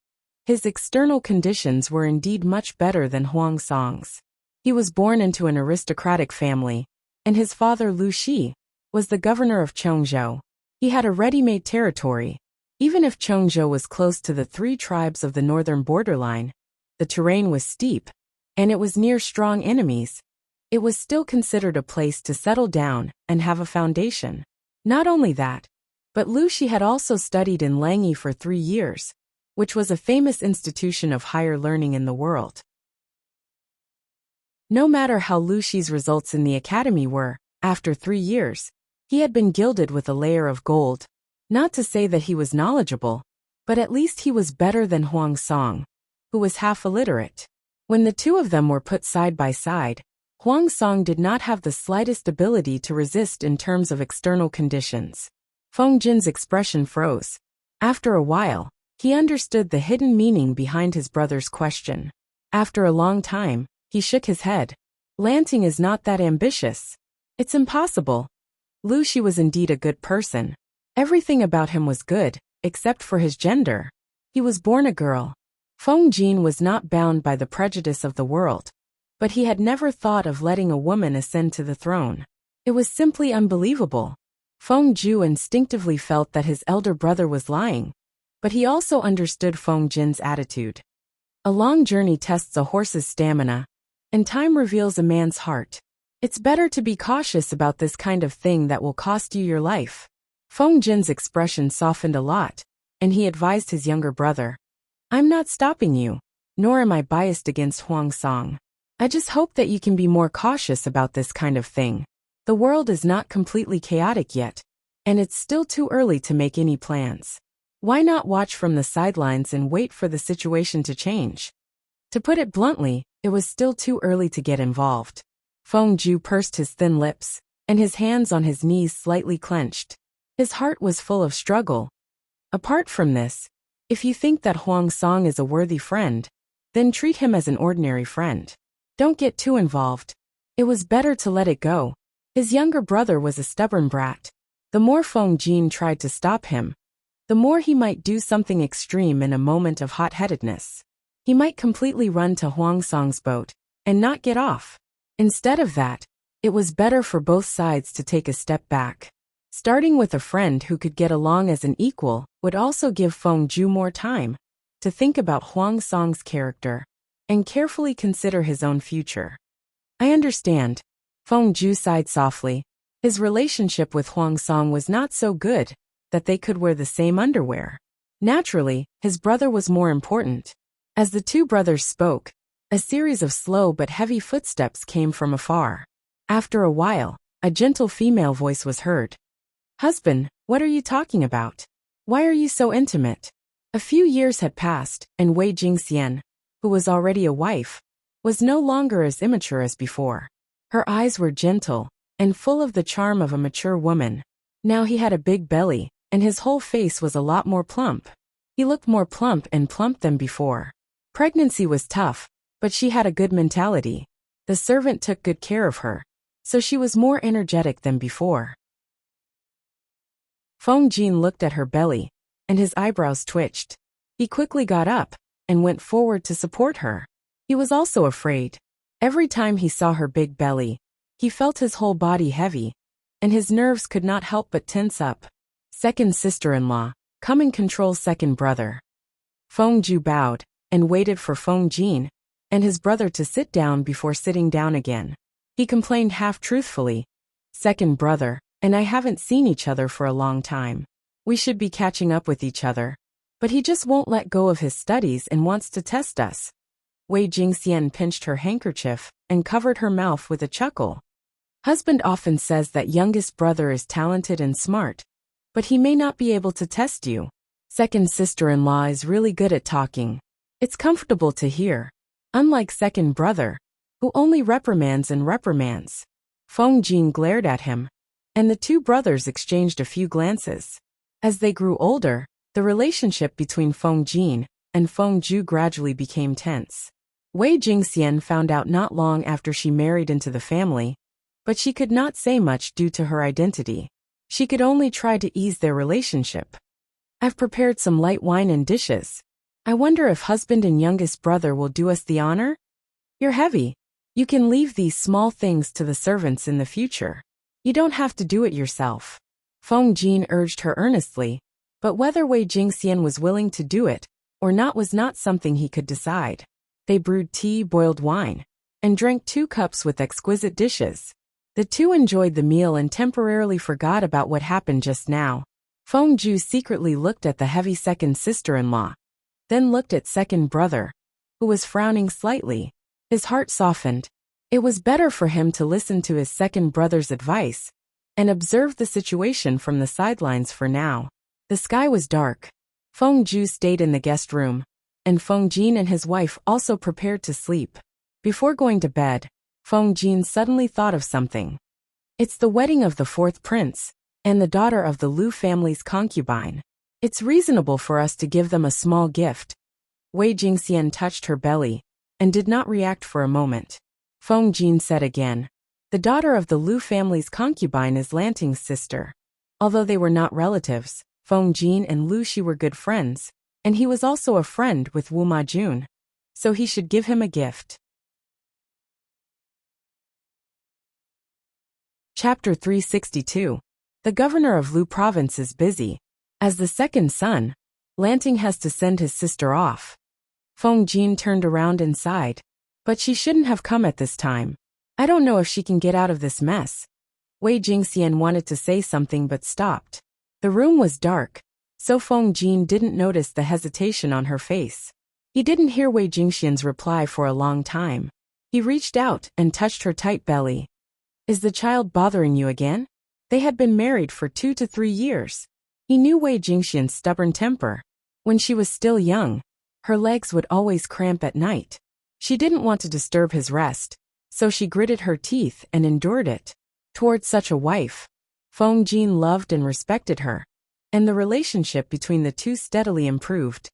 his external conditions were indeed much better than Huang Song's. He was born into an aristocratic family, and his father Lu Shi was the governor of Chongzhou. He had a ready-made territory. Even if Chongzhou was close to the 3 tribes of the northern borderline, the terrain was steep, and it was near strong enemies. It was still considered a place to settle down and have a foundation. Not only that, But Lu Shi had also studied in Langyi for 3 years, which was a famous institution of higher learning in the world. No matter how Lu Shi's results in the academy were, after 3 years, he had been gilded with a layer of gold. Not to say that he was knowledgeable, but at least he was better than Huang Song, who was half illiterate. When the two of them were put side by side, Huang Song did not have the slightest ability to resist in terms of external conditions. Feng Jin's expression froze. After a while, he understood the hidden meaning behind his brother's question. After a long time, he shook his head. Lanting is not that ambitious. It's impossible. Lu Shi was indeed a good person. Everything about him was good, except for his gender. He was born a girl. Feng Jin was not bound by the prejudice of the world, but he had never thought of letting a woman ascend to the throne. It was simply unbelievable. Feng Ju instinctively felt that his elder brother was lying, but he also understood Feng Jin's attitude. A long journey tests a horse's stamina, and time reveals a man's heart. It's better to be cautious about this kind of thing that will cost you your life. Feng Jin's expression softened a lot, and he advised his younger brother. I'm not stopping you, nor am I biased against Huang Song. I just hope that you can be more cautious about this kind of thing. The world is not completely chaotic yet, and it's still too early to make any plans. Why not watch from the sidelines and wait for the situation to change? To put it bluntly, it was still too early to get involved. Feng Ju pursed his thin lips, and his hands on his knees slightly clenched. His heart was full of struggle. Apart from this, if you think that Huang Song is a worthy friend, then treat him as an ordinary friend. Don't get too involved. It was better to let it go. His younger brother was a stubborn brat. The more Feng Jin tried to stop him, the more he might do something extreme in a moment of hot-headedness. He might completely run to Huang Song's boat and not get off. Instead of that, it was better for both sides to take a step back. Starting with a friend who could get along as an equal would also give Feng Ju more time to think about Huang Song's character and carefully consider his own future. I understand. Feng Ju sighed softly. His relationship with Huang Song was not so good that they could wear the same underwear. Naturally, his brother was more important. As the two brothers spoke, a series of slow but heavy footsteps came from afar. After a while, a gentle female voice was heard. Husband, what are you talking about? Why are you so intimate? A few years had passed, and Wei Jingxian, who was already a wife, was no longer as immature as before. Her eyes were gentle and full of the charm of a mature woman. Now he had a big belly, and his whole face was a lot more plump. He looked more plump than before. Pregnancy was tough, but she had a good mentality. The servant took good care of her, so she was more energetic than before. Feng Jin looked at her belly, and his eyebrows twitched. He quickly got up and went forward to support her. He was also afraid. Every time he saw her big belly, he felt his whole body heavy, and his nerves could not help but tense up. Second sister-in-law, come and control second brother. Feng Ju bowed and waited for Feng Jin and his brother to sit down before sitting down again. He complained half-truthfully, second brother, and I haven't seen each other for a long time. We should be catching up with each other. But he just won't let go of his studies and wants to test us. Wei Jingxian pinched her handkerchief and covered her mouth with a chuckle. Husband often says that youngest brother is talented and smart, but he may not be able to test you. Second sister-in-law is really good at talking. It's comfortable to hear. Unlike second brother, who only reprimands and reprimands. Feng Jin glared at him, and the two brothers exchanged a few glances. As they grew older, the relationship between Feng Jin and Feng Ju gradually became tense. Wei Jingxian found out not long after she married into the family, but she could not say much due to her identity. She could only try to ease their relationship. I've prepared some light wine and dishes. I wonder if husband and youngest brother will do us the honor? You're heavy. You can leave these small things to the servants in the future. You don't have to do it yourself. Feng Jin urged her earnestly, but whether Wei Jingxian was willing to do it or not was not something he could decide. They brewed tea, boiled wine, and drank 2 cups with exquisite dishes. The two enjoyed the meal and temporarily forgot about what happened just now. Feng Ju secretly looked at the heavy second sister-in-law, then looked at second brother, who was frowning slightly. His heart softened. It was better for him to listen to his second brother's advice and observe the situation from the sidelines for now. The sky was dark. Feng Ju stayed in the guest room, and Feng Jin and his wife also prepared to sleep. Before going to bed, Feng Jin suddenly thought of something. It's the wedding of the fourth prince and the daughter of the Lu family's concubine. It's reasonable for us to give them a small gift. Wei Jingxian touched her belly and did not react for a moment. Feng Jin said again, the daughter of the Lu family's concubine is Lanting's sister. Although they were not relatives, Feng Jin and Lu Shi were good friends, and he was also a friend with Wu Majun, so he should give him a gift. Chapter 362. The governor of Lu province is busy. As the second son, Lanting has to send his sister off. Feng Jin turned around and sighed. But she shouldn't have come at this time. I don't know if she can get out of this mess. Wei Jingxian wanted to say something but stopped. The room was dark, so Feng Jin didn't notice the hesitation on her face. He didn't hear Wei Jingxian's reply for a long time. He reached out and touched her tight belly. Is the child bothering you again? They had been married for 2 to 3 years. He knew Wei Jingxian's stubborn temper. When she was still young, her legs would always cramp at night. She didn't want to disturb his rest, so she gritted her teeth and endured it. Towards such a wife, Feng Jin loved and respected her, and the relationship between the two steadily improved.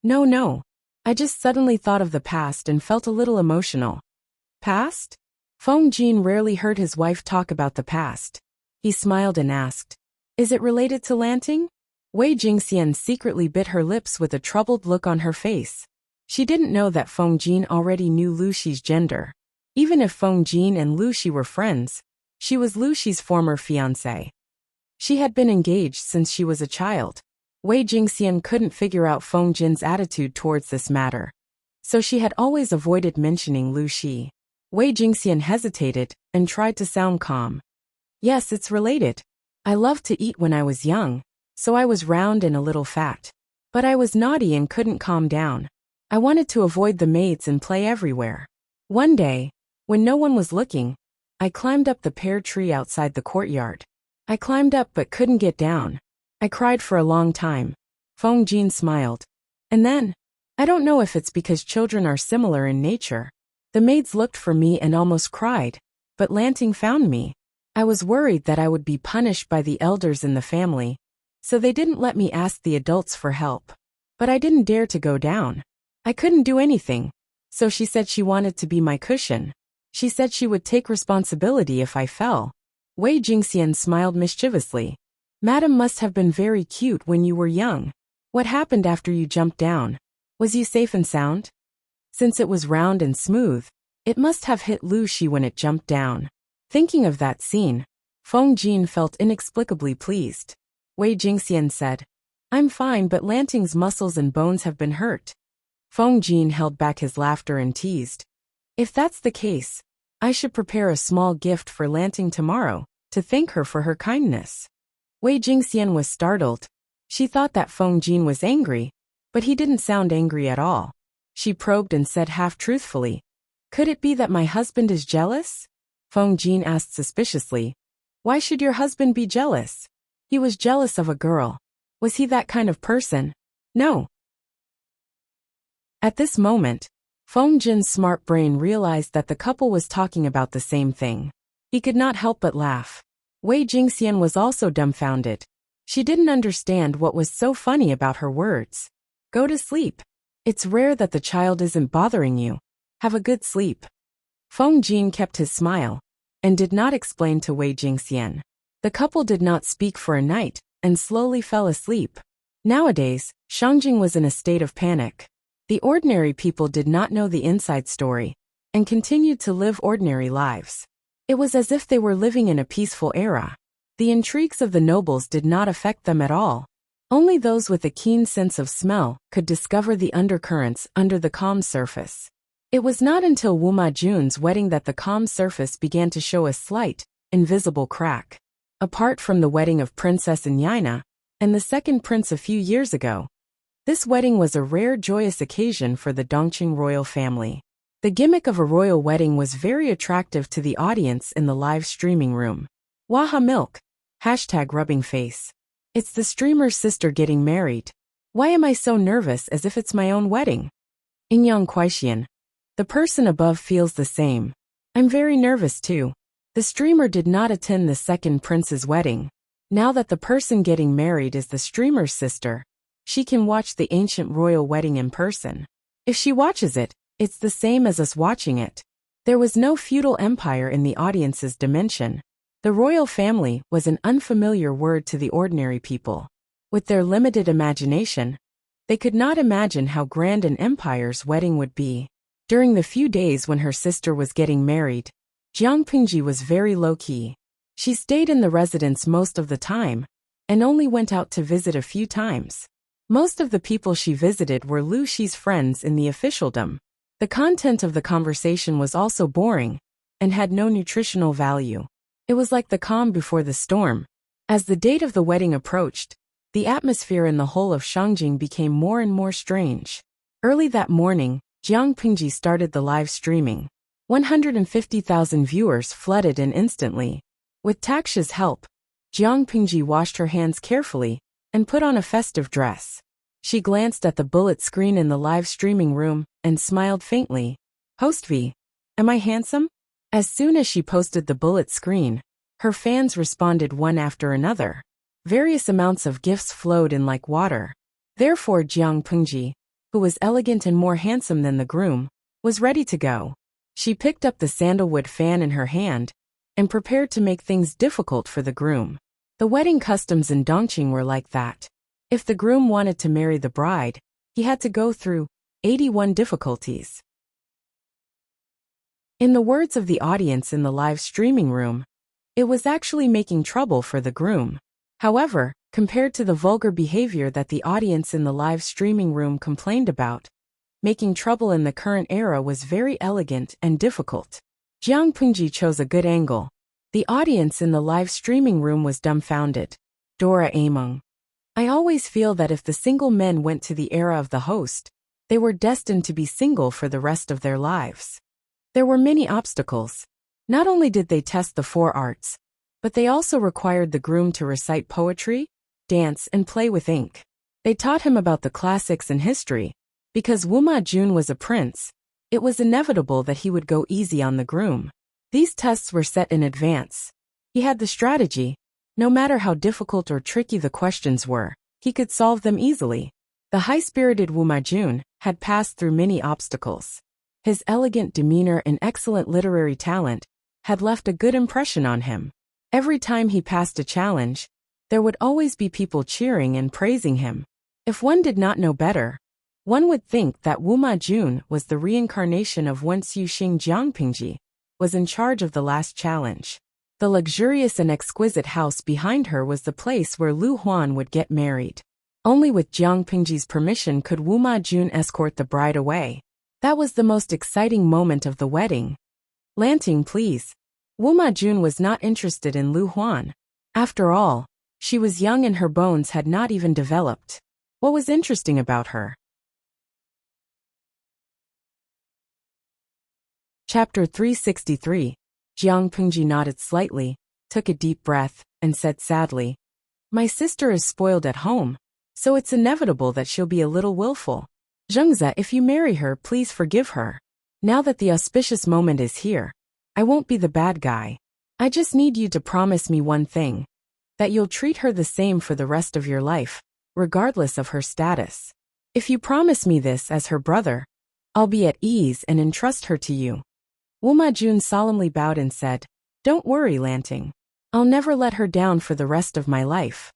No, I just suddenly thought of the past and felt a little emotional. Past? Feng Jin rarely heard his wife talk about the past. He smiled and asked, is it related to Lanting? Wei Jingxian secretly bit her lips with a troubled look on her face. She didn't know that Feng Jin already knew Lu Shi's gender. Even if Feng Jin and Lu Shi were friends, she was Lu Shi's former fiancé. She had been engaged since she was a child. Wei Jingxian couldn't figure out Feng Jin's attitude towards this matter, so she had always avoided mentioning Lu Shi. Wei Jingxian hesitated and tried to sound calm. Yes, it's related. I loved to eat when I was young, so I was round and a little fat. But I was naughty and couldn't calm down. I wanted to avoid the maids and play everywhere. One day, when no one was looking, I climbed up the pear tree outside the courtyard. I climbed up but couldn't get down. I cried for a long time. Feng Jin smiled. And then, I don't know if it's because children are similar in nature. The maids looked for me and almost cried, but Lanting found me. I was worried that I would be punished by the elders in the family, so they didn't let me ask the adults for help. But I didn't dare to go down. I couldn't do anything, so she said she wanted to be my cushion. She said she would take responsibility if I fell. Wei Jingxian smiled mischievously. Madam must have been very cute when you were young. What happened after you jumped down? Was you safe and sound? Since it was round and smooth, it must have hit Lu Shi when it jumped down. Thinking of that scene, Feng Jin felt inexplicably pleased. Wei Jingxian said, I'm fine, but Lanting's muscles and bones have been hurt. Feng Jin held back his laughter and teased. If that's the case, I should prepare a small gift for Lanting tomorrow, to thank her for her kindness. Wei Jingxian was startled. She thought that Feng Jin was angry, but he didn't sound angry at all. She probed and said half-truthfully, could it be that my husband is jealous? Feng Jin asked suspiciously, why should your husband be jealous? He was jealous of a girl. Was he that kind of person? No. At this moment, Feng Jin's smart brain realized that the couple was talking about the same thing. He could not help but laugh. Wei Jingxian was also dumbfounded. She didn't understand what was so funny about her words. Go to sleep. It's rare that the child isn't bothering you. Have a good sleep. Feng Jin kept his smile and did not explain to Wei Jingxian. The couple did not speak for a night and slowly fell asleep. Nowadays, Shangjing was in a state of panic. The ordinary people did not know the inside story and continued to live ordinary lives. It was as if they were living in a peaceful era. The intrigues of the nobles did not affect them at all. Only those with a keen sense of smell could discover the undercurrents under the calm surface. It was not until Wu Majun's wedding that the calm surface began to show a slight, invisible crack. Apart from the wedding of Princess and Yaina, and the second prince a few years ago. This wedding was a rare joyous occasion for the Dongqing royal family. The gimmick of a royal wedding was very attractive to the audience in the live streaming room. Waha milk. #rubbing face. It's the streamer's sister getting married. Why am I so nervous as if it's my own wedding? Inyang Kuaixian. The person above feels the same. I'm very nervous too. The streamer did not attend the second prince's wedding. Now that the person getting married is the streamer's sister, she can watch the ancient royal wedding in person. If she watches it, it's the same as us watching it. There was no feudal empire in the audience's dimension. The royal family was an unfamiliar word to the ordinary people. With their limited imagination, they could not imagine how grand an empire's wedding would be. During the few days when her sister was getting married, Jiang Pingji was very low-key. She stayed in the residence most of the time, and only went out to visit a few times. Most of the people she visited were Lu Shi's friends in the officialdom. The content of the conversation was also boring, and had no nutritional value. It was like the calm before the storm. As the date of the wedding approached, the atmosphere in the whole of Shangjing became more and more strange. Early that morning, Jiang Pingji started the live streaming. 150,000 viewers flooded in instantly. With Taksha's help, Jiang Pingji washed her hands carefully and put on a festive dress. She glanced at the bullet screen in the live streaming room and smiled faintly. Host V, am I handsome? As soon as she posted the bullet screen, her fans responded one after another. Various amounts of gifts flowed in like water. Therefore Jiang Pingji, who was elegant and more handsome than the groom, was ready to go. She picked up the sandalwood fan in her hand and prepared to make things difficult for the groom. The wedding customs in Dongqing were like that. If the groom wanted to marry the bride, he had to go through 81 difficulties. In the words of the audience in the live streaming room, it was actually making trouble for the groom. However, compared to the vulgar behavior that the audience in the live streaming room complained about, making trouble in the current era was very elegant and difficult. Jiang Pingji chose a good angle. The audience in the live streaming room was dumbfounded. Dora Among. I always feel that if the single men went to the era of the host, they were destined to be single for the rest of their lives. There were many obstacles. Not only did they test the 4 arts, but they also required the groom to recite poetry, dance, and play with ink. They taught him about the classics and history. Because Wu Ma Jun was a prince, it was inevitable that he would go easy on the groom. These tests were set in advance. He had the strategy. No matter how difficult or tricky the questions were, he could solve them easily. The high-spirited Wu Ma Jun had passed through many obstacles. His elegant demeanor and excellent literary talent had left a good impression on him. Every time he passed a challenge, there would always be people cheering and praising him. If one did not know better, one would think that Wu Ma Jun was the reincarnation of once Yuxing Jiang Pingji, was in charge of the last challenge. The luxurious and exquisite house behind her was the place where Lu Huan would get married. Only with Jiang Pingji's permission could Wu Ma Jun escort the bride away. That was the most exciting moment of the wedding. Lanting, please. Wu Ma Jun was not interested in Lu Huan. After all, she was young and her bones had not even developed. What was interesting about her? Chapter 363. Jiang Pingji nodded slightly, took a deep breath, and said sadly, My sister is spoiled at home, so it's inevitable that she'll be a little willful. Zhengze, if you marry her, please forgive her. Now that the auspicious moment is here, I won't be the bad guy. I just need you to promise me one thing, that you'll treat her the same for the rest of your life, regardless of her status. If you promise me this as her brother, I'll be at ease and entrust her to you. Wu Ma Jun solemnly bowed and said, Don't worry, Lanting. I'll never let her down for the rest of my life.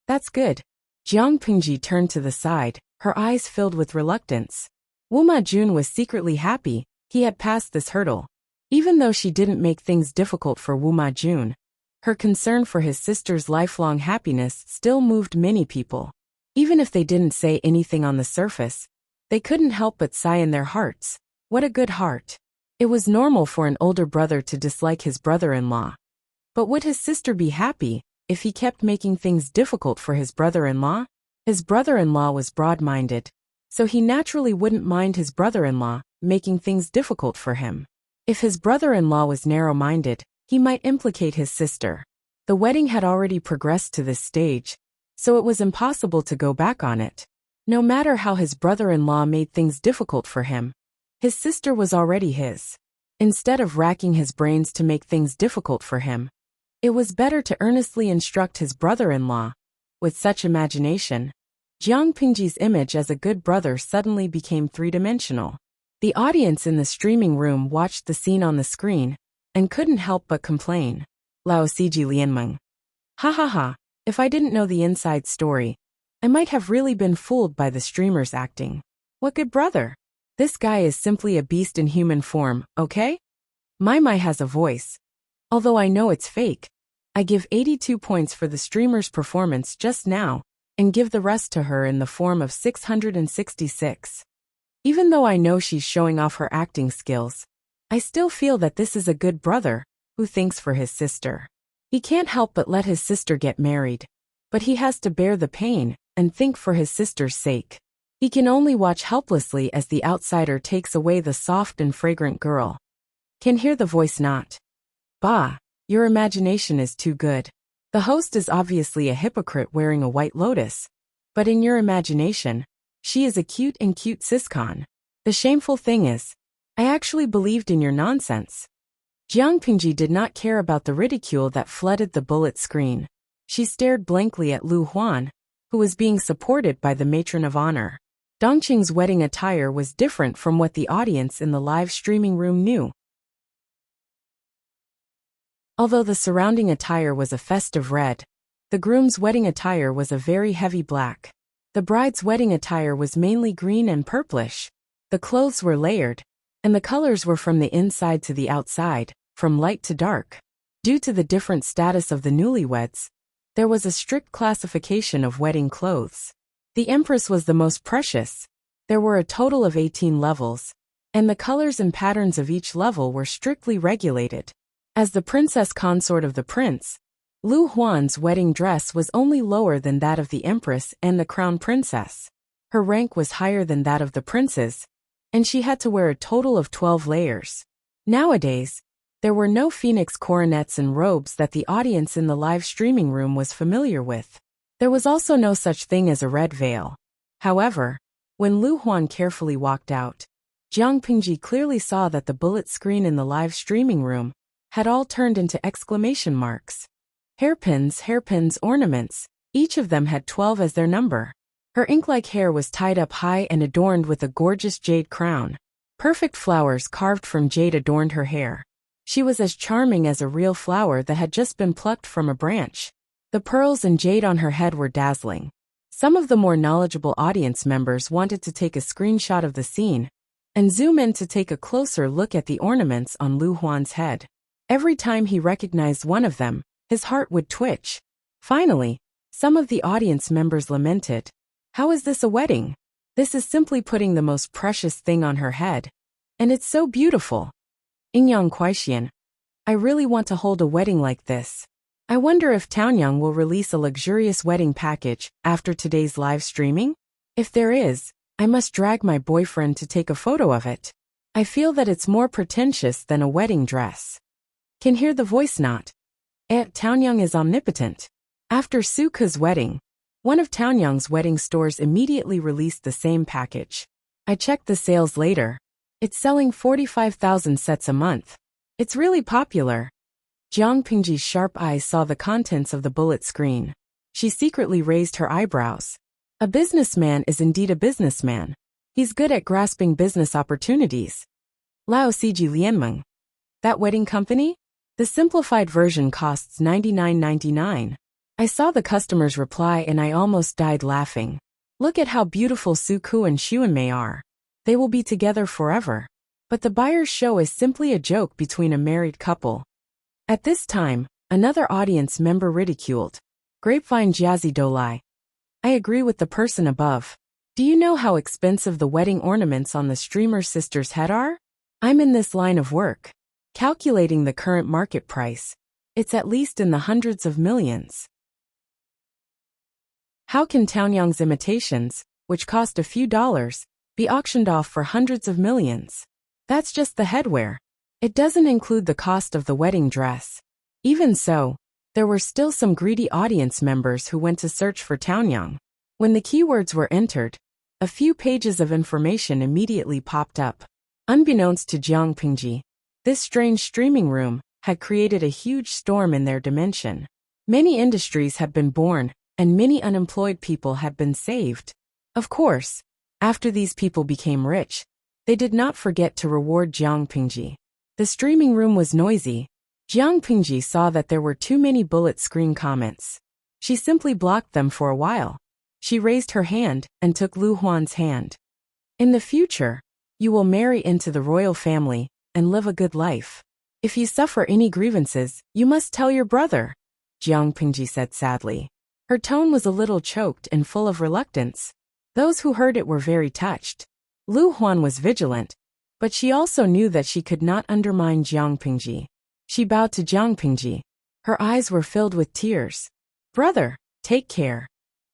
That's good. Jiang Pingji turned to the side, her eyes filled with reluctance. Wu Ma Jun was secretly happy he had passed this hurdle. Even though she didn't make things difficult for Wu Ma Jun, her concern for his sister's lifelong happiness still moved many people. Even if they didn't say anything on the surface, they couldn't help but sigh in their hearts. What a good heart. It was normal for an older brother to dislike his brother-in-law. But would his sister be happy if he kept making things difficult for his brother-in-law? His brother-in-law was broad-minded, so he naturally wouldn't mind his brother-in-law making things difficult for him. If his brother-in-law was narrow-minded, he might implicate his sister. The wedding had already progressed to this stage, so it was impossible to go back on it. No matter how his brother-in-law made things difficult for him, his sister was already his. Instead of racking his brains to make things difficult for him, it was better to earnestly instruct his brother-in-law. With such imagination, Jiang Pingji's image as a good brother suddenly became three-dimensional. The audience in the streaming room watched the scene on the screen and couldn't help but complain. Lao Siji Lianmeng. Ha ha ha, if I didn't know the inside story, I might have really been fooled by the streamer's acting. What good brother? This guy is simply a beast in human form, okay? Mai has a voice. Although I know it's fake, I give 82 points for the streamer's performance just now, and give the rest to her in the form of 666. Even though I know she's showing off her acting skills, I still feel that this is a good brother who thinks for his sister. He can't help but let his sister get married, but he has to bear the pain and think for his sister's sake. He can only watch helplessly as the outsider takes away the soft and fragrant girl. Can hear the voice not. Bah, your imagination is too good. The host is obviously a hypocrite wearing a white lotus, but in your imagination, she is a cute siscon. The shameful thing is, I actually believed in your nonsense. Jiang Pingji did not care about the ridicule that flooded the bullet screen. She stared blankly at Lu Huan, who was being supported by the matron of honor. Dongqing's wedding attire was different from what the audience in the live streaming room knew. Although the surrounding attire was a festive red, the groom's wedding attire was a very heavy black. The bride's wedding attire was mainly green and purplish. The clothes were layered, and the colors were from the inside to the outside, from light to dark. Due to the different status of the newlyweds, there was a strict classification of wedding clothes. The Empress was the most precious. There were a total of 18 levels, and the colors and patterns of each level were strictly regulated. As the princess consort of the prince, Lu Huan's wedding dress was only lower than that of the Empress and the crown princess. Her rank was higher than that of the princes, and she had to wear a total of 12 layers. Nowadays, there were no phoenix coronets and robes that the audience in the live streaming room was familiar with. There was also no such thing as a red veil. However, when Lu Huan carefully walked out, Jiang Pingji clearly saw that the bullet screen in the live streaming room had all turned into exclamation marks. Hairpins, ornaments, each of them had 12 as their number. Her ink-like hair was tied up high and adorned with a gorgeous jade crown. Perfect flowers carved from jade adorned her hair. She was as charming as a real flower that had just been plucked from a branch. The pearls and jade on her head were dazzling. Some of the more knowledgeable audience members wanted to take a screenshot of the scene and zoom in to take a closer look at the ornaments on Lu Huan's head. Every time he recognized one of them, his heart would twitch. Finally, some of the audience members lamented, "How is this a wedding? This is simply putting the most precious thing on her head. And it's so beautiful. Ingyang Kuaixian, I really want to hold a wedding like this. I wonder if Taoyang will release a luxurious wedding package after today's live streaming? If there is, I must drag my boyfriend to take a photo of it. I feel that it's more pretentious than a wedding dress." Can hear the voice not. Taoyang is omnipotent. After Suke's wedding, one of Taoyang's wedding stores immediately released the same package. I checked the sales later. It's selling 45,000 sets a month. It's really popular. Jiang Pingji's sharp eyes saw the contents of the bullet screen. She secretly raised her eyebrows. A businessman is indeed a businessman. He's good at grasping business opportunities. Lao Siji Lianmeng. That wedding company? The simplified version costs $99.99. I saw the customer's reply and I almost died laughing. Look at how beautiful Suku and Xuanmei are. They will be together forever. But the buyer's show is simply a joke between a married couple. At this time, another audience member ridiculed. Grapevine Jiazi Dolai. I agree with the person above. Do you know how expensive the wedding ornaments on the streamer's sister's head are? I'm in this line of work. Calculating the current market price, it's at least in the hundreds of millions. How can Taonyang's imitations, which cost a few dollars, be auctioned off for hundreds of millions? That's just the headwear. It doesn't include the cost of the wedding dress. Even so, there were still some greedy audience members who went to search for Taonyang. When the keywords were entered, a few pages of information immediately popped up. Unbeknownst to Jiang Pingji, this strange streaming room had created a huge storm in their dimension. Many industries had been born, and many unemployed people had been saved. Of course, after these people became rich, they did not forget to reward Jiang Pingji. The streaming room was noisy. Jiang Pingji saw that there were too many bullet screen comments. She simply blocked them for a while. She raised her hand and took Lu Huan's hand. In the future, you will marry into the royal family and live a good life. If you suffer any grievances, you must tell your brother, Jiang Pingji said sadly. Her tone was a little choked and full of reluctance. Those who heard it were very touched. Lu Huan was vigilant, but she also knew that she could not undermine Jiang Pingji. She bowed to Jiang Pingji. Her eyes were filled with tears. Brother, take care.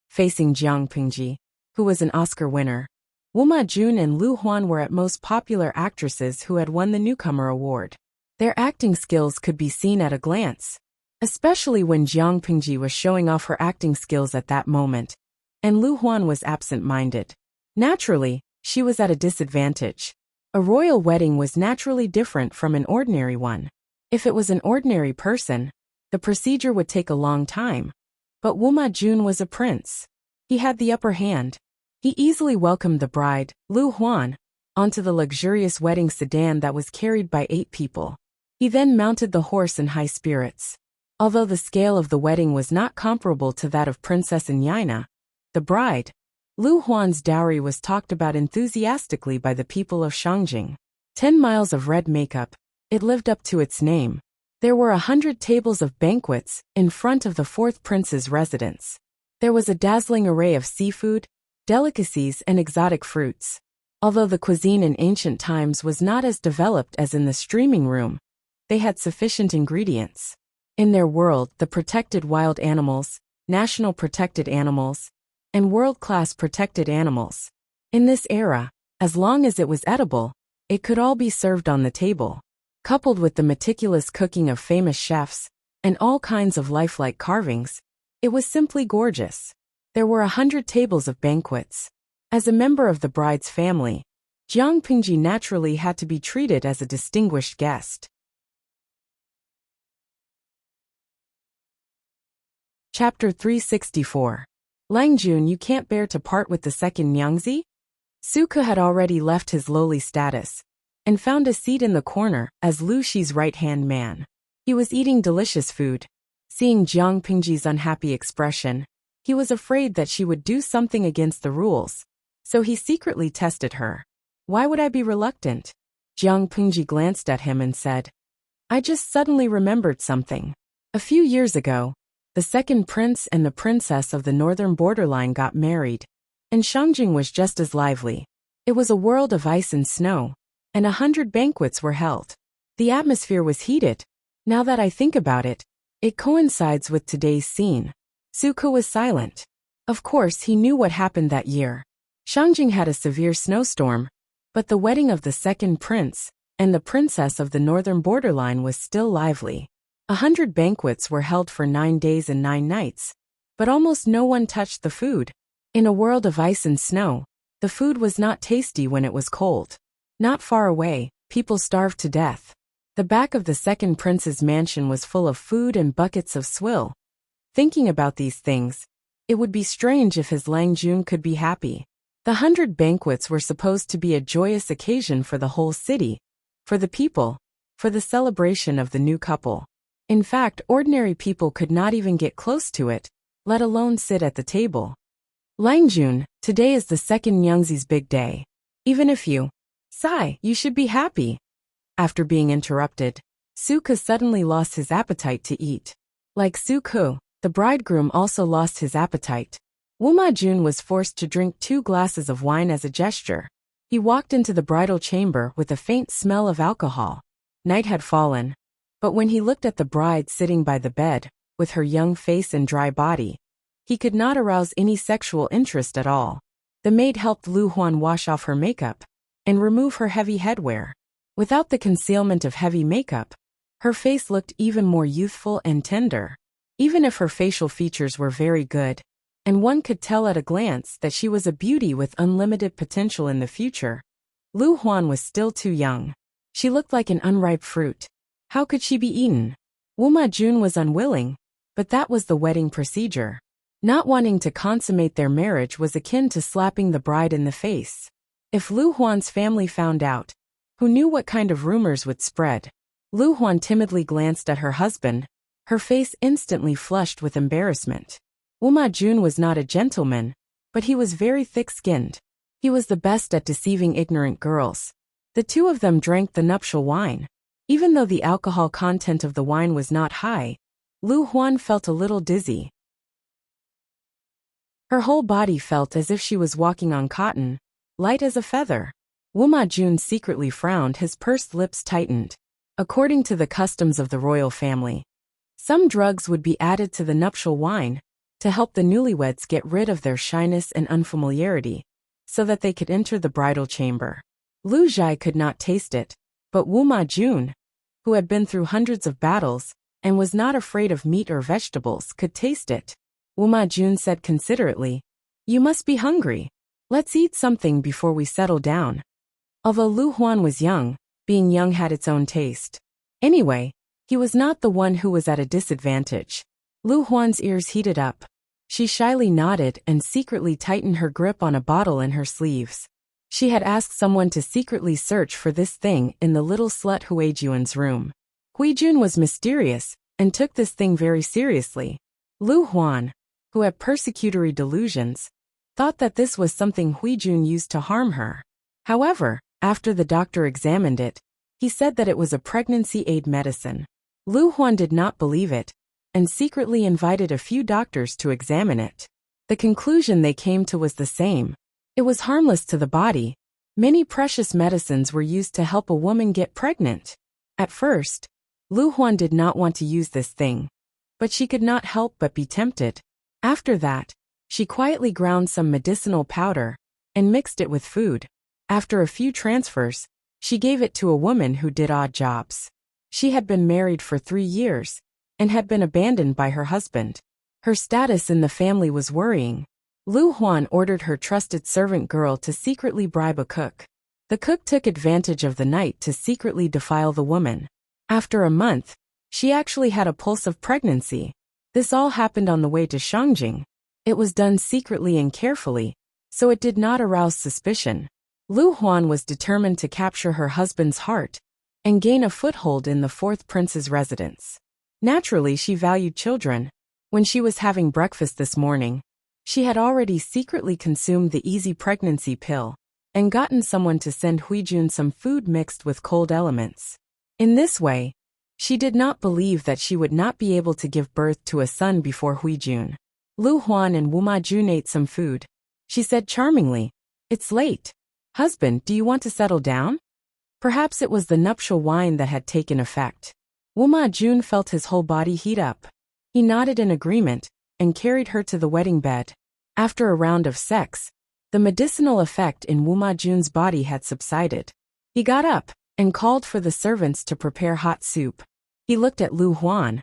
Facing Jiang Pingji, who was an Oscar winner, Wu Ma Jun and Lu Huan were at most popular actresses who had won the Newcomer Award. Their acting skills could be seen at a glance, especially when Jiang Pingji was showing off her acting skills at that moment, and Lu Huan was absent-minded. Naturally, she was at a disadvantage. A royal wedding was naturally different from an ordinary one. If it was an ordinary person, the procedure would take a long time. But Wu Ma Jun was a prince. He had the upper hand. He easily welcomed the bride, Lu Huan, onto the luxurious wedding sedan that was carried by 8 people. He then mounted the horse in high spirits. Although the scale of the wedding was not comparable to that of Princess Yaina, the bride, Lu Huan's dowry was talked about enthusiastically by the people of Shangjing. 10 miles of red makeup, it lived up to its name. There were 100 tables of banquets in front of the 4th prince's residence. There was a dazzling array of seafood, delicacies and exotic fruits. Although the cuisine in ancient times was not as developed as in the streaming room, they had sufficient ingredients. In their world, the protected wild animals, national protected animals, and world-class protected animals. In this era, as long as it was edible, it could all be served on the table. Coupled with the meticulous cooking of famous chefs and all kinds of lifelike carvings, it was simply gorgeous. There were 100 tables of banquets. As a member of the bride's family, Jiang Pingji naturally had to be treated as a distinguished guest. Chapter 364. Langjun, you can't bear to part with the second Nyangzi? Suke had already left his lowly status and found a seat in the corner as Lu Shi's right-hand man. He was eating delicious food. Seeing Jiang Pingji's unhappy expression, he was afraid that she would do something against the rules, so he secretly tested her. Why would I be reluctant? Jiang Pingji glanced at him and said, I just suddenly remembered something. A few years ago, the second prince and the princess of the northern borderline got married, and Shangjing was just as lively. It was a world of ice and snow, and 100 banquets were held. The atmosphere was heated. Now that I think about it, it coincides with today's scene. Suke was silent. Of course, he knew what happened that year. Shangjing had a severe snowstorm, but the wedding of the second prince and the princess of the northern borderline was still lively. 100 banquets were held for 9 days and 9 nights, but almost no one touched the food. In a world of ice and snow, the food was not tasty when it was cold. Not far away, people starved to death. The back of the second prince's mansion was full of food and buckets of swill. Thinking about these things, it would be strange if his Langjun could be happy. The 100 banquets were supposed to be a joyous occasion for the whole city, for the people, for the celebration of the new couple. In fact, ordinary people could not even get close to it, let alone sit at the table. Langjun, today is the second Nyangzi's big day. Even if you sigh, you should be happy. After being interrupted, Suke suddenly lost his appetite to eat. Like Suke, the bridegroom also lost his appetite. Wu Ma Jun was forced to drink 2 glasses of wine as a gesture. He walked into the bridal chamber with a faint smell of alcohol. Night had fallen, but when he looked at the bride sitting by the bed, with her young face and dry body, He could not arouse any sexual interest at all. The maid helped Lu Huan wash off her makeup and remove her heavy headwear. Without the concealment of heavy makeup, her face looked even more youthful and tender. Even if her facial features were very good, and one could tell at a glance that she was a beauty with unlimited potential in the future, Lu Huan was still too young. She looked like an unripe fruit. How could she be eaten? Wu Ma Jun was unwilling, but that was the wedding procedure. Not wanting to consummate their marriage was akin to slapping the bride in the face. If Lu Huan's family found out, who knew what kind of rumors would spread? Lu Huan timidly glanced at her husband, her face instantly flushed with embarrassment. Wu Ma Jun was not a gentleman, but he was very thick-skinned. He was the best at deceiving ignorant girls. The two of them drank the nuptial wine. Even though the alcohol content of the wine was not high, Lu Huan felt a little dizzy. Her whole body felt as if she was walking on cotton, light as a feather. Wu Ma Jun secretly frowned, his pursed lips tightened. According to the customs of the royal family, some drugs would be added to the nuptial wine to help the newlyweds get rid of their shyness and unfamiliarity, so that they could enter the bridal chamber. Lu Zhai could not taste it, but Wu Ma Jun, who had been through hundreds of battles and was not afraid of meat or vegetables, could taste it. Wu Ma Jun said considerately, "You must be hungry. Let's eat something before we settle down." Although Lu Huan was young, being young had its own taste. Anyway, he was not the one who was at a disadvantage. Lu Huan's ears heated up. She shyly nodded and secretly tightened her grip on a bottle in her sleeves. She had asked someone to secretly search for this thing in the little slut Huijuan's room. Huijun was mysterious and took this thing very seriously. Lu Huan, who had persecutory delusions, thought that this was something Huijun used to harm her. However, after the doctor examined it, he said that it was a pregnancy aid medicine. Lu Huan did not believe it, and secretly invited a few doctors to examine it. The conclusion they came to was the same. It was harmless to the body. Many precious medicines were used to help a woman get pregnant. At first, Lu Huan did not want to use this thing, but she could not help but be tempted. After that, she quietly ground some medicinal powder and mixed it with food. After a few transfers, she gave it to a woman who did odd jobs. She had been married for 3 years and had been abandoned by her husband. Her status in the family was worrying. Lu Huan ordered her trusted servant girl to secretly bribe a cook. The cook took advantage of the night to secretly defile the woman. After a month, she actually had a pulse of pregnancy. This all happened on the way to Shangjing. It was done secretly and carefully, so it did not arouse suspicion. Lu Huan was determined to capture her husband's heart and gain a foothold in the 4th prince's residence. Naturally, she valued children. When she was having breakfast this morning, she had already secretly consumed the easy pregnancy pill and gotten someone to send Huijun some food mixed with cold elements. In this way, she did not believe that she would not be able to give birth to a son before Huijun. Lu Huan and Wu Ma Jun ate some food. She said charmingly, "It's late. Husband, do you want to settle down?" Perhaps it was the nuptial wine that had taken effect. Wu Ma Jun felt his whole body heat up. He nodded in agreement and carried her to the wedding bed. After a round of sex, the medicinal effect in Wu Ma Jun's body had subsided. He got up and called for the servants to prepare hot soup. He looked at Lu Huan,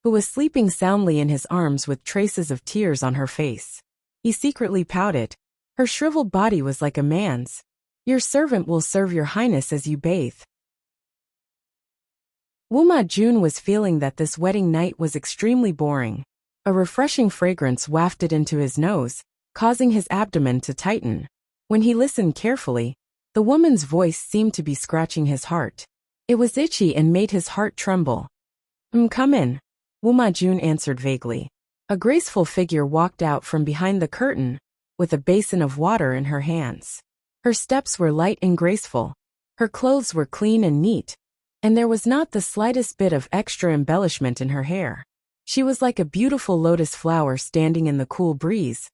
who was sleeping soundly in his arms with traces of tears on her face. He secretly pouted. Her shriveled body was like a man's. "Your servant will serve your highness as you bathe." Wu Ma Jun was feeling that this wedding night was extremely boring. A refreshing fragrance wafted into his nose, causing his abdomen to tighten. When he listened carefully, the woman's voice seemed to be scratching his heart. It was itchy and made his heart tremble. Come in," Wu Ma Jun answered vaguely. A graceful figure walked out from behind the curtain, with a basin of water in her hands. Her steps were light and graceful. Her clothes were clean and neat, and there was not the slightest bit of extra embellishment in her hair. She was like a beautiful lotus flower standing in the cool breeze,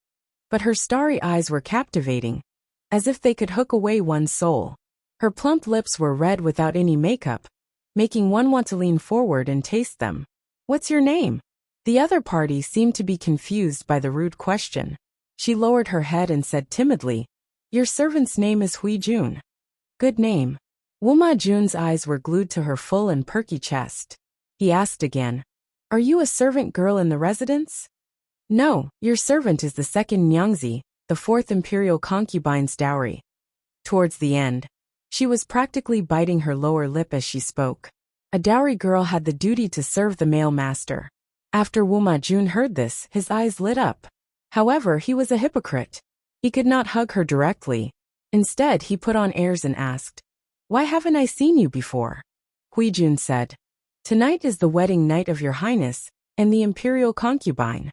but her starry eyes were captivating, as if they could hook away one's soul. Her plump lips were red without any makeup, making one want to lean forward and taste them. "What's your name?" The other party seemed to be confused by the rude question. She lowered her head and said timidly, "Your servant's name is Hui Jun." "Good name." Wuma Jun's eyes were glued to her full and perky chest. He asked again, "Are you a servant girl in the residence?" "No, your servant is the second Nyangzi, the fourth imperial concubine's dowry." Towards the end, she was practically biting her lower lip as she spoke. A dowry girl had the duty to serve the male master. After Wuma Jun heard this, his eyes lit up. However, he was a hypocrite. He could not hug her directly. Instead, he put on airs and asked, "Why haven't I seen you before?" Hui Jun said, "Tonight is the wedding night of your highness and the imperial concubine."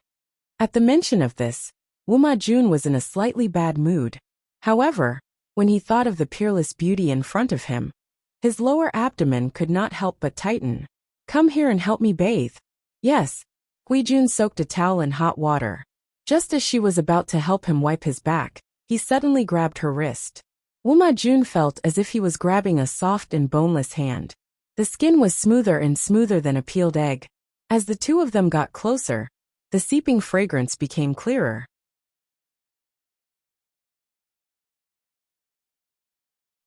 At the mention of this, Wuma Jun was in a slightly bad mood. However, when he thought of the peerless beauty in front of him, his lower abdomen could not help but tighten. "Come here and help me bathe." "Yes." Hui Jun soaked a towel in hot water. Just as she was about to help him wipe his back, he suddenly grabbed her wrist. Wuma Jun felt as if he was grabbing a soft and boneless hand. The skin was smoother and smoother than a peeled egg. As the two of them got closer, the seeping fragrance became clearer.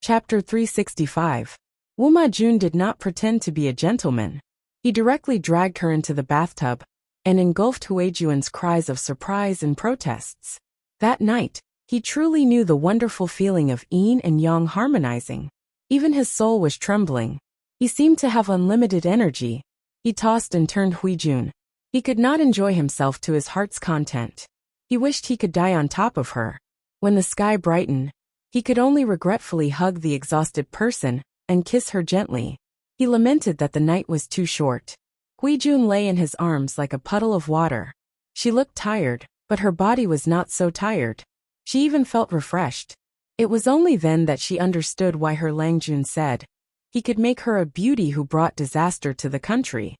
Chapter 365. Wuma Jun did not pretend to be a gentleman. He directly dragged her into the bathtub and engulfed Huijuan's cries of surprise and protests. That night, he truly knew the wonderful feeling of yin and yang harmonizing. Even his soul was trembling. He seemed to have unlimited energy. He tossed and turned Huijun. He could not enjoy himself to his heart's content. He wished he could die on top of her. When the sky brightened, he could only regretfully hug the exhausted person and kiss her gently. He lamented that the night was too short. Huijun lay in his arms like a puddle of water. She looked tired, but her body was not so tired. She even felt refreshed. It was only then that she understood why her Langjun said, he could make her a beauty who brought disaster to the country.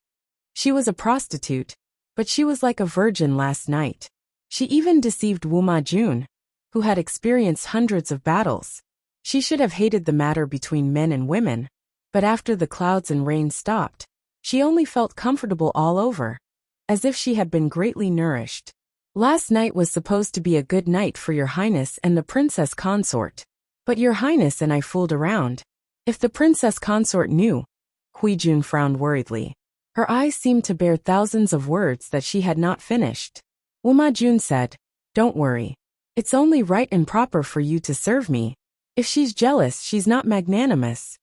She was a prostitute, but she was like a virgin last night. She even deceived Wuma Jun, who had experienced hundreds of battles. She should have hated the matter between men and women, but after the clouds and rain stopped, she only felt comfortable all over, as if she had been greatly nourished. Last night was supposed to be a good night for your highness and the princess consort. But your highness and I fooled around. If the princess consort knew. Huijun frowned worriedly. Her eyes seemed to bear thousands of words that she had not finished. Wuma Jun said, "Don't worry. It's only right and proper for you to serve me. If she's jealous, she's not magnanimous."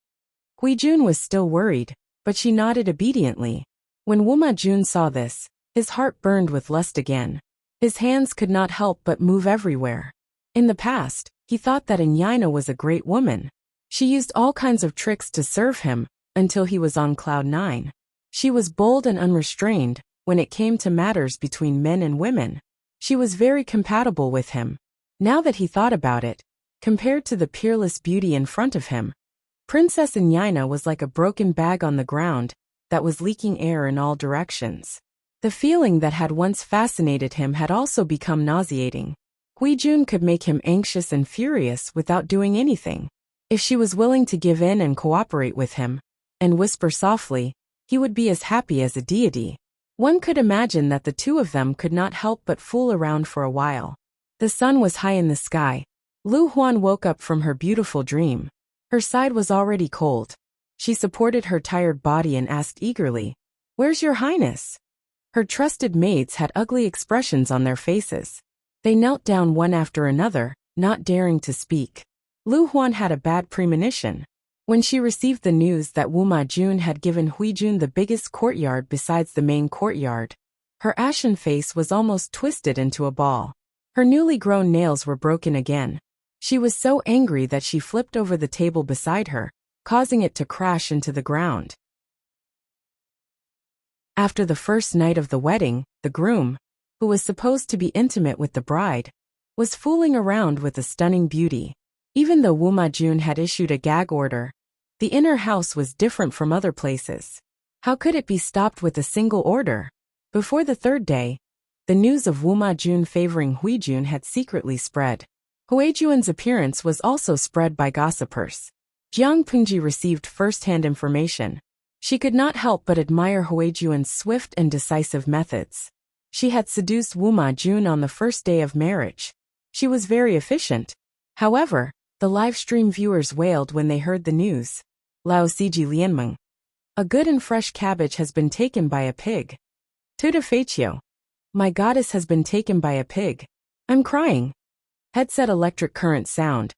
Huijun was still worried, but she nodded obediently. When Wuma Jun saw this, his heart burned with lust again. His hands could not help but move everywhere. In the past, he thought that Inyina was a great woman. She used all kinds of tricks to serve him, until he was on cloud 9. She was bold and unrestrained when it came to matters between men and women. She was very compatible with him. Now that he thought about it, compared to the peerless beauty in front of him, Princess Inyina was like a broken bag on the ground that was leaking air in all directions. The feeling that had once fascinated him had also become nauseating. Huijun could make him anxious and furious without doing anything. If she was willing to give in and cooperate with him, and whisper softly, he would be as happy as a deity. One could imagine that the two of them could not help but fool around for a while. The sun was high in the sky. Lu Huan woke up from her beautiful dream. Her side was already cold. She supported her tired body and asked eagerly, "Where's your highness?" Her trusted maids had ugly expressions on their faces. They knelt down one after another, not daring to speak. Lu Huan had a bad premonition. When she received the news that Wuma Jun had given Huijun the biggest courtyard besides the main courtyard, her ashen face was almost twisted into a ball. Her newly grown nails were broken again. She was so angry that she flipped over the table beside her, causing it to crash into the ground. After the first night of the wedding, the groom, who was supposed to be intimate with the bride, was fooling around with the stunning beauty. Even though Wuma Jun had issued a gag order, the inner house was different from other places. How could it be stopped with a single order? Before the third day, the news of Wuma Jun favoring Huijun had secretly spread. Huijuan's appearance was also spread by gossipers. Jiang Pingji received first-hand information. She could not help but admire Huijuan's swift and decisive methods. She had seduced Wu Majun on the first day of marriage. She was very efficient. However, the live stream viewers wailed when they heard the news. Lao Siji Lianmeng. A good and fresh cabbage has been taken by a pig. Tuta Faccio. My goddess has been taken by a pig. I'm crying. Headset electric current sound.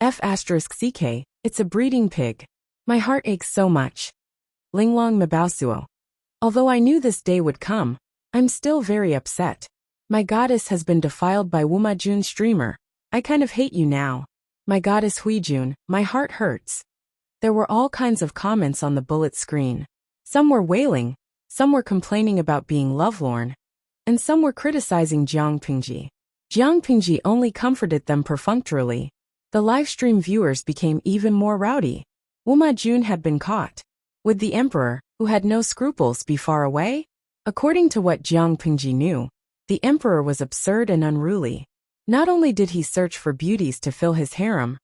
F*CK, it's a breeding pig. My heart aches so much. Linglong Mabausuo. Although I knew this day would come, I'm still very upset. My goddess has been defiled by Wumajun streamer. I kind of hate you now. My goddess Huijun, my heart hurts. There were all kinds of comments on the bullet screen. Some were wailing, some were complaining about being lovelorn, and some were criticizing Jiang Pingji. Jiang Pingji only comforted them perfunctorily. The livestream viewers became even more rowdy. Wuma Jun had been caught. Would the emperor, who had no scruples, be far away? According to what Jiang Pingji knew, the emperor was absurd and unruly. Not only did he search for beauties to fill his harem,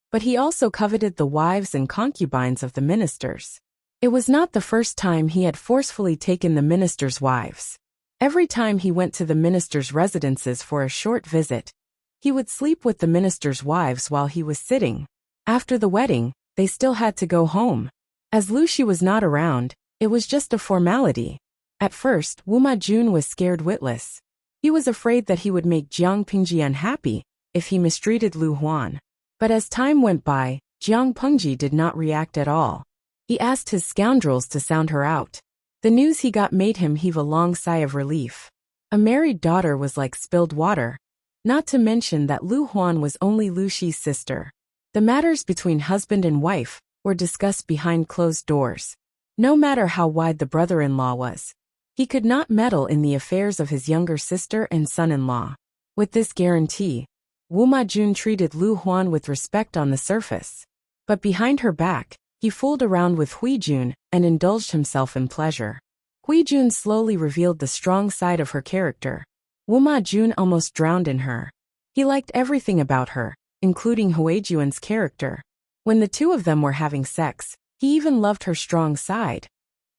but he also coveted the wives and concubines of the ministers. It was not the first time he had forcefully taken the ministers' wives. Every time he went to the ministers' residences for a short visit, he would sleep with the ministers' wives while he was sitting. After the wedding, they still had to go home. As Lu Shi was not around, it was just a formality. At first, Wuma Jun was scared witless. He was afraid that he would make Jiang Pingji unhappy if he mistreated Lu Huan. But as time went by, Jiang Pengji did not react at all. He asked his scoundrels to sound her out. The news he got made him heave a long sigh of relief. A married daughter was like spilled water. Not to mention that Lu Huan was only Lu Shi's sister. The matters between husband and wife were discussed behind closed doors. No matter how wide the brother-in-law was, he could not meddle in the affairs of his younger sister and son-in-law. With this guarantee, Wuma Jun treated Lu Huan with respect on the surface. But behind her back, he fooled around with Huijun and indulged himself in pleasure. Huijun slowly revealed the strong side of her character. Wuma Jun almost drowned in her. He liked everything about her, including Huijuan's character. When the two of them were having sex, he even loved her strong side.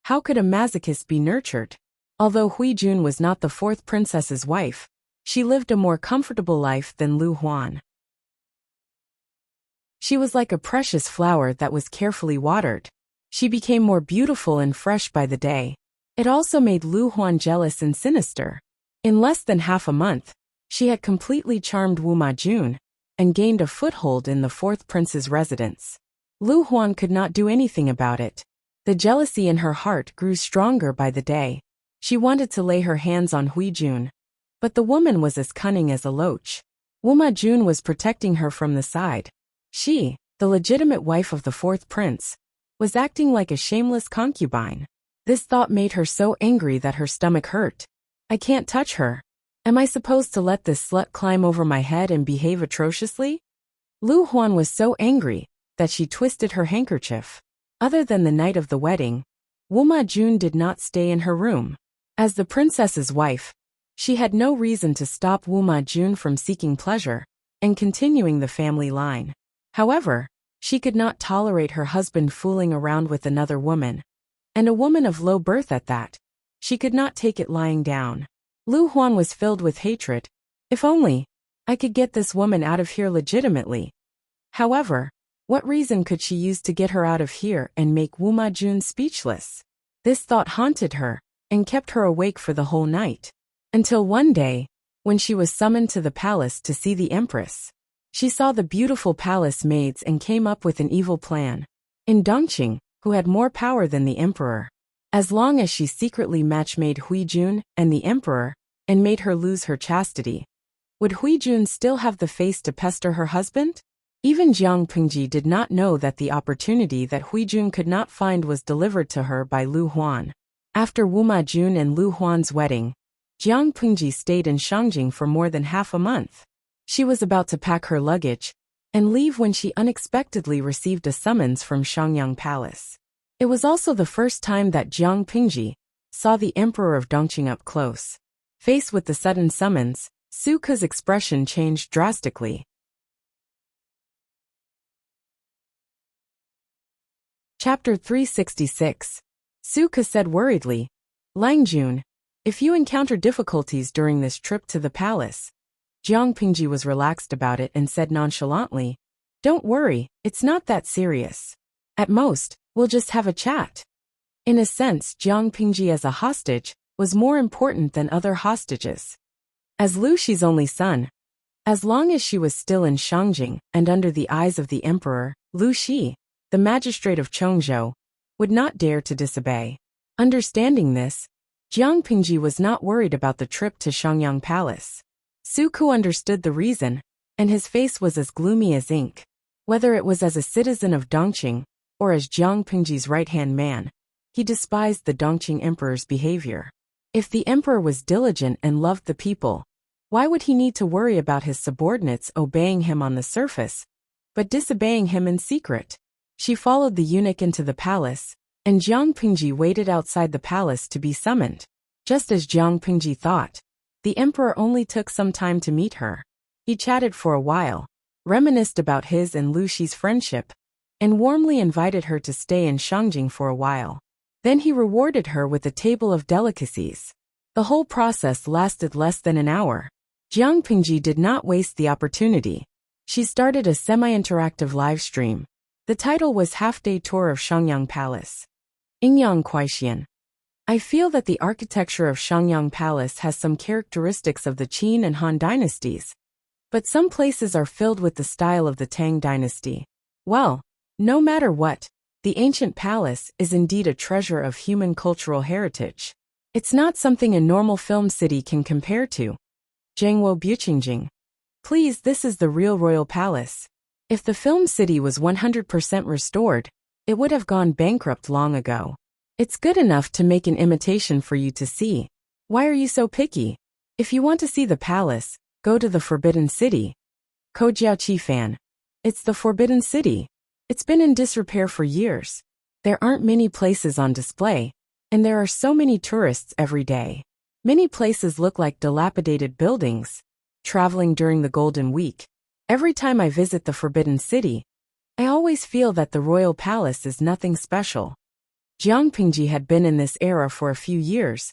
How could a masochist be nurtured? Although Huijun was not the fourth princess's wife, she lived a more comfortable life than Lu Huan. She was like a precious flower that was carefully watered. She became more beautiful and fresh by the day. It also made Lu Huan jealous and sinister. In less than half a month, she had completely charmed Wuma Jun and gained a foothold in the fourth prince's residence. Lu Huan could not do anything about it. The jealousy in her heart grew stronger by the day. She wanted to lay her hands on Huijun, but the woman was as cunning as a loach. Wuma Jun was protecting her from the side. She, the legitimate wife of the fourth prince, was acting like a shameless concubine. This thought made her so angry that her stomach hurt. I can't touch her. Am I supposed to let this slut climb over my head and behave atrociously? Lu Huan was so angry that she twisted her handkerchief. Other than the night of the wedding, Wuma Jun did not stay in her room. As the princess's wife, she had no reason to stop Wuma Jun from seeking pleasure and continuing the family line. However, she could not tolerate her husband fooling around with another woman, and a woman of low birth at that. She could not take it lying down. Lu Huan was filled with hatred. If only I could get this woman out of here legitimately. However, what reason could she use to get her out of here and make Wuma Jun speechless? This thought haunted her and kept her awake for the whole night. Until one day, when she was summoned to the palace to see the Empress. She saw the beautiful palace maids and came up with an evil plan. In Dongqing, who had more power than the emperor, as long as she secretly match-made Huijun and the emperor and made her lose her chastity, would Huijun still have the face to pester her husband? Even Jiang Pingji did not know that the opportunity that Huijun could not find was delivered to her by Lu Huan. After Wuma Jun and Lu Huan's wedding, Jiang Pingji stayed in Shangjing for more than half a month. She was about to pack her luggage and leave when she unexpectedly received a summons from Shangyang Palace. It was also the first time that Jiang Pingji saw the Emperor of Dongqing up close. Faced with the sudden summons, Su Ke's expression changed drastically. Chapter 366. Suka said worriedly. Langjun, if you encounter difficulties during this trip to the palace. Jiang Pingji was relaxed about it and said nonchalantly, don't worry, it's not that serious. At most, we'll just have a chat. In a sense, Jiang Pingji as a hostage was more important than other hostages. As Lu Shi's only son, as long as she was still in Shangjing and under the eyes of the emperor, Lu Shi, the magistrate of Chongzhou, would not dare to disobey. Understanding this, Jiang Pingji was not worried about the trip to Shangyang Palace. Suku understood the reason, and his face was as gloomy as ink. Whether it was as a citizen of Dongqing, or as Jiang Pingji's right-hand man, he despised the Dongqing emperor's behavior. If the emperor was diligent and loved the people, why would he need to worry about his subordinates obeying him on the surface, but disobeying him in secret? She followed the eunuch into the palace, and Jiang Pingji waited outside the palace to be summoned. Just as Jiang Pingji thought, the emperor only took some time to meet her. He chatted for a while, reminisced about his and Lu Shi's friendship, and warmly invited her to stay in Shangjing for a while. Then he rewarded her with a table of delicacies. The whole process lasted less than an hour. Jiang Pingji did not waste the opportunity. She started a semi-interactive live stream. The title was Half-Day Tour of Shangyang Palace. Ingyang Kuaixian. I feel that the architecture of Shangyang Palace has some characteristics of the Qin and Han dynasties, but some places are filled with the style of the Tang dynasty. Well, no matter what, the ancient palace is indeed a treasure of human cultural heritage. It's not something a normal film city can compare to. Zhengwo Buqingjing. Please, this is the real royal palace. If the film city was 100% restored, it would have gone bankrupt long ago. It's good enough to make an imitation for you to see. Why are you so picky? If you want to see the palace, go to the Forbidden City. Ko Jiaoqi fan. It's the Forbidden City. It's been in disrepair for years. There aren't many places on display, and there are so many tourists every day. Many places look like dilapidated buildings. Traveling during the Golden Week, every time I visit the Forbidden City, I always feel that the royal palace is nothing special. Jiang Pingji had been in this era for a few years,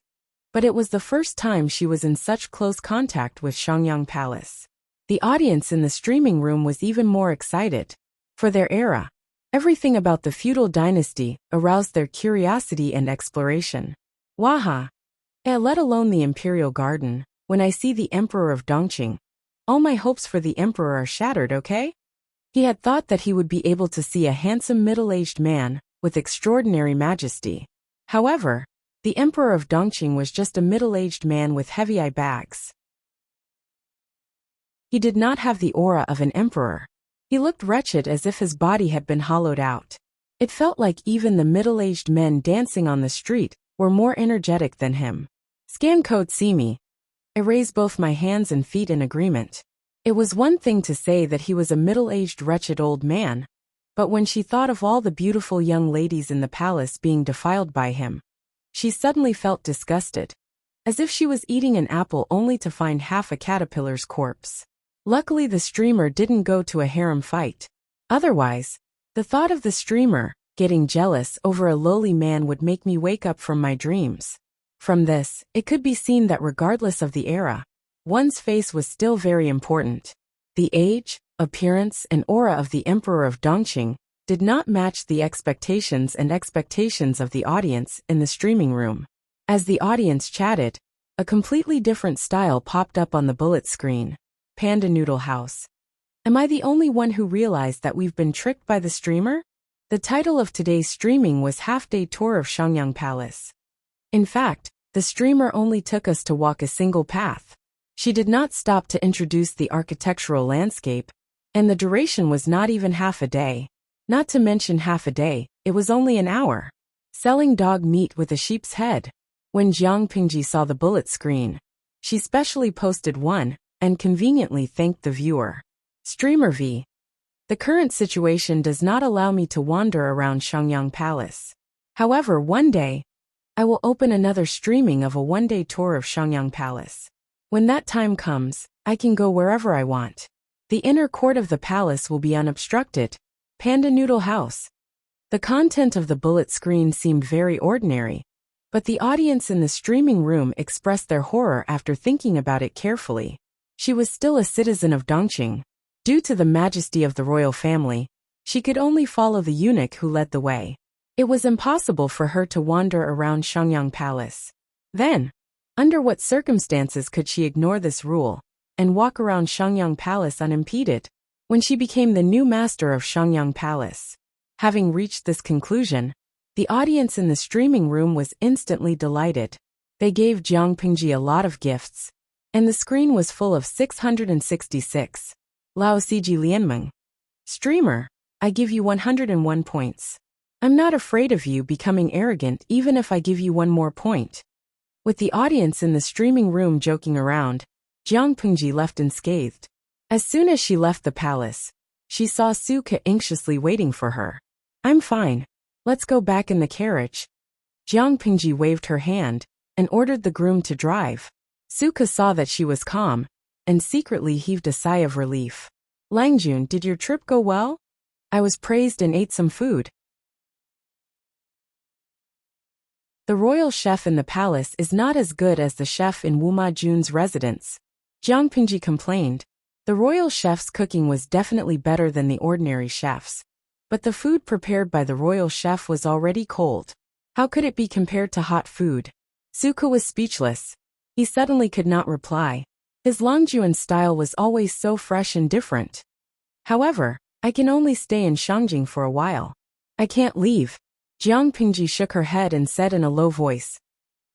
but it was the first time she was in such close contact with Shangyang Palace. The audience in the streaming room was even more excited. For their era, everything about the feudal dynasty aroused their curiosity and exploration. Waha! Let alone the imperial garden, when I see the emperor of Dongqing, all my hopes for the emperor are shattered, okay? He had thought that he would be able to see a handsome middle-aged man with extraordinary majesty. However, the emperor of Dongqing was just a middle-aged man with heavy eye bags. He did not have the aura of an emperor. He looked wretched, as if his body had been hollowed out. It felt like even the middle-aged men dancing on the street were more energetic than him. Scan code see me. I raised both my hands and feet in agreement. It was one thing to say that he was a middle-aged wretched old man, but when she thought of all the beautiful young ladies in the palace being defiled by him, she suddenly felt disgusted, as if she was eating an apple only to find half a caterpillar's corpse. Luckily the streamer didn't go to a harem fight. Otherwise, the thought of the streamer getting jealous over a lowly man would make me wake up from my dreams. From this, it could be seen that regardless of the era, one's face was still very important. The age, appearance, and aura of the emperor of Dongqing did not match the expectations of the audience in the streaming room. As the audience chatted, a completely different style popped up on the bullet screen. Panda Noodle House. Am I the only one who realized that we've been tricked by the streamer? The title of today's streaming was Half-Day Tour of Shangyang Palace. In fact, the streamer only took us to walk a single path. She did not stop to introduce the architectural landscape, and the duration was not even half a day. Not to mention half a day, it was only an hour. Selling dog meat with a sheep's head. When Jiang Pingji saw the bullet screen, she specially posted one, and conveniently thanked the viewer. Streamer V. The current situation does not allow me to wander around Shangyang Palace. However, one day, I will open another streaming of a one-day tour of Shangyang Palace. When that time comes, I can go wherever I want. The inner court of the palace will be unobstructed. Panda Noodle House. The content of the bullet screen seemed very ordinary, but the audience in the streaming room expressed their horror after thinking about it carefully. She was still a citizen of Dongqing. Due to the majesty of the royal family, she could only follow the eunuch who led the way. It was impossible for her to wander around Shangyang Palace. Then, under what circumstances could she ignore this rule and walk around Shangyang Palace unimpeded? When she became the new master of Shangyang Palace. Having reached this conclusion, the audience in the streaming room was instantly delighted. They gave Jiang Pingji a lot of gifts, and the screen was full of 666. Lao Ciji Lianmeng. Streamer, I give you 101 points. I'm not afraid of you becoming arrogant even if I give you one more point. With the audience in the streaming room joking around, Jiang Pingji left unscathed. As soon as she left the palace, she saw Suke anxiously waiting for her. I'm fine. Let's go back in the carriage. Jiang Pingji waved her hand and ordered the groom to drive. Suke saw that she was calm and secretly heaved a sigh of relief. Langjun, did your trip go well? I was praised and ate some food. The royal chef in the palace is not as good as the chef in Wuma Jun's residence. Jiang Pingji complained. The royal chef's cooking was definitely better than the ordinary chef's. But the food prepared by the royal chef was already cold. How could it be compared to hot food? Suke was speechless. He suddenly could not reply. His Longjuan style was always so fresh and different. However, I can only stay in Shangjing for a while. I can't leave. Jiang Pingji shook her head and said in a low voice.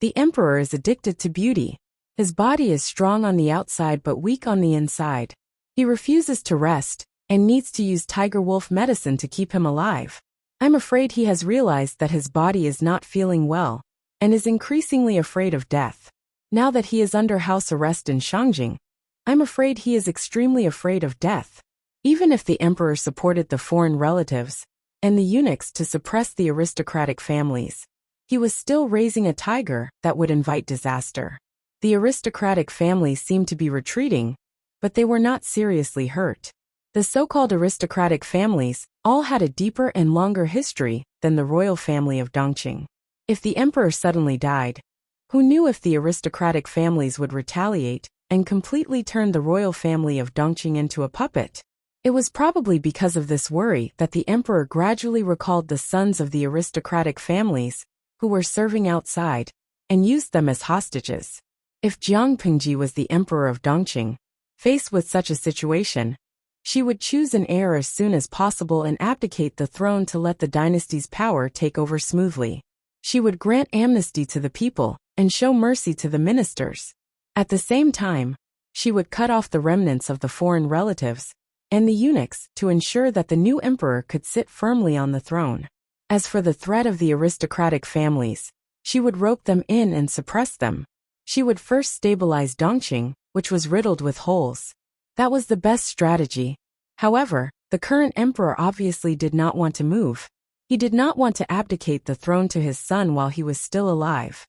The emperor is addicted to beauty. His body is strong on the outside but weak on the inside. He refuses to rest and needs to use tiger wolf medicine to keep him alive. I'm afraid he has realized that his body is not feeling well and is increasingly afraid of death. Now that he is under house arrest in Shangjing, I'm afraid he is extremely afraid of death. Even if the emperor supported the foreign relatives and the eunuchs to suppress the aristocratic families, he was still raising a tiger that would invite disaster. The aristocratic families seemed to be retreating, but they were not seriously hurt. The so-called aristocratic families all had a deeper and longer history than the royal family of Dongqing. If the emperor suddenly died, who knew if the aristocratic families would retaliate and completely turn the royal family of Dongqing into a puppet? It was probably because of this worry that the emperor gradually recalled the sons of the aristocratic families who were serving outside and used them as hostages. If Jiang Pingji was the emperor of Dongqing, faced with such a situation, she would choose an heir as soon as possible and abdicate the throne to let the dynasty's power take over smoothly. She would grant amnesty to the people and show mercy to the ministers. At the same time, she would cut off the remnants of the foreign relatives and the eunuchs to ensure that the new emperor could sit firmly on the throne. As for the threat of the aristocratic families, she would rope them in and suppress them. She would first stabilize Dongqing, which was riddled with holes. That was the best strategy. However, the current emperor obviously did not want to move. He did not want to abdicate the throne to his son while he was still alive.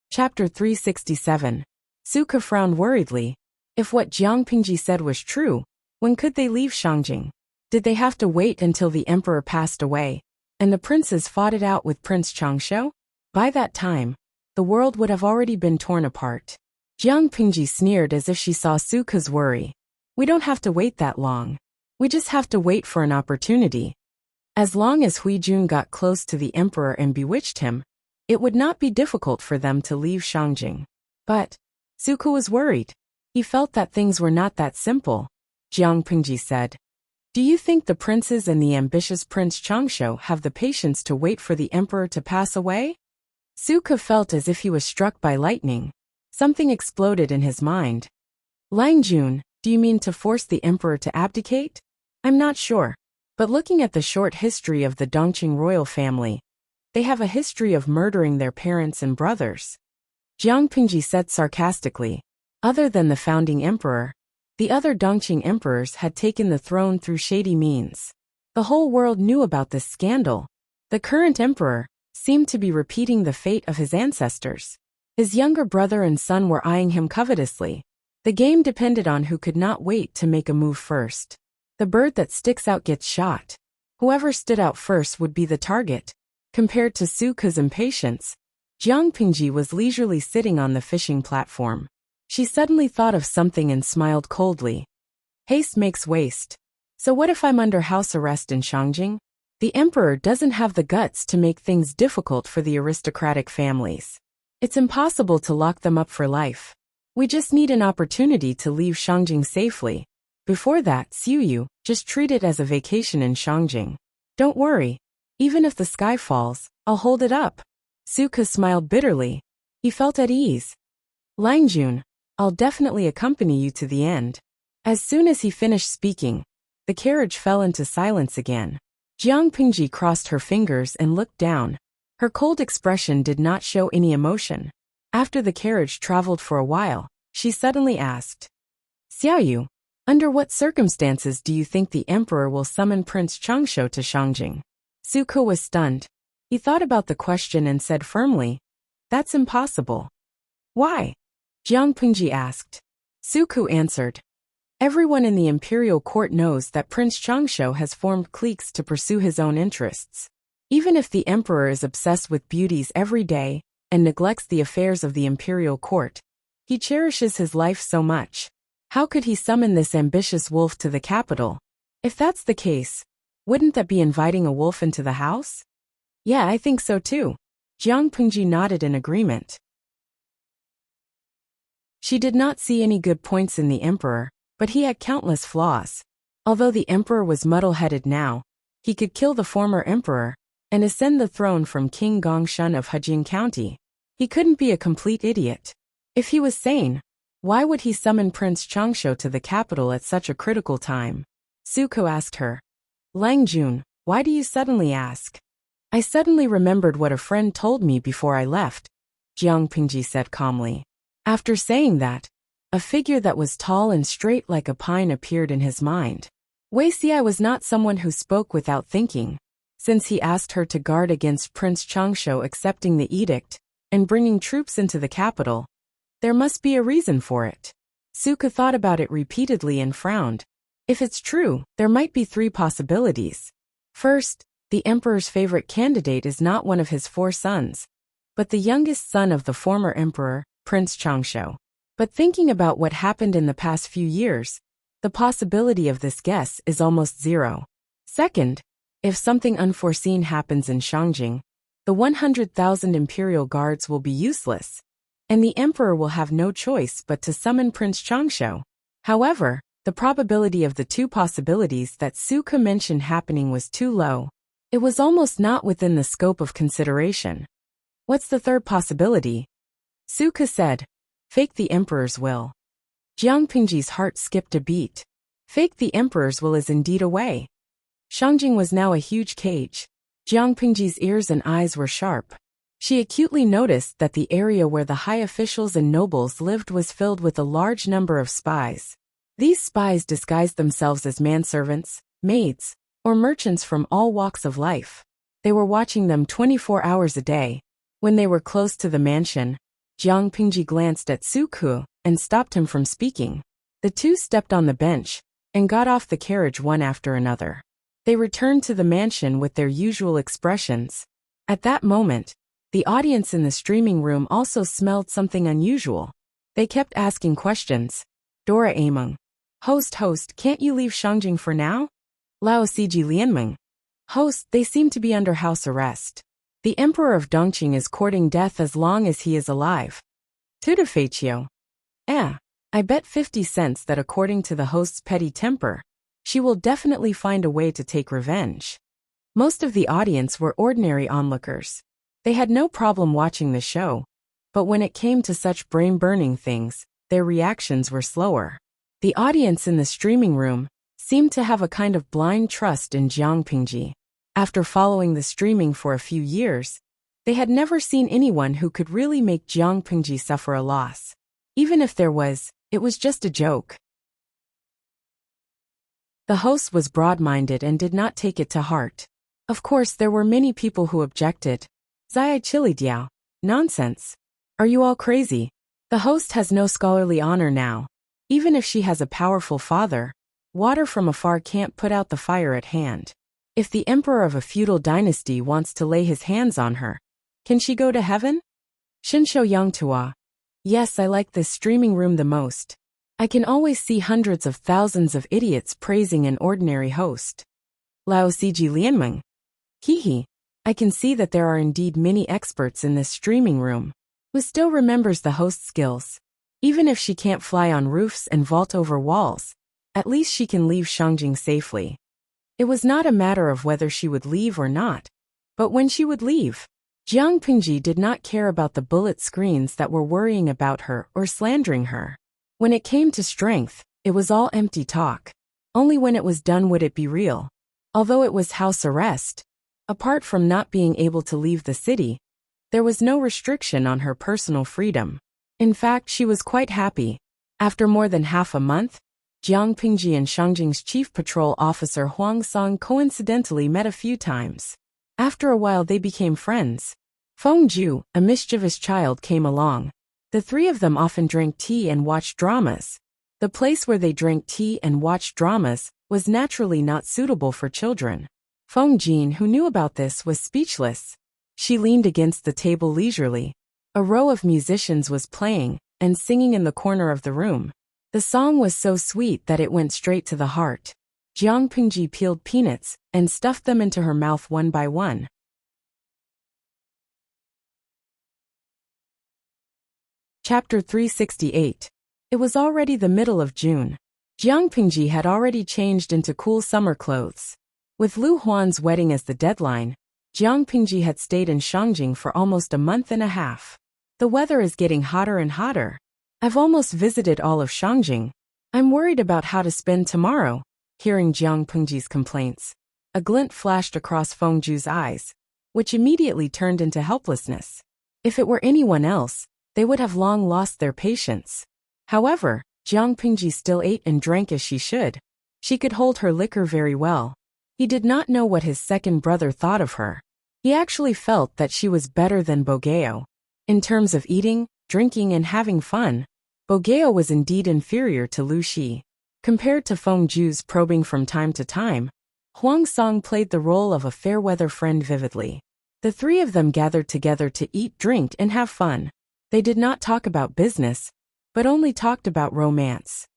Chapter 367. Suke frowned worriedly. If what Jiang Pingji said was true, when could they leave Shangjing? Did they have to wait until the emperor passed away and the princes fought it out with Prince Changsho? By that time, the world would have already been torn apart. Jiang Pingji sneered as if she saw Suke's worry. We don't have to wait that long. We just have to wait for an opportunity. As long as Huijun got close to the emperor and bewitched him, it would not be difficult for them to leave Shangjing. But Suke was worried. He felt that things were not that simple. Jiang Pingji said, Do you think the princes and the ambitious Prince Changsho have the patience to wait for the emperor to pass away? Suke felt as if he was struck by lightning. Something exploded in his mind. Langjun, do you mean to force the emperor to abdicate? I'm not sure. But looking at the short history of the Dongqing royal family, they have a history of murdering their parents and brothers. Jiang Pingji said sarcastically. Other than the founding emperor, the other Dongqing emperors had taken the throne through shady means. The whole world knew about this scandal. The current emperor seemed to be repeating the fate of his ancestors. His younger brother and son were eyeing him covetously. The game depended on who could not wait to make a move first. The bird that sticks out gets shot. Whoever stood out first would be the target. Compared to Suke's impatience, Jiang Pingji was leisurely sitting on the fishing platform. She suddenly thought of something and smiled coldly. Haste makes waste. So what if I'm under house arrest in Shangjing? The emperor doesn't have the guts to make things difficult for the aristocratic families. It's impossible to lock them up for life. We just need an opportunity to leave Shangjing safely. Before that, Xiuyu, just treat it as a vacation in Shangjing. Don't worry. Even if the sky falls, I'll hold it up. Suke smiled bitterly. He felt at ease. Langjun, I'll definitely accompany you to the end. As soon as he finished speaking, the carriage fell into silence again. Jiang Pingji crossed her fingers and looked down. Her cold expression did not show any emotion. After the carriage traveled for a while, she suddenly asked, Xiaoyu, under what circumstances do you think the emperor will summon Prince Changsho to Shangjing? Suke was stunned. He thought about the question and said firmly, That's impossible. Why? Jiang Pingji asked. Suke answered, Everyone in the imperial court knows that Prince Changsho has formed cliques to pursue his own interests. Even if the emperor is obsessed with beauties every day and neglects the affairs of the imperial court, he cherishes his life so much. How could he summon this ambitious wolf to the capital? If that's the case, wouldn't that be inviting a wolf into the house? Yeah, I think so too. Jiang Pingji nodded in agreement. She did not see any good points in the emperor, but he had countless flaws. Although the emperor was muddle-headed now, he could kill the former emperor and ascend the throne from King Gongshun of Hejing County. He couldn't be a complete idiot. If he was sane, why would he summon Prince Changsho to the capital at such a critical time? Suke asked her. Langjun, why do you suddenly ask? I suddenly remembered what a friend told me before I left, Jiang Pingji said calmly. After saying that, a figure that was tall and straight like a pine appeared in his mind. Wei Xi was not someone who spoke without thinking. Since he asked her to guard against Prince Changsho accepting the edict and bringing troops into the capital, there must be a reason for it. Suke thought about it repeatedly and frowned. If it's true, there might be three possibilities. First, the emperor's favorite candidate is not one of his 4 sons, but the youngest son of the former emperor, Prince Changsho. But thinking about what happened in the past few years, the possibility of this guess is almost zero. Second, if something unforeseen happens in Shangjing, the 100,000 imperial guards will be useless, and the emperor will have no choice but to summon Prince Changsho. However, the probability of the 2 possibilities that Suke mentioned happening was too low. It was almost not within the scope of consideration. What's the third possibility? Suke said, Fake the emperor's will. Jiang Pingji's heart skipped a beat. Fake the emperor's will is indeed a way. Shangjing was now a huge cage. Jiang Pingji's ears and eyes were sharp. She acutely noticed that the area where the high officials and nobles lived was filled with a large number of spies. These spies disguised themselves as manservants, maids, or merchants from all walks of life. They were watching them 24 hours a day. When they were close to the mansion, Jiang Pingji glanced at Suke and stopped him from speaking. The two stepped on the bench and got off the carriage one after another. They returned to the mansion with their usual expressions. At that moment, the audience in the streaming room also smelled something unusual. They kept asking questions. Dora Ameng. Host, can't you leave Shangjing for now? Lao Siji Lianmeng. Host, they seem to be under house arrest. The Emperor of Dongqing is courting death as long as he is alive. Tudafetio. I bet 50 cents that according to the host's petty temper, she will definitely find a way to take revenge. Most of the audience were ordinary onlookers. They had no problem watching the show, but when it came to such brain-burning things, their reactions were slower. The audience in the streaming room seemed to have a kind of blind trust in Jiang Pingji. After following the streaming for a few years, they had never seen anyone who could really make Jiang Pingji suffer a loss. Even if there was, it was just a joke. The host was broad-minded and did not take it to heart. Of course, there were many people who objected. Zai Chili Diao. Nonsense. Are you all crazy? The host has no scholarly honor now. Even if she has a powerful father, Water from afar can't put out the fire at hand. If the emperor of a feudal dynasty wants to lay his hands on her, can she go to heaven? Shinsho Yangtua. Yes, I like this streaming room the most. I can always see hundreds of thousands of idiots praising an ordinary host. Lao Siji Lianmeng. Hehe. I can see that there are indeed many experts in this streaming room, who still remembers the host skills. Even if she can't fly on roofs and vault over walls, at least she can leave Shangjing safely. It was not a matter of whether she would leave or not, but when she would leave. Jiang Pingji did not care about the bullet screens that were worrying about her or slandering her. When it came to strength, it was all empty talk. Only when it was done would it be real. Although it was house arrest, apart from not being able to leave the city, there was no restriction on her personal freedom. In fact, she was quite happy. After more than half a month, Jiang Pingji and Shangjing's chief patrol officer Huang Song coincidentally met a few times. After a while they became friends. Feng Ju, a mischievous child, came along. The three of them often drank tea and watched dramas. The place where they drank tea and watched dramas was naturally not suitable for children. Feng Jin, who knew about this, was speechless. She leaned against the table leisurely. A row of musicians was playing and singing in the corner of the room. The song was so sweet that it went straight to the heart. Jiang Pingji peeled peanuts and stuffed them into her mouth one by one. Chapter 368. It was already the middle of June. Jiang Pingji had already changed into cool summer clothes. With Lu Huan's wedding as the deadline, Jiang Pingji had stayed in Shangjing for almost a month and a half. The weather is getting hotter and hotter. I've almost visited all of Shangjing. I'm worried about how to spend tomorrow. Hearing Jiang Pingji's complaints, a glint flashed across Feng Ju's eyes, which immediately turned into helplessness. If it were anyone else, they would have long lost their patience. However, Jiang Pingji still ate and drank as she should. She could hold her liquor very well. He did not know what his second brother thought of her. He actually felt that she was better than Bogeo. In terms of eating, drinking and having fun, Bogeo was indeed inferior to Lu Shi. Compared to Feng Ju's probing from time to time, Huang Song played the role of a fair-weather friend vividly. The three of them gathered together to eat, drink, and have fun. They did not talk about business, but only talked about romance.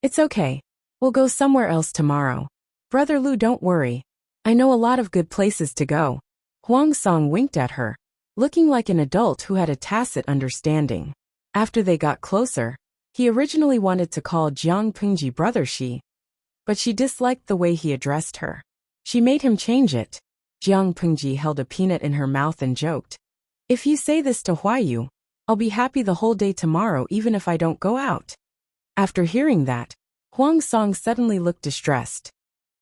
It's okay. We'll go somewhere else tomorrow. Brother Lu, don't worry. I know a lot of good places to go. Huang Song winked at her, looking like an adult who had a tacit understanding. After they got closer, he originally wanted to call Jiang Pingji brother Shi, but she disliked the way he addressed her. She made him change it. Jiang Pingji held a peanut in her mouth and joked, "If you say this to Huayu, I'll be happy the whole day tomorrow even if I don't go out." After hearing that, Huang Song suddenly looked distressed.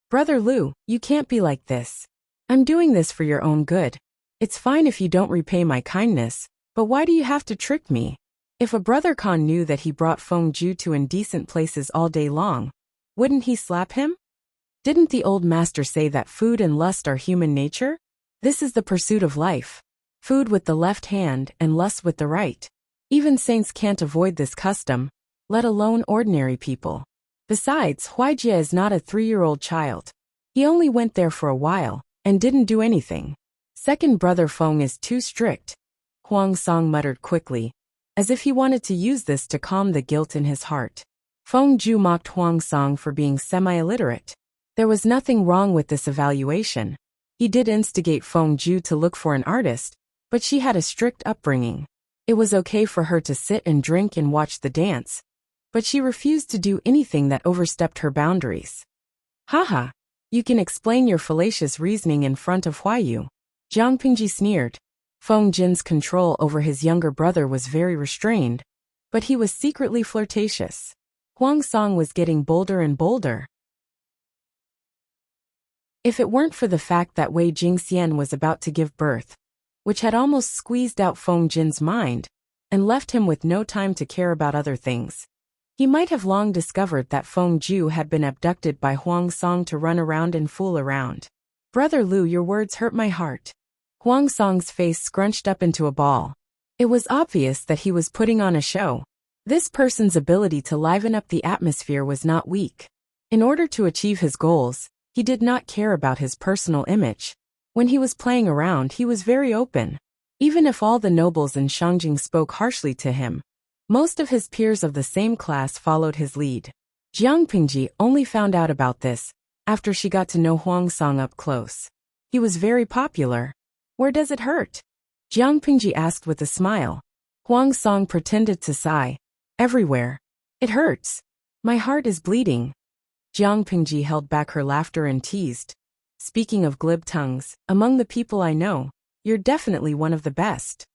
"Brother Lu, you can't be like this. I'm doing this for your own good. It's fine if you don't repay my kindness, but why do you have to trick me?" If a brother Khan knew that he brought Feng Ju to indecent places all day long, wouldn't he slap him? Didn't the old master say that food and lust are human nature? This is the pursuit of life. Food with the left hand and lust with the right. Even saints can't avoid this custom, let alone ordinary people. Besides, Huaijie is not a 3-year-old child. He only went there for a while and didn't do anything. Second brother Feng is too strict. Huang Song muttered quickly, as if he wanted to use this to calm the guilt in his heart. Feng Ju mocked Huang Song for being semi-illiterate. There was nothing wrong with this evaluation. He did instigate Feng Ju to look for an artist, but she had a strict upbringing. It was okay for her to sit and drink and watch the dance, but she refused to do anything that overstepped her boundaries. Haha, you can explain your fallacious reasoning in front of Huayu. Jiang Pingji sneered. Feng Jin's control over his younger brother was very restrained, but he was secretly flirtatious. Huang Song was getting bolder and bolder. If it weren't for the fact that Wei Jingxian was about to give birth, which had almost squeezed out Feng Jin's mind and left him with no time to care about other things, he might have long discovered that Feng Ju had been abducted by Huang Song to run around and fool around. Brother Lu, your words hurt my heart. Huang Song's face scrunched up into a ball. It was obvious that he was putting on a show. This person's ability to liven up the atmosphere was not weak. In order to achieve his goals, he did not care about his personal image. When he was playing around, he was very open. Even if all the nobles in Shangjing spoke harshly to him, most of his peers of the same class followed his lead. Jiang Pingji only found out about this after she got to know Huang Song up close. He was very popular. Where does it hurt? Jiang Pingji asked with a smile. Huang Song pretended to sigh. Everywhere. It hurts. My heart is bleeding. Jiang Pingji held back her laughter and teased. Speaking of glib tongues, among the people I know, you're definitely one of the best.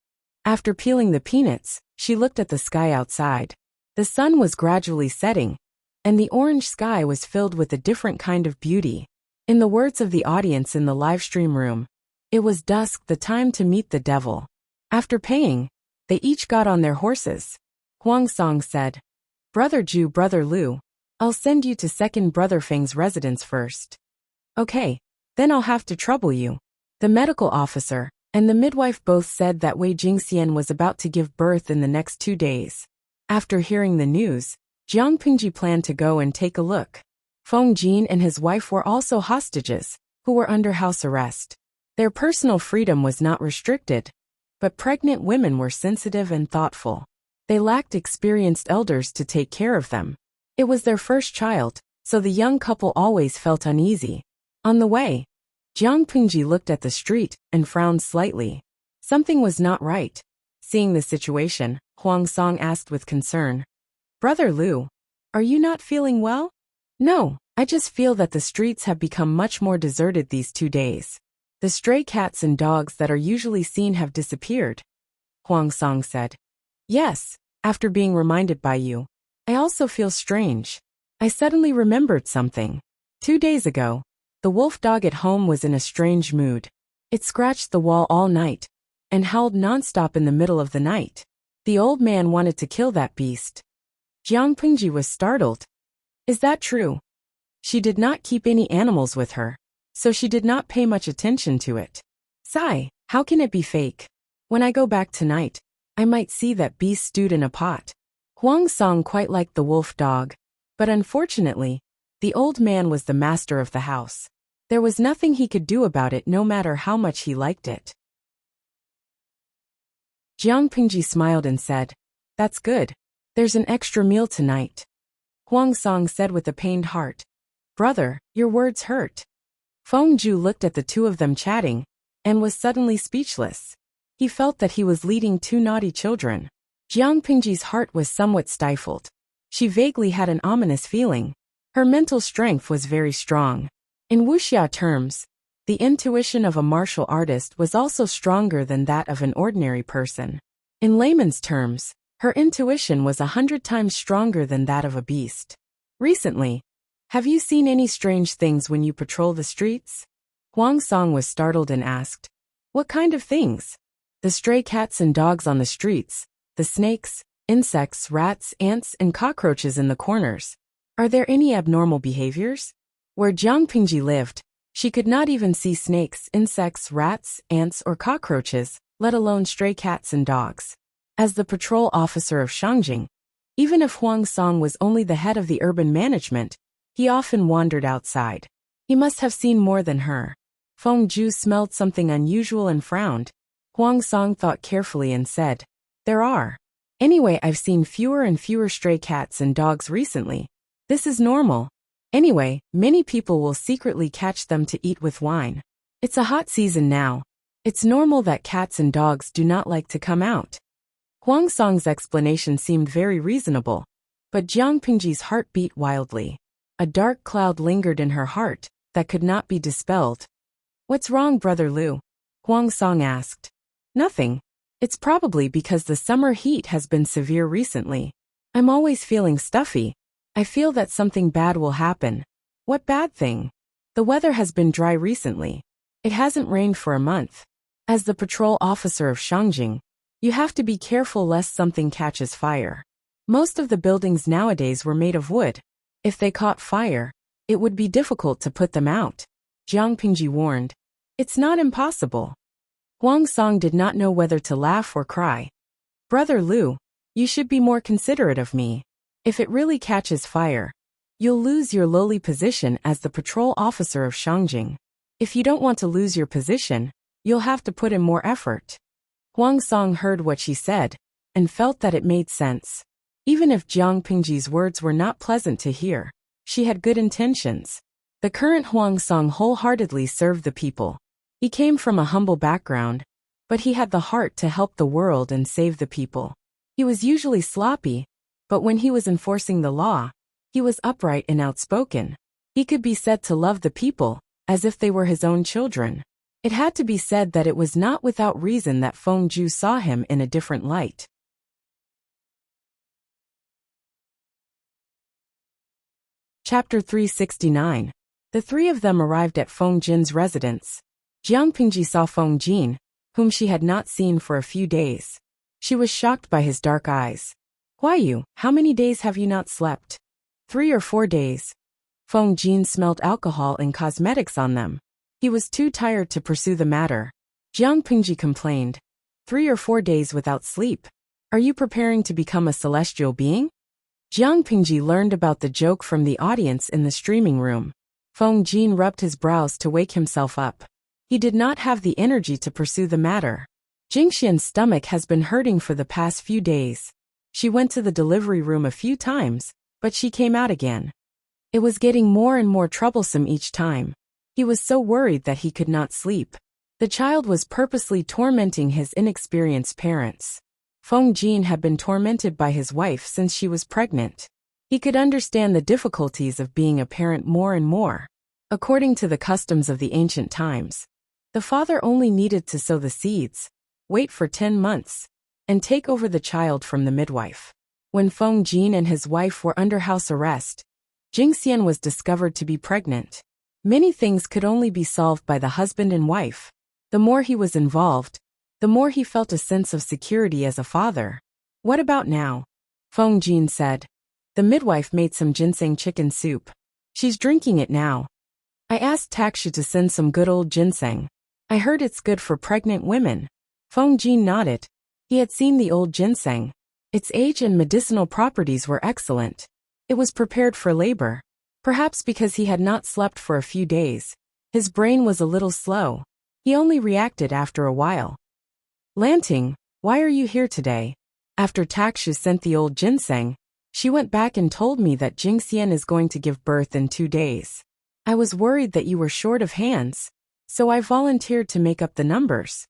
After peeling the peanuts, she looked at the sky outside. The sun was gradually setting, and the orange sky was filled with a different kind of beauty. In the words of the audience in the live stream room, it was dusk, the time to meet the devil. After paying, they each got on their horses. Huang Song said, Brother Ju, Brother Lu, I'll send you to second Brother Feng's residence first. Okay, then I'll have to trouble you. The medical officer and the midwife both said that Wei Jingxian was about to give birth in the next 2 days. After hearing the news, Jiang Pingji planned to go and take a look. Feng Jin and his wife were also hostages, who were under house arrest. Their personal freedom was not restricted, but pregnant women were sensitive and thoughtful. They lacked experienced elders to take care of them. It was their first child, so the young couple always felt uneasy. On the way, Jiang Pingji looked at the street and frowned slightly. Something was not right. Seeing the situation, Huang Song asked with concern, Brother Lu, are you not feeling well? No, I just feel that the streets have become much more deserted these 2 days. The stray cats and dogs that are usually seen have disappeared, Huang Song said. Yes, after being reminded by you, I also feel strange. I suddenly remembered something. 2 days ago, the wolf dog at home was in a strange mood. It scratched the wall all night and howled nonstop in the middle of the night. The old man wanted to kill that beast. Jiang Pingji was startled. Is that true? She did not keep any animals with her, so she did not pay much attention to it. Sigh, how can it be fake? When I go back tonight, I might see that beast stewed in a pot. Huang Song quite liked the wolf dog, but unfortunately, the old man was the master of the house. There was nothing he could do about it no matter how much he liked it. Jiang Pingji smiled and said, That's good. There's an extra meal tonight. Huang Song said with a pained heart, Brother, your words hurt. Feng Ju looked at the two of them chatting and was suddenly speechless. He felt that he was leading 2 naughty children. Jiang Pingji's heart was somewhat stifled. She vaguely had an ominous feeling. Her mental strength was very strong. In wuxia terms, the intuition of a martial artist was also stronger than that of an ordinary person. In layman's terms, her intuition was 100 times stronger than that of a beast. Recently, have you seen any strange things when you patrol the streets? Huang Song was startled and asked, What kind of things? The stray cats and dogs on the streets, the snakes, insects, rats, ants, and cockroaches in the corners. Are there any abnormal behaviors? Where Jiang Pingji lived, she could not even see snakes, insects, rats, ants, or cockroaches, let alone stray cats and dogs. As the patrol officer of Shangjing, even if Huang Song was only the head of the urban management, he often wandered outside. He must have seen more than her. Feng Ju smelled something unusual and frowned. Huang Song thought carefully and said, There are. Anyway, I've seen fewer and fewer stray cats and dogs recently. This is normal. Anyway, many people will secretly catch them to eat with wine. It's a hot season now. It's normal that cats and dogs do not like to come out. Huang Song's explanation seemed very reasonable, but Jiang Pingji's heart beat wildly. A dark cloud lingered in her heart that could not be dispelled. What's wrong, Brother Lu? Huang Song asked. Nothing. It's probably because the summer heat has been severe recently. I'm always feeling stuffy. I feel that something bad will happen. What bad thing? The weather has been dry recently. It hasn't rained for a month. As the patrol officer of Shangjing, you have to be careful lest something catches fire. Most of the buildings nowadays were made of wood. If they caught fire, it would be difficult to put them out. Jiang Pingji warned. It's not impossible. Huang Song did not know whether to laugh or cry. Brother Lu, you should be more considerate of me. If it really catches fire, You'll lose your lowly position as the patrol officer of Shangjing. If you don't want to lose your position, you'll have to put in more effort. Huang Song heard what she said and felt that it made sense. Even if Jiang Pingji's words were not pleasant to hear, she had good intentions. The current Huang Song wholeheartedly served the people. He came from a humble background, but he had the heart to help the world and save the people. He was usually sloppy, but when he was enforcing the law, he was upright and outspoken. He could be said to love the people, as if they were his own children. It had to be said that it was not without reason that Feng Zhu saw him in a different light. Chapter 369. The three of them arrived at Feng Jin's residence. Jiang Pingji saw Feng Jin, whom she had not seen for a few days. She was shocked by his dark eyes. Huayu, how many days have you not slept? 3 or 4 days. Feng Jin smelled alcohol and cosmetics on them. He was too tired to pursue the matter. Jiang Pingji complained. 3 or 4 days without sleep. Are you preparing to become a celestial being? Jiang Pingji learned about the joke from the audience in the streaming room. Feng Jin rubbed his brows to wake himself up. He did not have the energy to pursue the matter. Jingxian's stomach has been hurting for the past few days. She went to the delivery room a few times, but she came out again. It was getting more and more troublesome each time. He was so worried that he could not sleep. The child was purposely tormenting his inexperienced parents. Feng Jin had been tormented by his wife since she was pregnant. He could understand the difficulties of being a parent more and more. According to the customs of the ancient times, the father only needed to sow the seeds, wait for 10 months, and take over the child from the midwife. When Feng Jin and his wife were under house arrest, Jingxian was discovered to be pregnant. Many things could only be solved by the husband and wife. The more he was involved, the more he felt a sense of security as a father. What about now? Feng Jin said. The midwife made some ginseng chicken soup. She's drinking it now. I asked Takshu to send some good old ginseng. I heard it's good for pregnant women. Feng Jin nodded. He had seen the old ginseng. Its age and medicinal properties were excellent. It was prepared for labor. Perhaps because he had not slept for a few days, his brain was a little slow. He only reacted after a while. Lanting, why are you here today? After Takshu sent the old ginseng, she went back and told me that Jingxian is going to give birth in 2 days. I was worried that you were short of hands, so I volunteered to make up the numbers.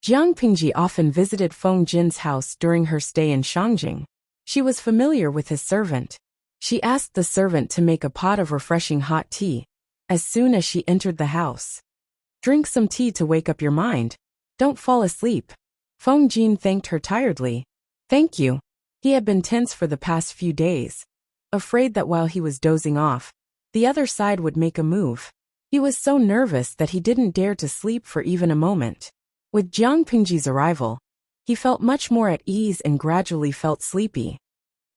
Jiang Pingji often visited Feng Jin's house during her stay in Shangjing. She was familiar with his servant. She asked the servant to make a pot of refreshing hot tea as soon as she entered the house. Drink some tea to wake up your mind. Don't fall asleep. Feng Jin thanked her tiredly. Thank you. He had been tense for the past few days, afraid that while he was dozing off, the other side would make a move. He was so nervous that he didn't dare to sleep for even a moment. With Jiang Pingji's arrival, he felt much more at ease and gradually felt sleepy.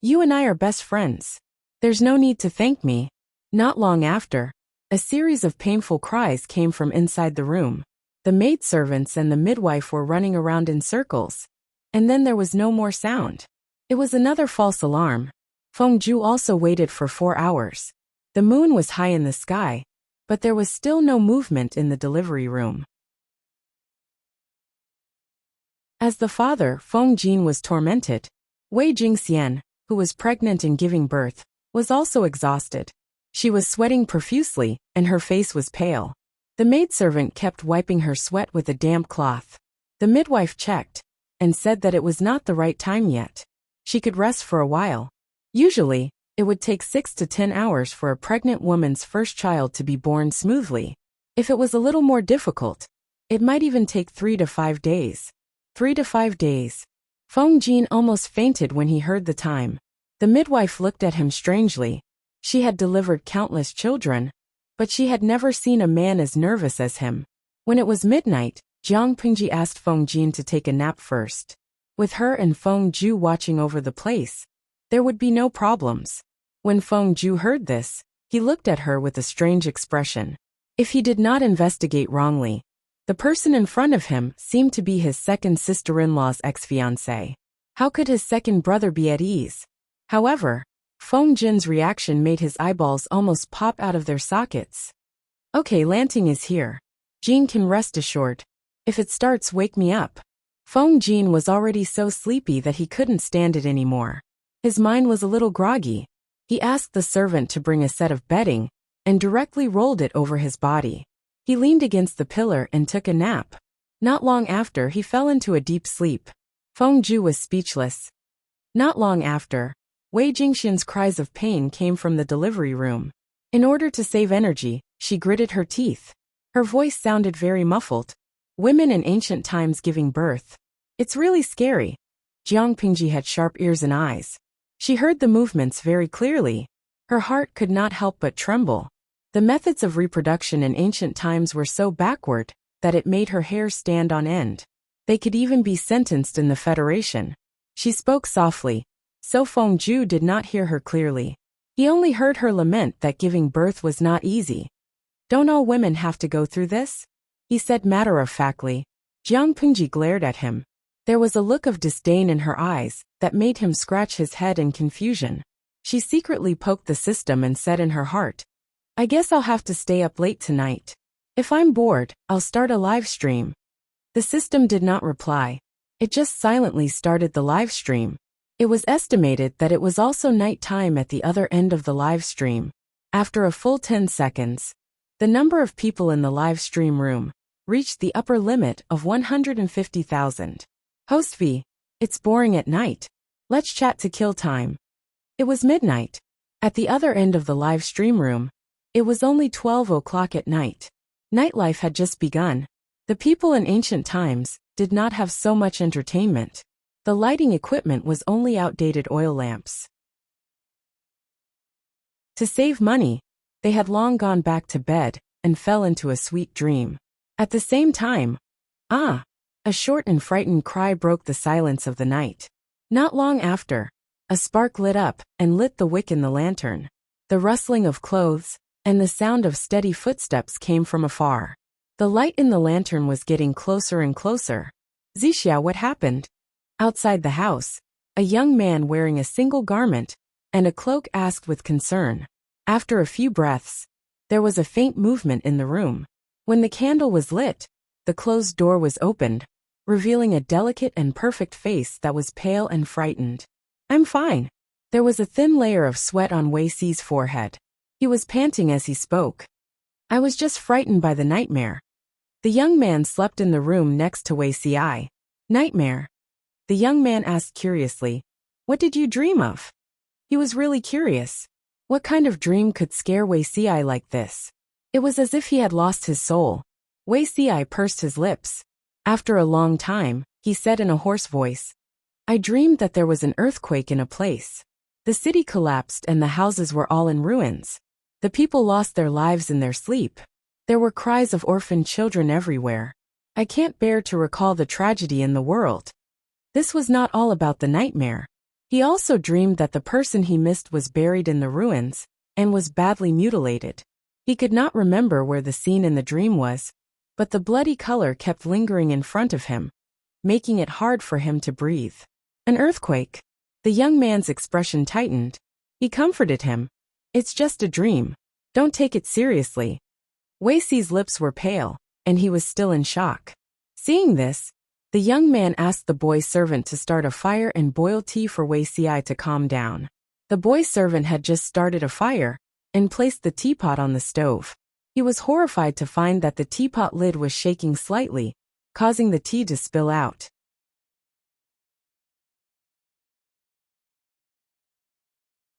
You and I are best friends. There's no need to thank me. Not long after, a series of painful cries came from inside the room. The maidservants and the midwife were running around in circles. And then there was no more sound. It was another false alarm. Feng Zhu also waited for 4 hours. The moon was high in the sky, but there was still no movement in the delivery room. As the father, Feng Jin was tormented. Wei Jingxian, who was pregnant and giving birth, was also exhausted. She was sweating profusely, and her face was pale. The maidservant kept wiping her sweat with a damp cloth. The midwife checked, and said that it was not the right time yet. She could rest for a while. Usually, it would take 6 to 10 hours for a pregnant woman's first child to be born smoothly. If it was a little more difficult, it might even take 3 to 5 days. 3 to 5 days. Feng Jin almost fainted when he heard the time. The midwife looked at him strangely. She had delivered countless children, but she had never seen a man as nervous as him. When it was midnight, Jiang Pingji asked Feng Jin to take a nap first. With her and Feng Zhu watching over the place, there would be no problems. When Feng Zhu heard this, he looked at her with a strange expression. If he did not investigate wrongly, the person in front of him seemed to be his second sister-in-law's ex-fiancé. How could his second brother be at ease? However, Feng Jin's reaction made his eyeballs almost pop out of their sockets. Okay, landing is here. Jin can rest assured. If it starts, wake me up. Feng Jin was already so sleepy that he couldn't stand it anymore. His mind was a little groggy. He asked the servant to bring a set of bedding, and directly rolled it over his body. He leaned against the pillar and took a nap. Not long after, he fell into a deep sleep. Feng Ju was speechless. Not long after, Wei Jingxian's cries of pain came from the delivery room. In order to save energy, she gritted her teeth. Her voice sounded very muffled. Women in ancient times giving birth. It's really scary. Jiang Pingji had sharp ears and eyes. She heard the movements very clearly. Her heart could not help but tremble. The methods of reproduction in ancient times were so backward that it made her hair stand on end. They could even be sentenced in the Federation. She spoke softly, so Feng Ju did not hear her clearly. He only heard her lament that giving birth was not easy. Don't all women have to go through this? He said matter-of-factly. Jiang Pingji glared at him. There was a look of disdain in her eyes that made him scratch his head in confusion. She secretly poked the system and said in her heart, I guess I'll have to stay up late tonight. If I'm bored, I'll start a live stream. The system did not reply. It just silently started the live stream. It was estimated that it was also night time at the other end of the live stream. After a full 10 seconds, the number of people in the live stream room reached the upper limit of 150,000. Host V, it's boring at night. Let's chat to kill time. It was midnight. At the other end of the live stream room, it was only 12 o'clock at night. Nightlife had just begun. The people in ancient times did not have so much entertainment. The lighting equipment was only outdated oil lamps. To save money, they had long gone back to bed and fell into a sweet dream. At the same time, a short and frightened cry broke the silence of the night. Not long after, a spark lit up and lit the wick in the lantern. The rustling of clothes and the sound of steady footsteps came from afar. The light in the lantern was getting closer and closer. Zixia, what happened? Outside the house, a young man wearing a single garment and a cloak asked with concern. After a few breaths, there was a faint movement in the room. When the candle was lit, the closed door was opened, revealing a delicate and perfect face that was pale and frightened. I'm fine. There was a thin layer of sweat on Wei Si's forehead. He was panting as he spoke. I was just frightened by the nightmare. The young man slept in the room next to Wei Si. Nightmare? The young man asked curiously. What did you dream of? He was really curious. What kind of dream could scare Wei Si like this? It was as if he had lost his soul. Wei Si pursed his lips. After a long time, he said in a hoarse voice, I dreamed that there was an earthquake in a place. The city collapsed and the houses were all in ruins. The people lost their lives in their sleep. There were cries of orphaned children everywhere. I can't bear to recall the tragedy in the world. This was not all about the nightmare. He also dreamed that the person he missed was buried in the ruins and was badly mutilated. He could not remember where the scene in the dream was, but the bloody color kept lingering in front of him, making it hard for him to breathe. An earthquake. The young man's expression tightened. He comforted him. It's just a dream. Don't take it seriously. Wei Si's lips were pale, and he was still in shock. Seeing this, the young man asked the boy servant to start a fire and boil tea for Wei Si to calm down. The boy servant had just started a fire and placed the teapot on the stove. He was horrified to find that the teapot lid was shaking slightly, causing the tea to spill out.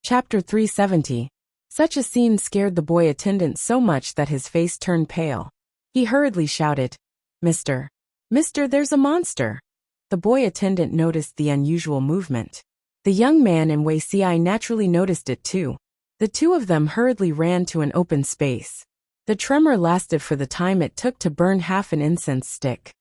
Chapter 370. Such a scene scared the boy attendant so much that his face turned pale. He hurriedly shouted, Mister, there's a monster. The boy attendant noticed the unusual movement. The young man and Wei Si naturally noticed it too. The two of them hurriedly ran to an open space. The tremor lasted for the time it took to burn half an incense stick.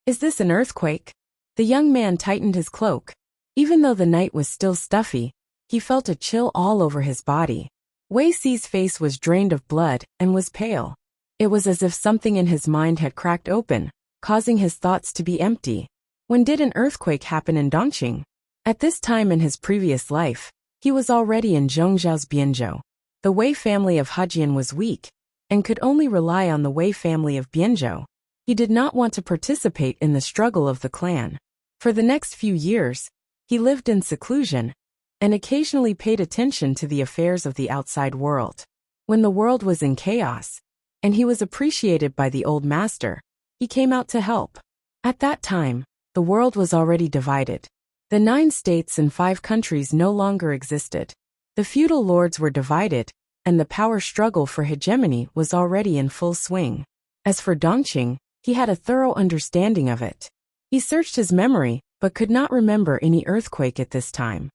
Is this an earthquake? The young man tightened his cloak. Even though the night was still stuffy, he felt a chill all over his body. Wei Si's face was drained of blood and was pale. It was as if something in his mind had cracked open, causing his thoughts to be empty. When did an earthquake happen in Dongqing? At this time in his previous life, He was already in Zhongzhao's Bianzhou. The Wei family of Hejian was weak, and could only rely on the Wei family of Bianzhou. He did not want to participate in the struggle of the clan. For the next few years, he lived in seclusion, and occasionally paid attention to the affairs of the outside world. When the world was in chaos, and he was appreciated by the old master, he came out to help. At that time, the world was already divided. The 9 states and 5 countries no longer existed. The feudal lords were divided, and the power struggle for hegemony was already in full swing. As for Dongqing, he had a thorough understanding of it. He searched his memory, but could not remember any earthquake at this time.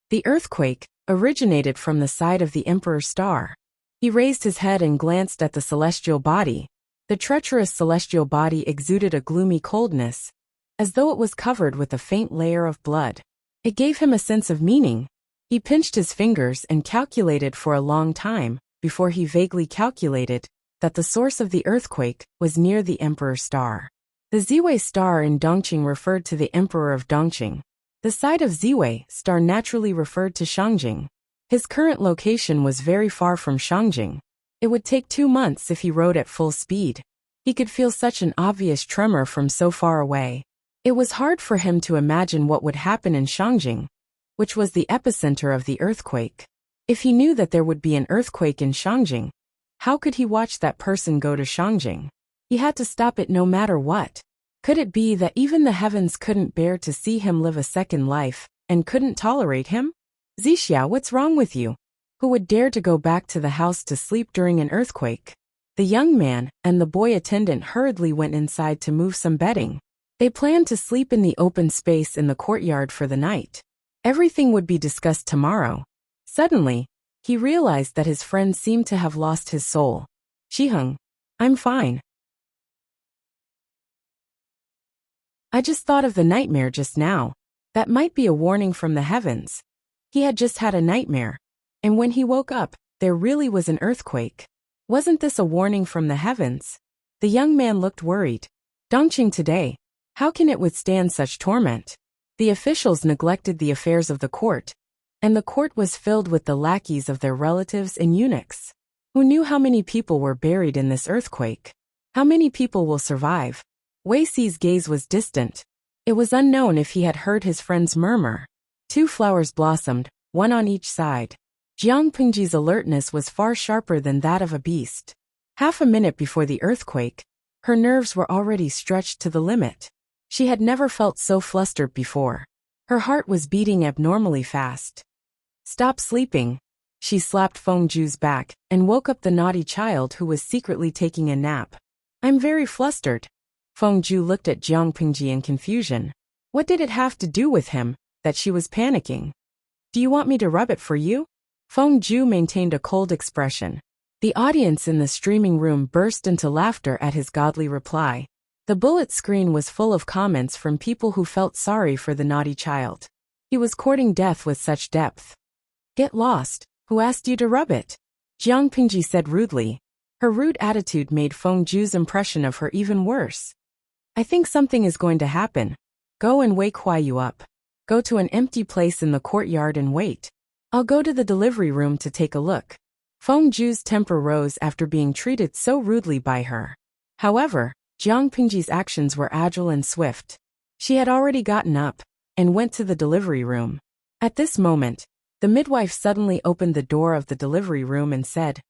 The earthquake originated from the side of the Emperor's star. He raised his head and glanced at the celestial body. The treacherous celestial body exuded a gloomy coldness, as though it was covered with a faint layer of blood. It gave him a sense of meaning. He pinched his fingers and calculated for a long time, before he vaguely calculated that the source of the earthquake was near the Emperor's star. The Ziwei star in Dongqing referred to the Emperor of Dongqing. The side of Ziwei star naturally referred to Shangjing. His current location was very far from Shangjing. It would take 2 months if he rode at full speed. He could feel such an obvious tremor from so far away. It was hard for him to imagine what would happen in Shangjing, which was the epicenter of the earthquake. If he knew that there would be an earthquake in Shangjing, how could he watch that person go to Shangjing? He had to stop it no matter what. Could it be that even the heavens couldn't bear to see him live a second life, and couldn't tolerate him? Zixia, what's wrong with you? Who would dare to go back to the house to sleep during an earthquake? The young man and the boy attendant hurriedly went inside to move some bedding. They planned to sleep in the open space in the courtyard for the night. Everything would be discussed tomorrow. Suddenly, he realized that his friend seemed to have lost his soul. Shiheng, I'm fine. I just thought of the nightmare just now. That might be a warning from the heavens. He had just had a nightmare, and when he woke up, there really was an earthquake. Wasn't this a warning from the heavens? The young man looked worried. Dongqing today, how can it withstand such torment? The officials neglected the affairs of the court, and the court was filled with the lackeys of their relatives and eunuchs. Who knew how many people were buried in this earthquake? How many people will survive? Wei Xi's gaze was distant. It was unknown if he had heard his friend's murmur. 2 flowers blossomed, one on each side. Jiang Pingji's alertness was far sharper than that of a beast. Half a minute before the earthquake, her nerves were already stretched to the limit. She had never felt so flustered before. Her heart was beating abnormally fast. Stop sleeping. She slapped Feng Zhu's back and woke up the naughty child who was secretly taking a nap. I'm very flustered. Feng Zhu looked at Jiang Pingji in confusion. What did it have to do with him, that she was panicking? Do you want me to rub it for you? Feng Zhu maintained a cold expression. The audience in the streaming room burst into laughter at his godly reply. The bullet screen was full of comments from people who felt sorry for the naughty child. He was courting death with such depth. Get lost. Who asked you to rub it? Jiang Pingji said rudely. Her rude attitude made Feng Zhu's impression of her even worse. I think something is going to happen. Go and wake Huayu up. Go to an empty place in the courtyard and wait. I'll go to the delivery room to take a look. Feng Zhu's temper rose after being treated so rudely by her. However, Jiang Pingji's actions were agile and swift. She had already gotten up and went to the delivery room. At this moment, the midwife suddenly opened the door of the delivery room and said,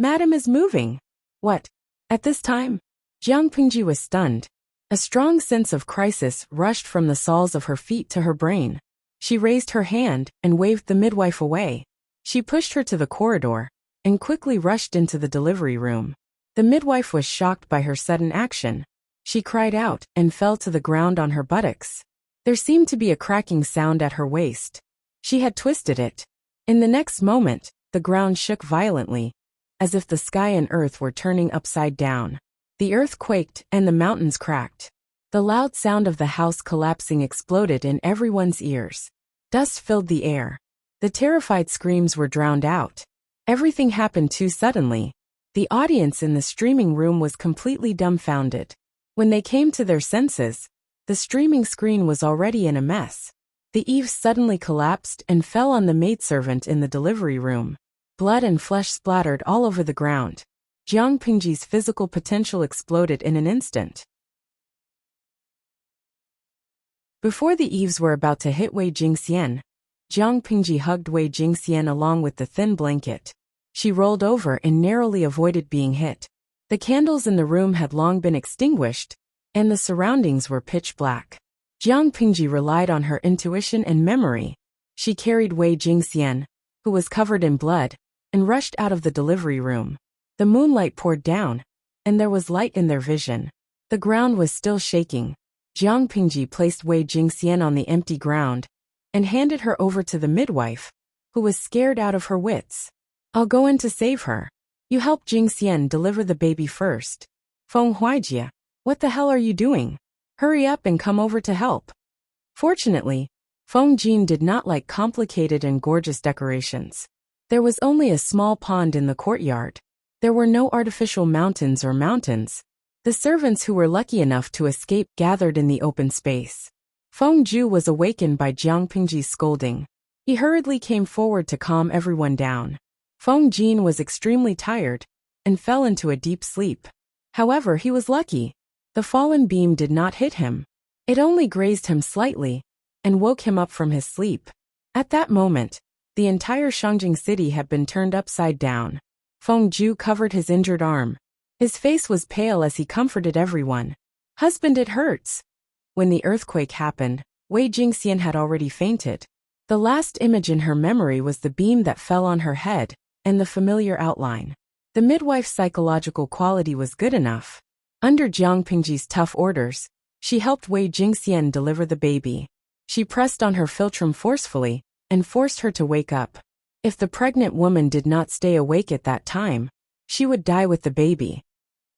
Madam is moving. What? At this time? Jiang Pingji was stunned. A strong sense of crisis rushed from the soles of her feet to her brain. She raised her hand and waved the midwife away. She pushed her to the corridor and quickly rushed into the delivery room. The midwife was shocked by her sudden action. She cried out and fell to the ground on her buttocks. There seemed to be a cracking sound at her waist. She had twisted it. In the next moment, the ground shook violently, as if the sky and earth were turning upside down. The earth quaked and the mountains cracked. The loud sound of the house collapsing exploded in everyone's ears. Dust filled the air. The terrified screams were drowned out. Everything happened too suddenly. The audience in the streaming room was completely dumbfounded. When they came to their senses, the streaming screen was already in a mess. The eaves suddenly collapsed and fell on the maidservant in the delivery room. Blood and flesh splattered all over the ground. Jiang Pingji's physical potential exploded in an instant. Before the eaves were about to hit Wei Jingxian, Jiang Pingji hugged Wei Jingxian along with the thin blanket. She rolled over and narrowly avoided being hit. The candles in the room had long been extinguished, and the surroundings were pitch black. Jiang Pingji relied on her intuition and memory. She carried Wei Jingxian, who was covered in blood, and rushed out of the delivery room. The moonlight poured down, and there was light in their vision. The ground was still shaking. Jiang Pingji placed Wei Jingxian on the empty ground and handed her over to the midwife, who was scared out of her wits. "I'll go in to save her. You help Jingxian deliver the baby first." "Feng Huijie, what the hell are you doing? Hurry up and come over to help." Fortunately, Feng Jin did not like complicated and gorgeous decorations. There was only a small pond in the courtyard. There were no artificial mountains or mountains. The servants who were lucky enough to escape gathered in the open space. Feng Ju was awakened by Jiang Pingji's scolding. He hurriedly came forward to calm everyone down. Feng Jin was extremely tired and fell into a deep sleep. However, he was lucky. The fallen beam did not hit him. It only grazed him slightly and woke him up from his sleep. At that moment, the entire Shangjing city had been turned upside down. Feng Ju covered his injured arm. His face was pale as he comforted everyone. "Husband, it hurts." When the earthquake happened, Wei Jingxian had already fainted. The last image in her memory was the beam that fell on her head and the familiar outline. The midwife's psychological quality was good enough. Under Jiang Pingji's tough orders, she helped Wei Jingxian deliver the baby. She pressed on her philtrum forcefully and forced her to wake up. If the pregnant woman did not stay awake at that time, she would die with the baby.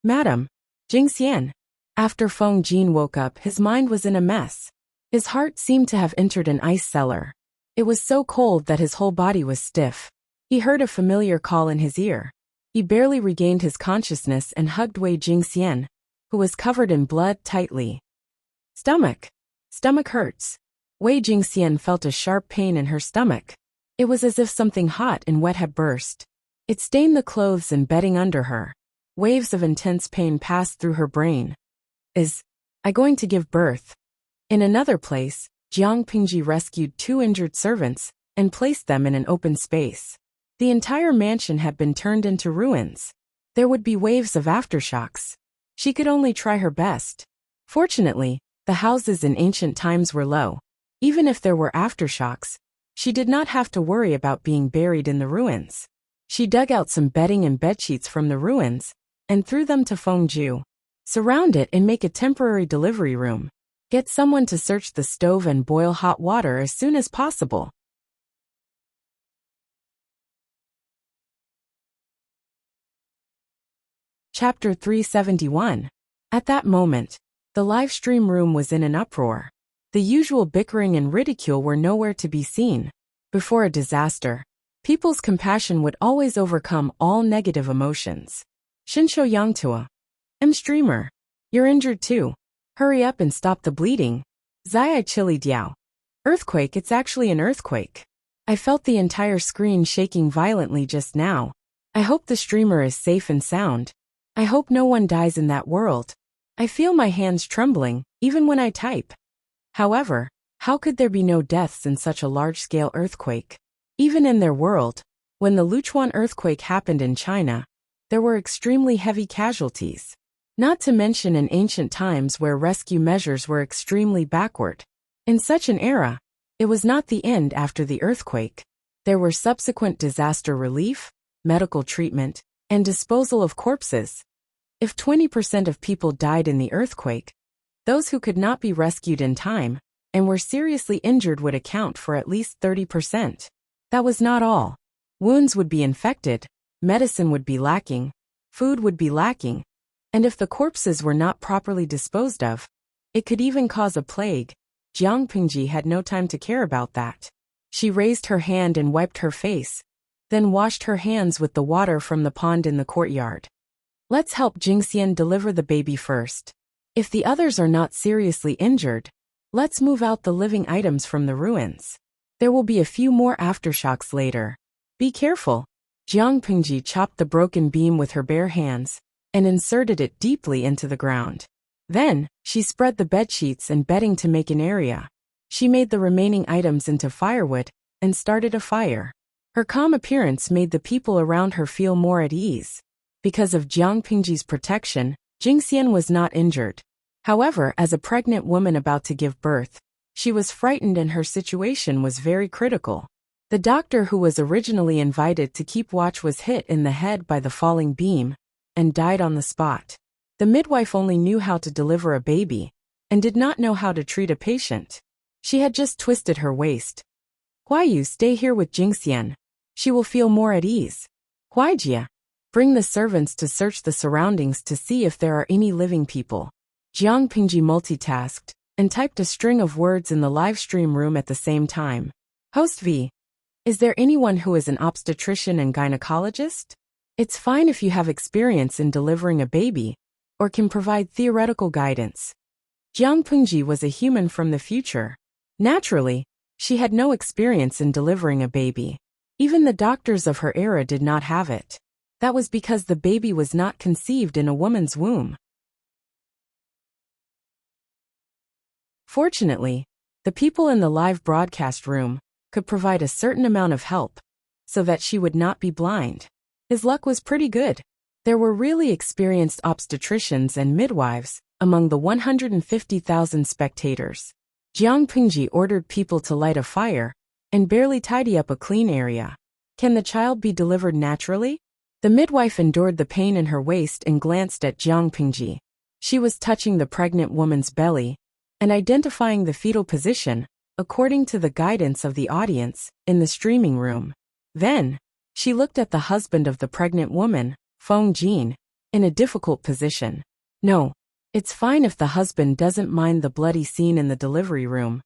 "Madam, Jingxian." After Feng Jin woke up, his mind was in a mess. His heart seemed to have entered an ice cellar. It was so cold that his whole body was stiff. He heard a familiar call in his ear. He barely regained his consciousness and hugged Wei Jingxian, who was covered in blood, tightly. "Stomach. Stomach hurts." Wei Jingxian felt a sharp pain in her stomach. It was as if something hot and wet had burst. It stained the clothes and bedding under her. Waves of intense pain passed through her brain. "Is I going to give birth?" In another place, Jiang Pingji rescued 2 injured servants and placed them in an open space. The entire mansion had been turned into ruins. There would be waves of aftershocks. She could only try her best. Fortunately, the houses in ancient times were low. Even if there were aftershocks, she did not have to worry about being buried in the ruins. She dug out some bedding and bedsheets from the ruins and threw them to Feng Ju. "Surround it and make a temporary delivery room. Get someone to search the stove and boil hot water as soon as possible." Chapter 371. At that moment, the live stream room was in an uproar. The usual bickering and ridicule were nowhere to be seen. Before a disaster, people's compassion would always overcome all negative emotions. "Shinsho Yangtua. Streamer. You're injured too. Hurry up and stop the bleeding." "Zai Chili Diao. Earthquake, it's actually an earthquake. I felt the entire screen shaking violently just now. I hope the streamer is safe and sound. I hope no one dies in that world. I feel my hands trembling, even when I type." However, how could there be no deaths in such a large-scale earthquake? Even in their world, when the Luchuan earthquake happened in China, there were extremely heavy casualties. Not to mention in ancient times where rescue measures were extremely backward. In such an era, it was not the end after the earthquake. There were subsequent disaster relief, medical treatment, and disposal of corpses. If 20% of people died in the earthquake, those who could not be rescued in time and were seriously injured would account for at least 30%. That was not all. Wounds would be infected, medicine would be lacking, food would be lacking, and if the corpses were not properly disposed of, it could even cause a plague. Jiang Pingji had no time to care about that. She raised her hand and wiped her face, then washed her hands with the water from the pond in the courtyard. "Let's help Jingxian deliver the baby first. If the others are not seriously injured, Let's move out the living items from the ruins. There will be a few more aftershocks later. Be careful. Jiang Pingji chopped the broken beam with her bare hands and inserted it deeply into the ground. Then, she spread the bedsheets and bedding to make an area. She made the remaining items into firewood and started a fire. Her calm appearance made the people around her feel more at ease. Because of Jiang Pingji's protection, Jingxian was not injured. However, as a pregnant woman about to give birth, she was frightened and her situation was very critical. The doctor who was originally invited to keep watch was hit in the head by the falling beam and died on the spot. The midwife only knew how to deliver a baby and did not know how to treat a patient. She had just twisted her waist. Huaiyu, stay here with Jingxian. She will feel more at ease. Huaijia, bring the servants to search the surroundings to see if there are any living people. Jiang Pingji multitasked and typed a string of words in the live stream room at the same time. Host V. Is there anyone who is an obstetrician and gynecologist? It's fine if you have experience in delivering a baby or can provide theoretical guidance. Jiang Pingji was a human from the future. Naturally, she had no experience in delivering a baby. Even the doctors of her era did not have it. That was because the baby was not conceived in a woman's womb. Fortunately, the people in the live broadcast room could provide a certain amount of help so that she would not be blind. His luck was pretty good. There were really experienced obstetricians and midwives among the 150,000 spectators. Jiang Pingji ordered people to light a fire and barely tidy up a clean area. Can the child be delivered naturally? The midwife endured the pain in her waist and glanced at Jiang Pingji. She was touching the pregnant woman's belly and identifying the fetal position according to the guidance of the audience in the streaming room. Then, she looked at the husband of the pregnant woman, Feng Jin, in a difficult position. No, it's fine if the husband doesn't mind the bloody scene in the delivery room.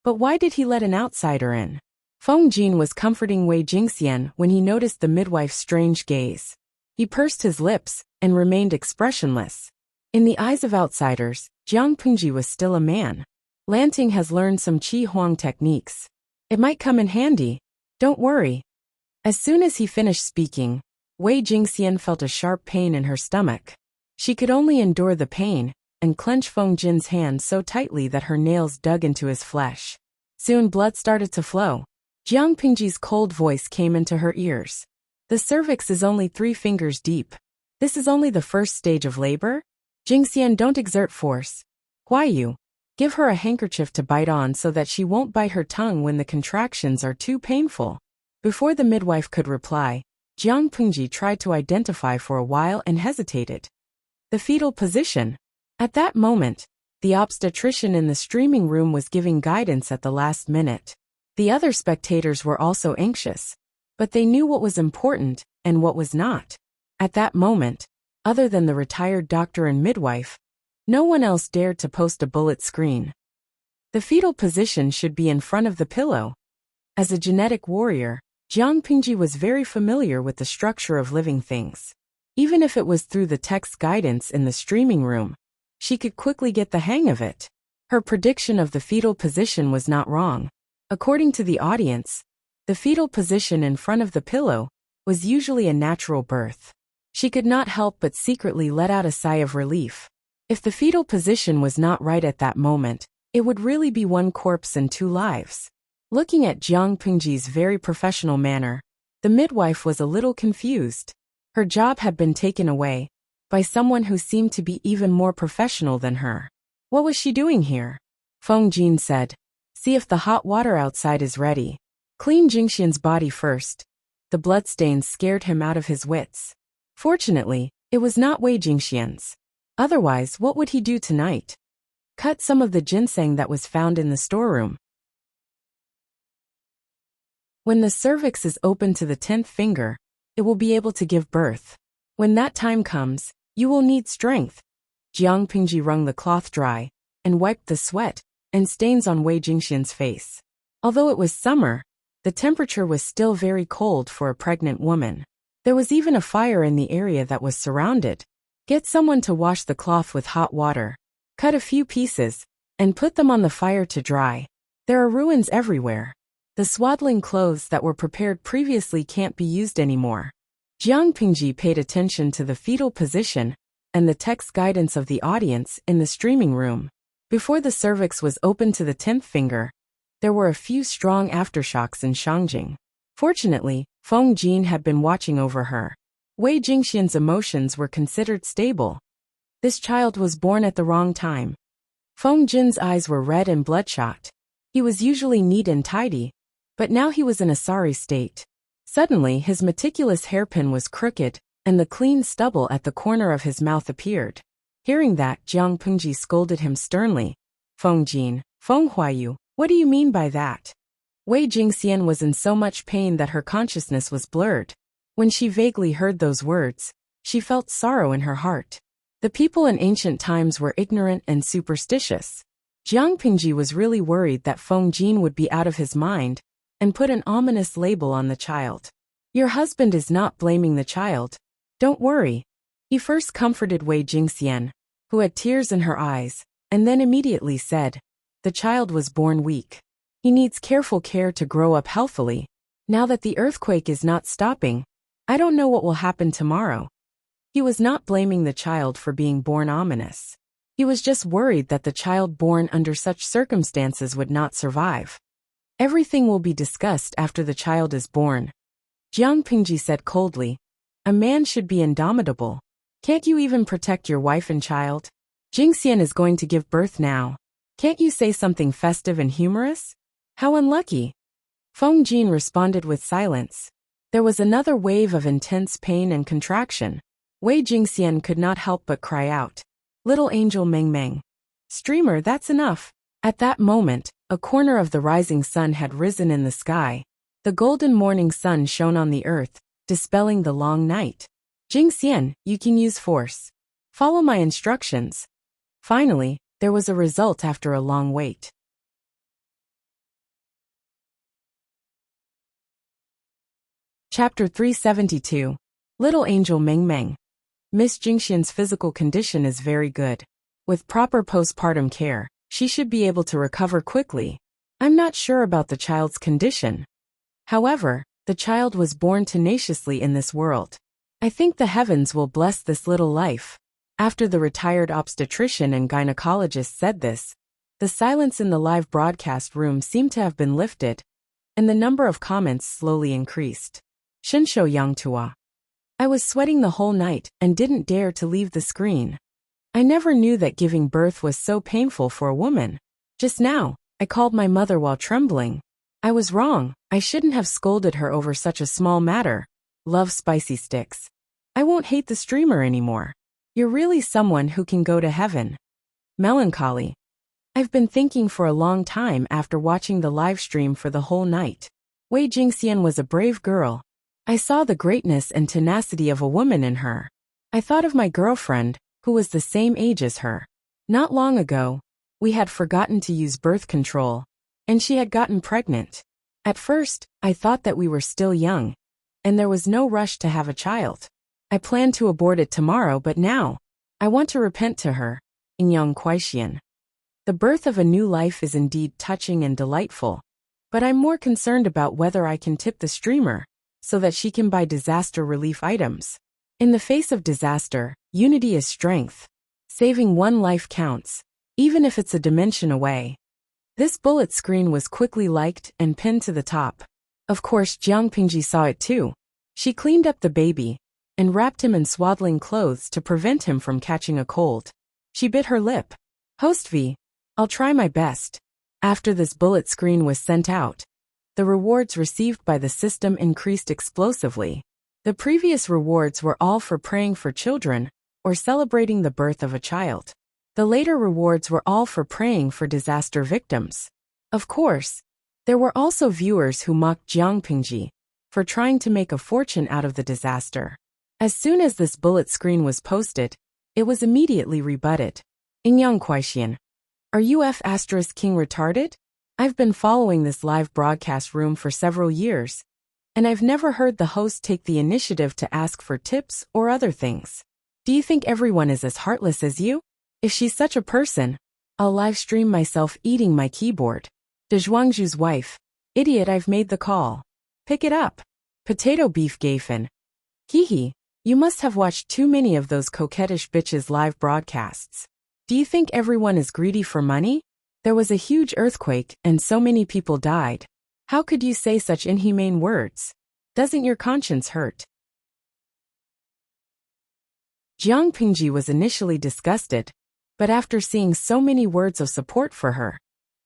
But why did he let an outsider in? Feng Jin was comforting Wei Jingxian when he noticed the midwife's strange gaze. He pursed his lips and remained expressionless. In the eyes of outsiders, Jiang Pingji was still a man. Lanting has learned some Qi Huang techniques. It might come in handy. Don't worry. As soon as he finished speaking, Wei Jingxian felt a sharp pain in her stomach. She could only endure the pain and clench Feng Jin's hand so tightly that her nails dug into his flesh. Soon blood started to flow. Jiang Pingji's cold voice came into her ears. The cervix is only 3 fingers deep. This is only the first stage of labor? Jingxian, don't exert force. Huaiyu, give her a handkerchief to bite on so that she won't bite her tongue when the contractions are too painful. Before the midwife could reply, Jiang Pingji tried to identify for a while and hesitated. The fetal position. At that moment, the obstetrician in the streaming room was giving guidance at the last minute. The other spectators were also anxious, but they knew what was important and what was not. At that moment, other than the retired doctor and midwife, no one else dared to post a bullet screen. The fetal position should be in front of the pillow. As a genetic warrior, Jiang Pingji was very familiar with the structure of living things. Even if it was through the text guidance in the streaming room, she could quickly get the hang of it. Her prediction of the fetal position was not wrong. According to the audience, the fetal position in front of the pillow was usually a natural birth. She could not help but secretly let out a sigh of relief. If the fetal position was not right at that moment, it would really be 1 corpse and 2 lives. Looking at Jiang Pingji's very professional manner, the midwife was a little confused. Her job had been taken away by someone who seemed to be even more professional than her. What was she doing here? Feng Jin said, see if the hot water outside is ready. Clean Jingxian's body first. The bloodstains scared him out of his wits. Fortunately, it was not Wei Jingxian's. Otherwise, what would he do tonight? Cut some of the ginseng that was found in the storeroom. When the cervix is open to the 10th finger, it will be able to give birth. When that time comes, you will need strength. Jiang Pingji wrung the cloth dry and wiped the sweat and stains on Wei Jingxian's face. Although it was summer, the temperature was still very cold for a pregnant woman. There was even a fire in the area that was surrounded. Get someone to wash the cloth with hot water. Cut a few pieces and put them on the fire to dry. There are ruins everywhere. The swaddling clothes that were prepared previously can't be used anymore. Jiang Pingji paid attention to the fetal position and the text guidance of the audience in the streaming room. Before the cervix was open to the 10th finger, there were a few strong aftershocks in Shangjing. Fortunately, Feng Jin had been watching over her. Wei Jingxian's emotions were considered stable. This child was born at the wrong time. Feng Jin's eyes were red and bloodshot. He was usually neat and tidy, but now he was in a sorry state. Suddenly his meticulous hairpin was crooked, and the clean stubble at the corner of his mouth appeared. Hearing that, Jiang Pingji scolded him sternly. Feng Jin, Feng Huayu, what do you mean by that? Wei Jingxian was in so much pain that her consciousness was blurred. When she vaguely heard those words, she felt sorrow in her heart. The people in ancient times were ignorant and superstitious. Jiang Pingji was really worried that Feng Jin would be out of his mind and put an ominous label on the child. Your husband is not blaming the child. Don't worry. He first comforted Wei Jingxian, who had tears in her eyes, and then immediately said, the child was born weak. He needs careful care to grow up healthily. Now that the earthquake is not stopping, I don't know what will happen tomorrow. He was not blaming the child for being born ominous. He was just worried that the child born under such circumstances would not survive. Everything will be discussed after the child is born. Jiang Pingji said coldly, a man should be indomitable. Can't you even protect your wife and child? Jingxian is going to give birth now. Can't you say something festive and humorous? How unlucky. Feng Jin responded with silence. There was another wave of intense pain and contraction. Wei Jingxian could not help but cry out, little angel Meng Meng. Streamer, that's enough. At that moment, a corner of the rising sun had risen in the sky. The golden morning sun shone on the earth, dispelling the long night. Jingxian, you can use force. Follow my instructions. Finally, there was a result after a long wait. Chapter 372. Little Angel Meng Meng. Miss Jingxian's physical condition is very good. With proper postpartum care, she should be able to recover quickly. I'm not sure about the child's condition. However, the child was born tenaciously in this world. I think the heavens will bless this little life. After the retired obstetrician and gynecologist said this, the silence in the live broadcast room seemed to have been lifted, and the number of comments slowly increased. Shinshou Yangtua. I was sweating the whole night and didn't dare to leave the screen. I never knew that giving birth was so painful for a woman. Just now, I called my mother while trembling. I was wrong. I shouldn't have scolded her over such a small matter. Love spicy sticks. I won't hate the streamer anymore. You're really someone who can go to heaven. Melancholy. I've been thinking for a long time after watching the live stream for the whole night. Wei Jingxian was a brave girl. I saw the greatness and tenacity of a woman in her. I thought of my girlfriend, who was the same age as her. Not long ago, we had forgotten to use birth control, and she had gotten pregnant. At first, I thought that we were still young, and there was no rush to have a child. I planned to abort it tomorrow, but now, I want to repent to her. Inyang Kuaixian. The birth of a new life is indeed touching and delightful, but I'm more concerned about whether I can tip the streamer, so that she can buy disaster relief items. In the face of disaster, unity is strength. Saving one life counts, even if it's a dimension away. This bullet screen was quickly liked and pinned to the top. Of course, Jiang Pingji saw it too. She cleaned up the baby and wrapped him in swaddling clothes to prevent him from catching a cold. She bit her lip. Host V, I'll try my best. After this bullet screen was sent out, the rewards received by the system increased explosively. The previous rewards were all for praying for children or celebrating the birth of a child. The later rewards were all for praying for disaster victims. Of course, there were also viewers who mocked Jiang Pingji for trying to make a fortune out of the disaster. As soon as this bullet screen was posted, it was immediately rebutted. Inyang Kuaixian. Are you F** King retarded? I've been following this live broadcast room for several years, and I've never heard the host take the initiative to ask for tips or other things. Do you think everyone is as heartless as you? If she's such a person, I'll live stream myself eating my keyboard. De Zhuangzhu's wife. Idiot, I've made the call. Pick it up. Potato beef Gafen. Hee, you must have watched too many of those coquettish bitches' live broadcasts. Do you think everyone is greedy for money? There was a huge earthquake and so many people died. How could you say such inhumane words? Doesn't your conscience hurt? Jiang Pingji was initially disgusted, but after seeing so many words of support for her,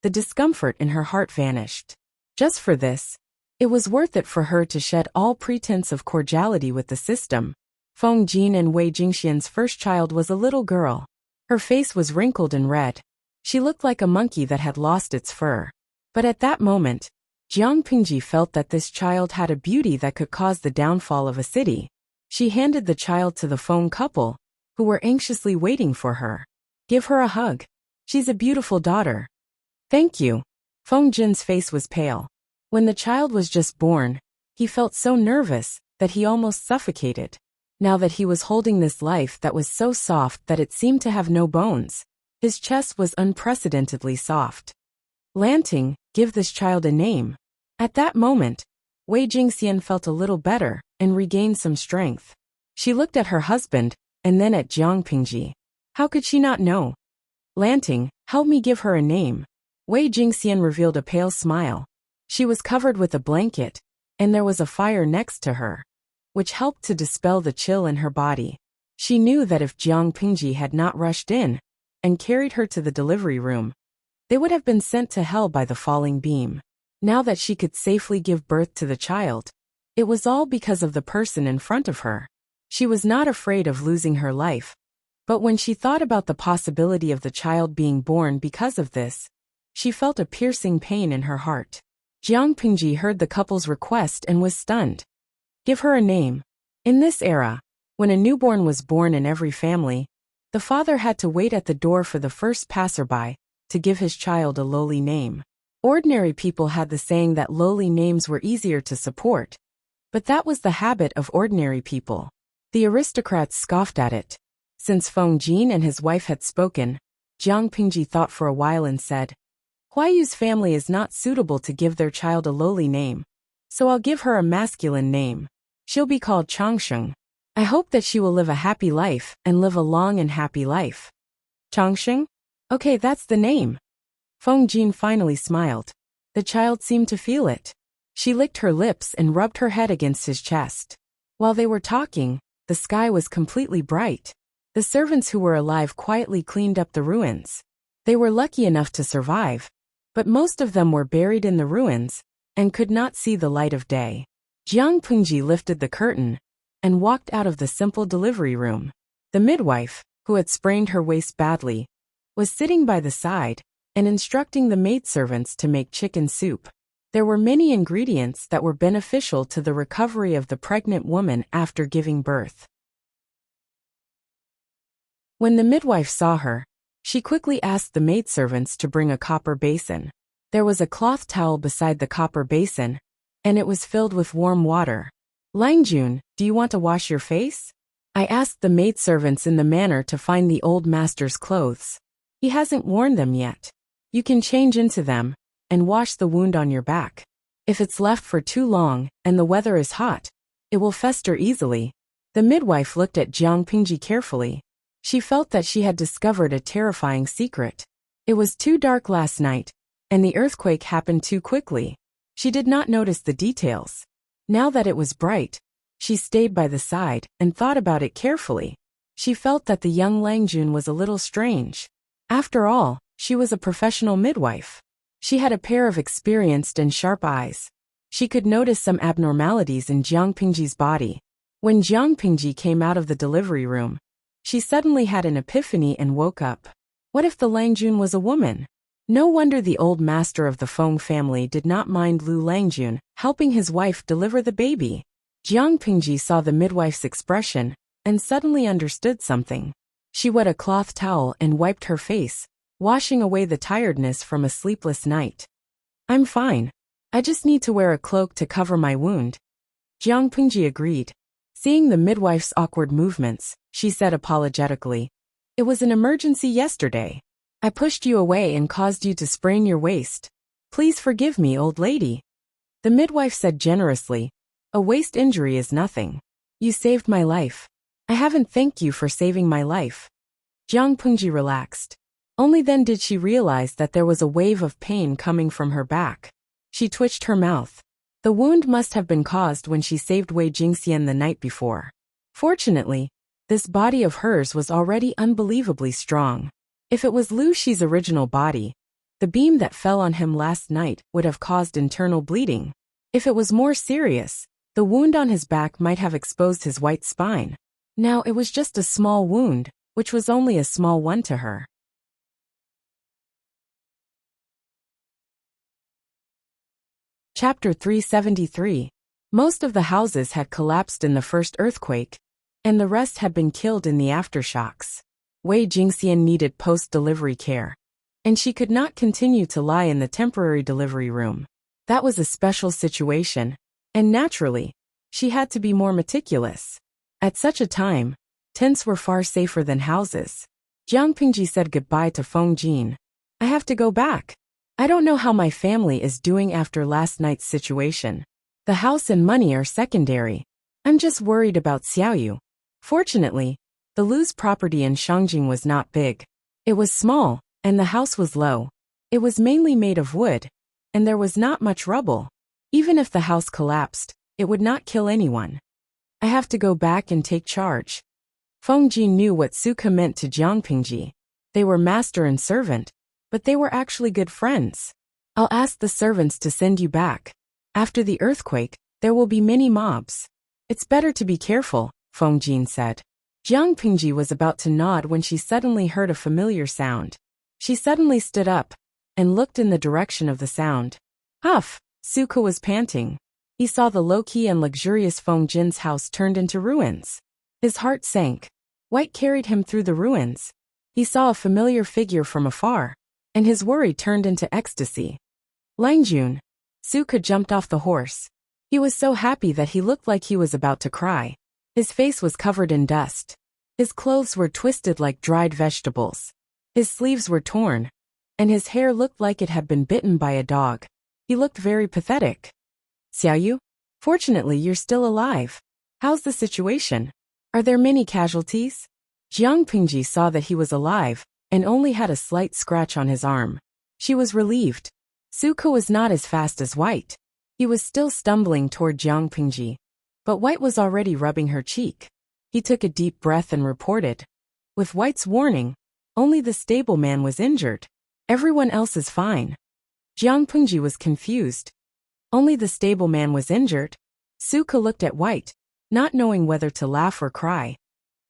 the discomfort in her heart vanished. Just for this, it was worth it for her to shed all pretense of cordiality with the system. Feng Jin and Wei Jingxian's first child was a little girl. Her face was wrinkled and red. She looked like a monkey that had lost its fur. But at that moment, Jiang Pingji felt that this child had a beauty that could cause the downfall of a city. She handed the child to the Feng couple, who were anxiously waiting for her. Give her a hug. She's a beautiful daughter. Thank you. Feng Jin's face was pale. When the child was just born, he felt so nervous that he almost suffocated. Now that he was holding this life that was so soft that it seemed to have no bones, his chest was unprecedentedly soft. Lanting, give this child a name. At that moment, Wei Jingxian felt a little better and regained some strength. She looked at her husband and then at Jiang Pingji. How could she not know? Lanting, help me give her a name. Wei Jingxian revealed a pale smile. She was covered with a blanket, and there was a fire next to her, which helped to dispel the chill in her body. She knew that if Jiang Pingji had not rushed in and carried her to the delivery room, they would have been sent to hell by the falling beam. Now that she could safely give birth to the child, it was all because of the person in front of her. She was not afraid of losing her life, but when she thought about the possibility of the child being born because of this, she felt a piercing pain in her heart. Jiang Pingji heard the couple's request and was stunned. Give her a name. In this era, when a newborn was born in every family, the father had to wait at the door for the first passerby to give his child a lowly name. Ordinary people had the saying that lowly names were easier to support, but that was the habit of ordinary people. The aristocrats scoffed at it. Since Feng Jin and his wife had spoken, Jiang Pingji thought for a while and said, Huayu's family is not suitable to give their child a lowly name, so I'll give her a masculine name. She'll be called Changsheng. I hope that she will live a happy life and live a long and happy life. Changsheng? Okay, that's the name. Feng Jin finally smiled. The child seemed to feel it. She licked her lips and rubbed her head against his chest. While they were talking, the sky was completely bright. The servants who were alive quietly cleaned up the ruins. They were lucky enough to survive, but most of them were buried in the ruins and could not see the light of day. Jiang Pingji lifted the curtain and walked out of the simple delivery room. The midwife, who had sprained her waist badly, was sitting by the side and instructing the maidservants to make chicken soup. There were many ingredients that were beneficial to the recovery of the pregnant woman after giving birth. When the midwife saw her, she quickly asked the maidservants to bring a copper basin. There was a cloth towel beside the copper basin, and it was filled with warm water. Langjun, do you want to wash your face? I asked the maidservants in the manner to find the old master's clothes. He hasn't worn them yet. You can change into them and wash the wound on your back. If it's left for too long and the weather is hot, it will fester easily. The midwife looked at Jiang Pingji carefully. She felt that she had discovered a terrifying secret. It was too dark last night, and the earthquake happened too quickly. She did not notice the details. Now that it was bright, she stayed by the side and thought about it carefully. She felt that the young Langjun was a little strange. After all, she was a professional midwife. She had a pair of experienced and sharp eyes. She could notice some abnormalities in Jiang Pingji's body. When Jiang Pingji came out of the delivery room, she suddenly had an epiphany and woke up. What if the Langjun was a woman? No wonder the old master of the Feng family did not mind Lu Langjun helping his wife deliver the baby. Jiang Pingji saw the midwife's expression and suddenly understood something. She wet a cloth towel and wiped her face, washing away the tiredness from a sleepless night. I'm fine. I just need to wear a cloak to cover my wound. Jiang Pingji agreed. Seeing the midwife's awkward movements, she said apologetically, It was an emergency yesterday. I pushed you away and caused you to sprain your waist. Please forgive me, old lady. The midwife said generously, a waist injury is nothing. You saved my life. I haven't thanked you for saving my life. Jiang Pengji relaxed. Only then did she realize that there was a wave of pain coming from her back. She twitched her mouth. The wound must have been caused when she saved Wei Jingxian the night before. Fortunately, this body of hers was already unbelievably strong. If it was Lu Shi's original body, the beam that fell on him last night would have caused internal bleeding. If it was more serious, the wound on his back might have exposed his white spine. Now it was just a small wound, which was only a small one to her. Chapter 373. Most of the houses had collapsed in the first earthquake, and the rest had been killed in the aftershocks. Wei Jingxian needed post-delivery care, and she could not continue to lie in the temporary delivery room. That was a special situation, and naturally, she had to be more meticulous. At such a time, tents were far safer than houses. Jiang Pengji said goodbye to Feng Jin. I have to go back. I don't know how my family is doing after last night's situation. The house and money are secondary. I'm just worried about Xiaoyu. Fortunately, the Lu's property in Shangjing was not big. It was small, and the house was low. It was mainly made of wood, and there was not much rubble. Even if the house collapsed, it would not kill anyone. I have to go back and take charge. Feng Jin knew what Suke meant to Jiang Pengji. They were master and servant, but they were actually good friends. I'll ask the servants to send you back. After the earthquake, there will be many mobs. It's better to be careful, Feng Jin said. Jiang Pengji was about to nod when she suddenly heard a familiar sound. She suddenly stood up and looked in the direction of the sound. Huff! Suke was panting. He saw the low-key and luxurious Feng Jin's house turned into ruins. His heart sank. White carried him through the ruins. He saw a familiar figure from afar, and his worry turned into ecstasy. Langjun. Suke jumped off the horse. He was so happy that he looked like he was about to cry. His face was covered in dust. His clothes were twisted like dried vegetables. His sleeves were torn, and his hair looked like it had been bitten by a dog. He looked very pathetic. Xiaoyu? Fortunately, you're still alive. How's the situation? Are there many casualties? Jiang Pengji saw that he was alive, and only had a slight scratch on his arm. She was relieved. Suke was not as fast as White. He was still stumbling toward Jiang Pengji, but White was already rubbing her cheek. He took a deep breath and reported. With White's warning, only the stableman was injured. Everyone else is fine. Jiang Pengji was confused. Only the stableman was injured? Suke looked at White, not knowing whether to laugh or cry.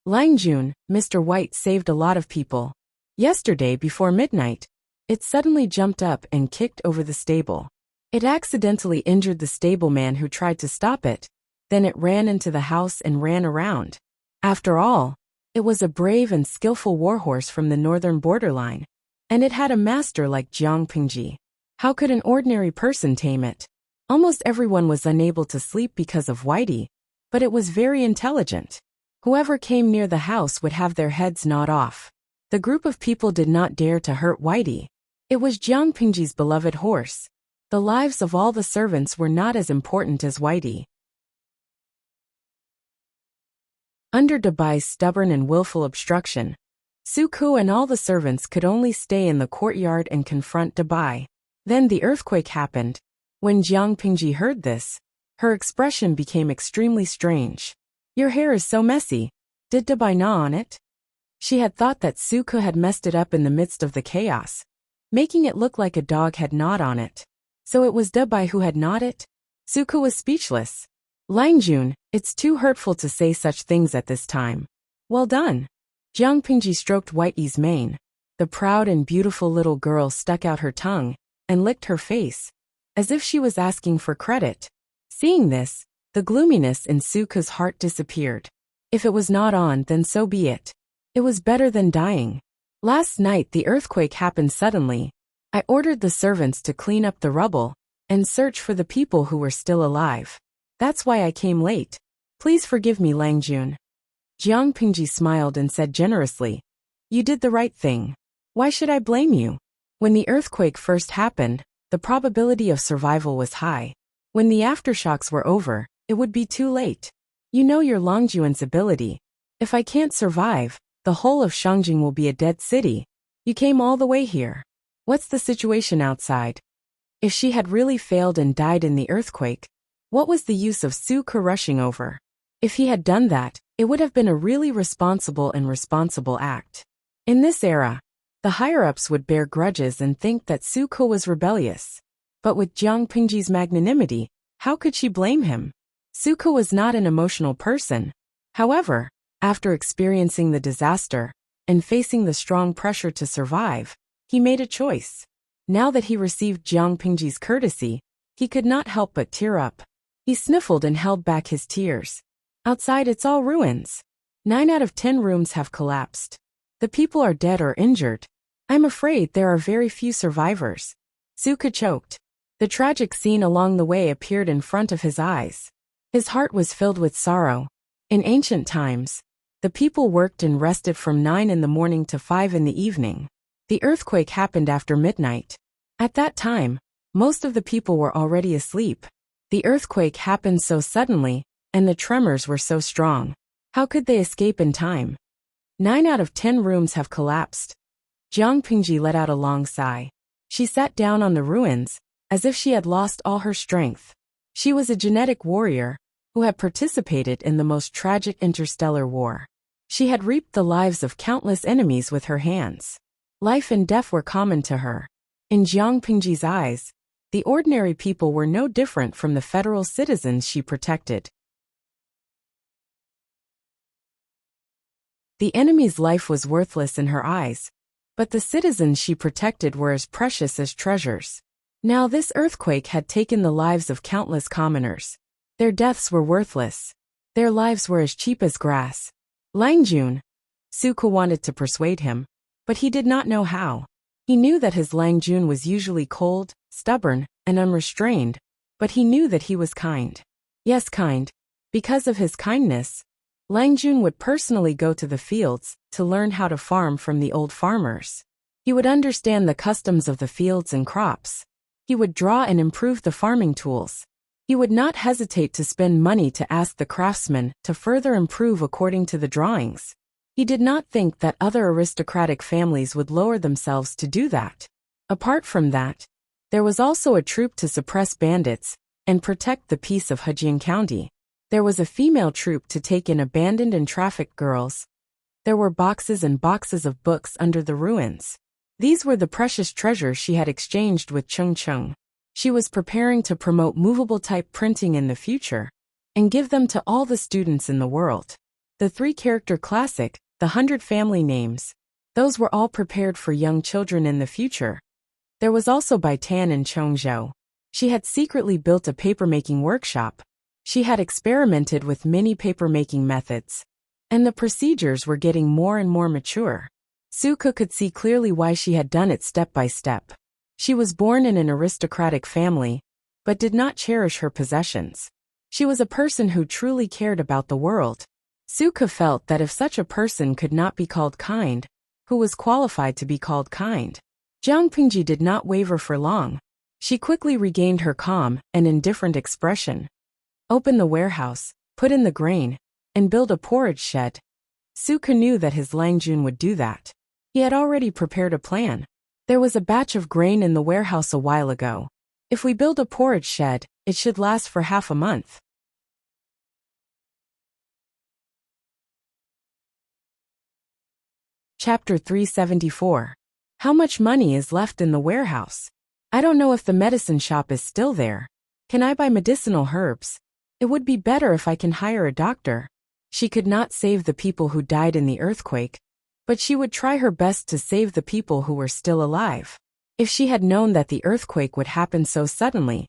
Langjun, Mr. White saved a lot of people. Yesterday before midnight, it suddenly jumped up and kicked over the stable. It accidentally injured the stableman who tried to stop it. Then it ran into the house and ran around. After all, it was a brave and skillful warhorse from the northern borderline, and it had a master like Jiang Pengji. How could an ordinary person tame it? Almost everyone was unable to sleep because of Whitey, but it was very intelligent. Whoever came near the house would have their heads gnawed off. The group of people did not dare to hurt Whitey. It was Jiang Pengji's beloved horse. The lives of all the servants were not as important as Whitey. Under Dabai's stubborn and willful obstruction, Suku and all the servants could only stay in the courtyard and confront Dabai. Then the earthquake happened. When Jiang Pengji heard this, her expression became extremely strange. Your hair is so messy. Did Dabai gnaw on it? She had thought that Suku had messed it up in the midst of the chaos, making it look like a dog had gnawed on it. So it was Dabai who had gnawed it? Suku was speechless. Langjun, it's too hurtful to say such things at this time. Well done. Jiang Pengji stroked Whitey's mane. The proud and beautiful little girl stuck out her tongue and licked her face, as if she was asking for credit. Seeing this, the gloominess in Suku's heart disappeared. If it was not on, then so be it. It was better than dying. Last night the earthquake happened suddenly. I ordered the servants to clean up the rubble and search for the people who were still alive. That's why I came late. Please forgive me, Langjun. Jiang Pengji smiled and said generously, You did the right thing. Why should I blame you? When the earthquake first happened, the probability of survival was high. When the aftershocks were over, it would be too late. You know your Longjuan's ability. If I can't survive, the whole of Shangjing will be a dead city. You came all the way here. What's the situation outside? If she had really failed and died in the earthquake, what was the use of Su Ke rushing over? If he had done that, it would have been a really responsible act. In this era, the higher-ups would bear grudges and think that Su Ke was rebellious. But with Jiang Pingji's magnanimity, how could she blame him? Su Ke was not an emotional person. However, after experiencing the disaster and facing the strong pressure to survive, he made a choice. Now that he received Jiang Pingji's courtesy, he could not help but tear up. He sniffled and held back his tears. Outside it's all ruins. 9 out of 10 rooms have collapsed. The people are dead or injured. I'm afraid there are very few survivors. Su Ke choked. The tragic scene along the way appeared in front of his eyes. His heart was filled with sorrow. In ancient times, the people worked and rested from 9 in the morning to 5 in the evening. The earthquake happened after midnight. At that time, most of the people were already asleep. The earthquake happened so suddenly, and the tremors were so strong. How could they escape in time? 9 out of 10 rooms have collapsed. Jiang Pingji let out a long sigh. She sat down on the ruins, as if she had lost all her strength. She was a genetic warrior, who had participated in the most tragic interstellar war. She had reaped the lives of countless enemies with her hands. Life and death were common to her. In Jiang Pingji's eyes, the ordinary people were no different from the federal citizens she protected. The enemy's life was worthless in her eyes, but the citizens she protected were as precious as treasures. Now this earthquake had taken the lives of countless commoners. Their deaths were worthless. Their lives were as cheap as grass. Langjun. Su Ke wanted to persuade him, but he did not know how. He knew that his Langjun was usually cold, stubborn, and unrestrained, but he knew that he was kind. Yes, kind. Because of his kindness, Langjun would personally go to the fields to learn how to farm from the old farmers. He would understand the customs of the fields and crops. He would draw and improve the farming tools. He would not hesitate to spend money to ask the craftsmen to further improve according to the drawings. He did not think that other aristocratic families would lower themselves to do that. Apart from that, there was also a troop to suppress bandits and protect the peace of Hejian County. There was a female troop to take in abandoned and trafficked girls. There were boxes and boxes of books under the ruins. These were the precious treasures she had exchanged with Cheng Cheng. She was preparing to promote movable type printing in the future and give them to all the students in the world. The 3-character classic, the 100 family names, those were all prepared for young children in the future. There was also Bai Tan and Chongzhou. She had secretly built a papermaking workshop. She had experimented with many papermaking methods, and the procedures were getting more and more mature. Su Ke could see clearly why she had done it step by step. She was born in an aristocratic family, but did not cherish her possessions. She was a person who truly cared about the world. Su Ke felt that if such a person could not be called kind, who was qualified to be called kind? Jiang Pingji did not waver for long. She quickly regained her calm and indifferent expression. Open the warehouse, put in the grain, and build a porridge shed. Su Ke knew that his Langjun would do that. He had already prepared a plan. There was a batch of grain in the warehouse a while ago. If we build a porridge shed, it should last for half a month. Chapter 374. How much money is left in the warehouse? I don't know if the medicine shop is still there. Can I buy medicinal herbs? It would be better if I can hire a doctor. She could not save the people who died in the earthquake, but she would try her best to save the people who were still alive. If she had known that the earthquake would happen so suddenly,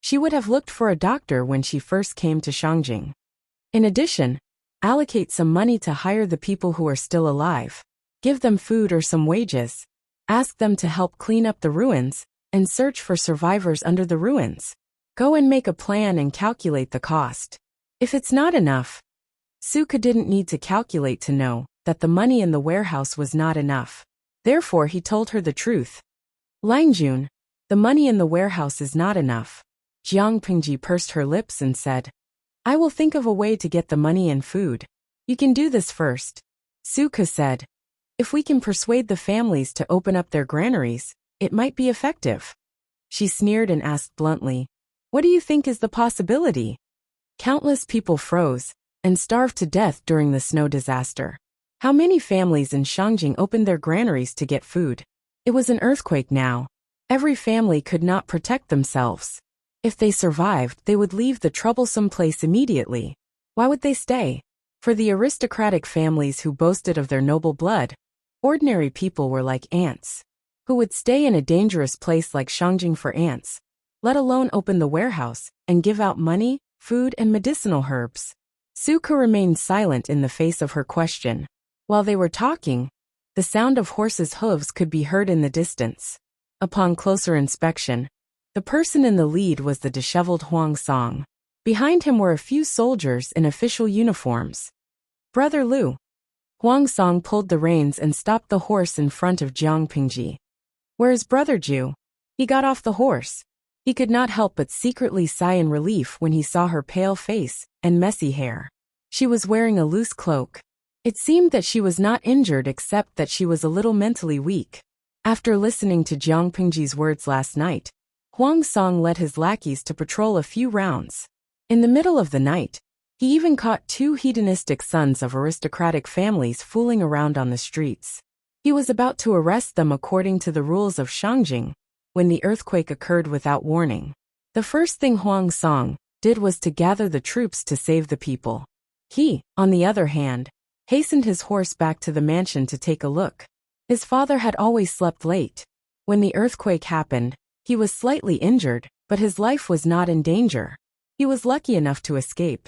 she would have looked for a doctor when she first came to Shangjing. In addition, allocate some money to hire the people who are still alive. Give them food or some wages. Ask them to help clean up the ruins and search for survivors under the ruins. Go and make a plan and calculate the cost. If it's not enough, Su Ke didn't need to calculate to know that the money in the warehouse was not enough. Therefore he told her the truth. Langjun, the money in the warehouse is not enough. Jiang Pingji pursed her lips and said, I will think of a way to get the money and food. You can do this first. Suke said, if we can persuade the families to open up their granaries, it might be effective. She sneered and asked bluntly, what do you think is the possibility? Countless people froze and starved to death during the snow disaster. How many families in Shangjing opened their granaries to get food? It was an earthquake now. Every family could not protect themselves. If they survived, they would leave the troublesome place immediately. Why would they stay? For the aristocratic families who boasted of their noble blood, ordinary people were like ants. Who would stay in a dangerous place like Shangjing for ants, let alone open the warehouse and give out money, food, and medicinal herbs? Suke remained silent in the face of her question. While they were talking, the sound of horses' hooves could be heard in the distance. Upon closer inspection, the person in the lead was the disheveled Huang Song. Behind him were a few soldiers in official uniforms. Brother Lu. Huang Song pulled the reins and stopped the horse in front of Jiang Pingji. Where is Brother Ju? He got off the horse. He could not help but secretly sigh in relief when he saw her pale face and messy hair. She was wearing a loose cloak. It seemed that she was not injured except that she was a little mentally weak. After listening to Jiang Pingji's words last night, Huang Song led his lackeys to patrol a few rounds. In the middle of the night, he even caught two hedonistic sons of aristocratic families fooling around on the streets. He was about to arrest them according to the rules of Shangjing, when the earthquake occurred without warning. The first thing Huang Song did was to gather the troops to save the people. He, on the other hand, hastened his horse back to the mansion to take a look. His father had always slept late. When the earthquake happened, he was slightly injured, but his life was not in danger. He was lucky enough to escape.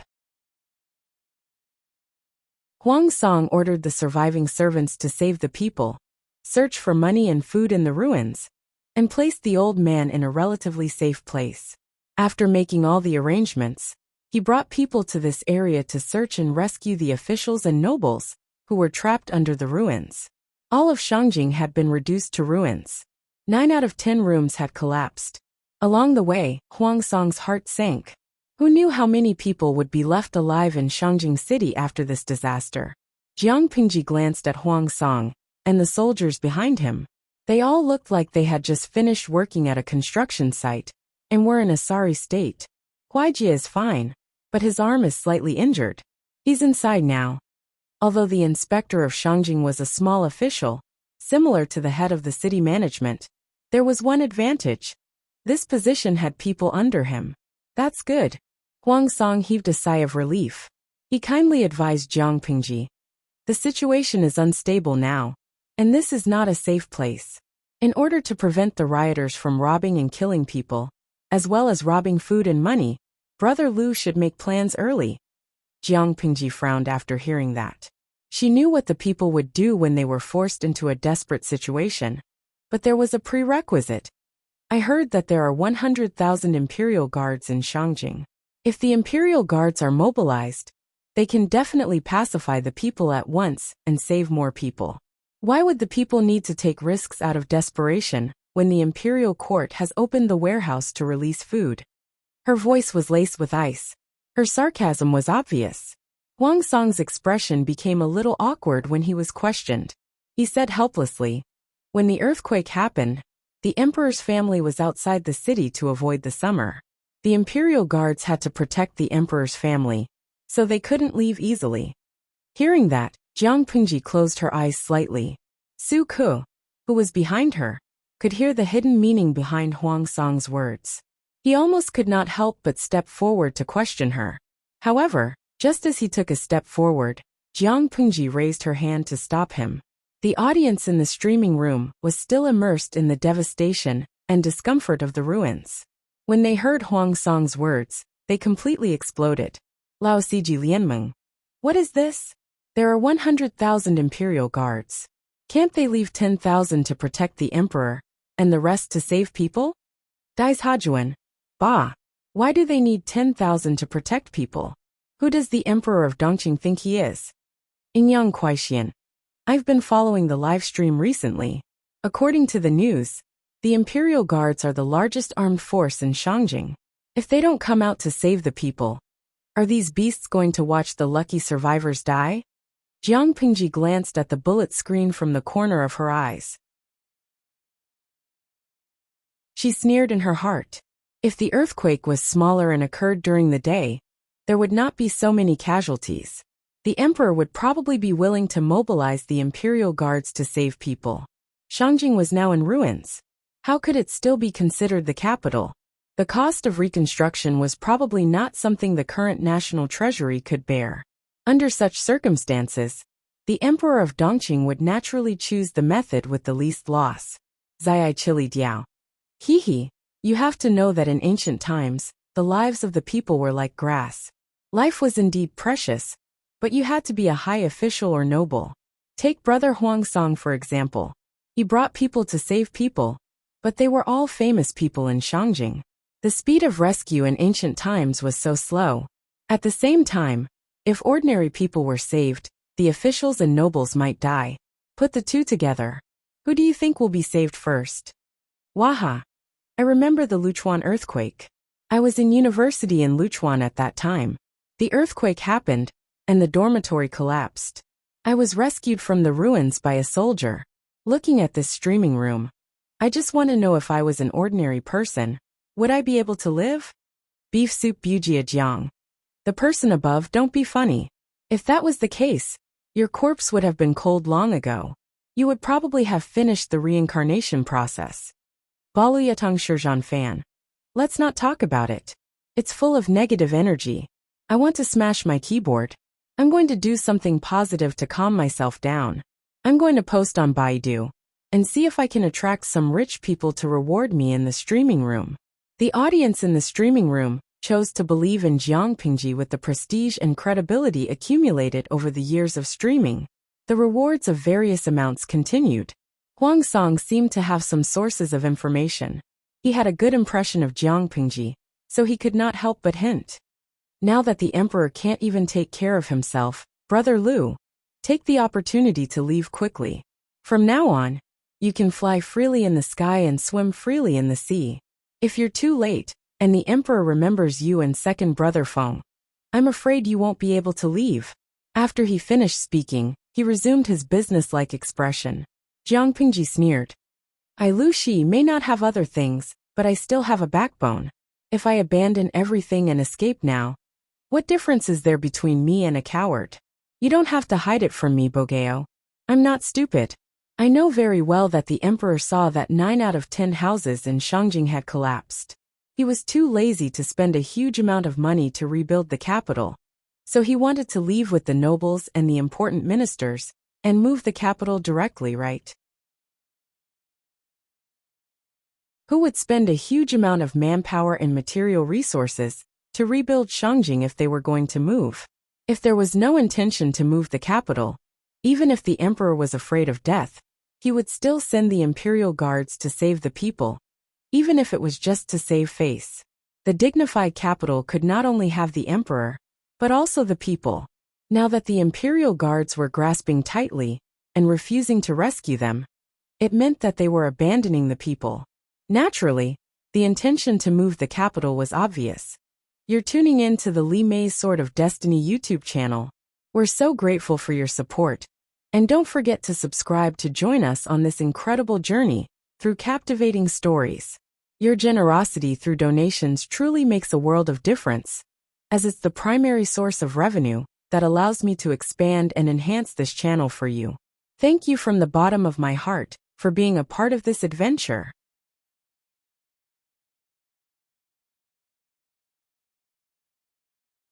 Huang Song ordered the surviving servants to save the people, search for money and food in the ruins, and placed the old man in a relatively safe place. After making all the arrangements, he brought people to this area to search and rescue the officials and nobles who were trapped under the ruins. All of Shangjing had been reduced to ruins. 9 out of 10 rooms had collapsed. Along the way, Huang Song's heart sank. Who knew how many people would be left alive in Shangjing City after this disaster? Jiang Pingji glanced at Huang Song and the soldiers behind him. They all looked like they had just finished working at a construction site and were in a sorry state. Huaijie is fine, but his arm is slightly injured. He's inside now. Although the inspector of Shangjing was a small official, similar to the head of the city management, there was one advantage. This position had people under him. That's good. Huang Song heaved a sigh of relief. He kindly advised Jiang Pingji. The situation is unstable now, and this is not a safe place. In order to prevent the rioters from robbing and killing people, as well as robbing food and money, Brother Lu should make plans early. Jiang Pingji frowned after hearing that. She knew what the people would do when they were forced into a desperate situation. But there was a prerequisite. I heard that there are 100,000 Imperial Guards in Shangjing. If the Imperial Guards are mobilized, they can definitely pacify the people at once and save more people. Why would the people need to take risks out of desperation when the Imperial Court has opened the warehouse to release food? Her voice was laced with ice. Her sarcasm was obvious. Huang Song's expression became a little awkward when he was questioned. He said helplessly, when the earthquake happened, the emperor's family was outside the city to avoid the summer. The Imperial Guards had to protect the emperor's family, so they couldn't leave easily. Hearing that, Jiang Pingji closed her eyes slightly. Su Ku, who was behind her, could hear the hidden meaning behind Huang Song's words. He almost could not help but step forward to question her. However, just as he took a step forward, Jiang Pingji raised her hand to stop him. The audience in the streaming room was still immersed in the devastation and discomfort of the ruins. When they heard Huang Song's words, they completely exploded. Lao Siji Lianmeng. What is this? There are 100,000 Imperial Guards. Can't they leave 10,000 to protect the emperor, and the rest to save people? Dais Hajuan. Bah. Why do they need 10,000 to protect people? Who does the emperor of Dongqing think he is? Ingyang Kuaixian. I've been following the live stream recently. According to the news, the Imperial Guards are the largest armed force in Shangjing. If they don't come out to save the people, are these beasts going to watch the lucky survivors die? Jiang Pingji glanced at the bullet screen from the corner of her eyes. She sneered in her heart. If the earthquake was smaller and occurred during the day, there would not be so many casualties. The emperor would probably be willing to mobilize the Imperial Guards to save people. Shangjing was now in ruins. How could it still be considered the capital? The cost of reconstruction was probably not something the current national treasury could bear. Under such circumstances, the emperor of Dongqing would naturally choose the method with the least loss. Zai Chili Diao. Hehe, you have to know that in ancient times, the lives of the people were like grass. Life was indeed precious, but you had to be a high official or noble. Take Brother Huangsong for example. He brought people to save people, but they were all famous people in Shangjing. The speed of rescue in ancient times was so slow. At the same time, if ordinary people were saved, the officials and nobles might die. Put the two together. Who do you think will be saved first? Waha. I remember the Luchuan earthquake. I was in university in Luchuan at that time. The earthquake happened, and the dormitory collapsed. I was rescued from the ruins by a soldier. Looking at this streaming room, I just want to know if I was an ordinary person, would I be able to live? Beef soup Bujia Jiang. The person above, don't be funny. If that was the case, your corpse would have been cold long ago. You would probably have finished the reincarnation process. Baluyatong Shizhan fan. Let's not talk about it. It's full of negative energy. I want to smash my keyboard. I'm going to do something positive to calm myself down. I'm going to post on Baidu and see if I can attract some rich people to reward me in the streaming room. The audience in the streaming room chose to believe in Jiang Pingji with the prestige and credibility accumulated over the years of streaming. The rewards of various amounts continued. Huang Song seemed to have some sources of information. He had a good impression of Jiang Pingji, so he could not help but hint. Now that the emperor can't even take care of himself, Brother Lu, take the opportunity to leave quickly. From now on, you can fly freely in the sky and swim freely in the sea. If you're too late, and the emperor remembers you and second brother Feng, I'm afraid you won't be able to leave. After he finished speaking, he resumed his business-like expression. Jiang Pingji sneered. I Lu Shi may not have other things, but I still have a backbone. If I abandon everything and escape now, what difference is there between me and a coward? You don't have to hide it from me, Bogeo. I'm not stupid. I know very well that the emperor saw that 9 out of 10 houses in Shangjing had collapsed. He was too lazy to spend a huge amount of money to rebuild the capital, so he wanted to leave with the nobles and the important ministers and move the capital directly, right? Who would spend a huge amount of manpower and material resources to rebuild Shangjing if they were going to move? If there was no intention to move the capital, even if the emperor was afraid of death, he would still send the imperial guards to save the people, even if it was just to save face. The dignified capital could not only have the emperor, but also the people. Now that the imperial guards were grasping tightly and refusing to rescue them, it meant that they were abandoning the people. Naturally, the intention to move the capital was obvious. You're tuning in to the Li Mei's Sword of Destiny YouTube channel. We're so grateful for your support. And don't forget to subscribe to join us on this incredible journey through captivating stories. Your generosity through donations truly makes a world of difference, as it's the primary source of revenue that allows me to expand and enhance this channel for you. Thank you from the bottom of my heart for being a part of this adventure.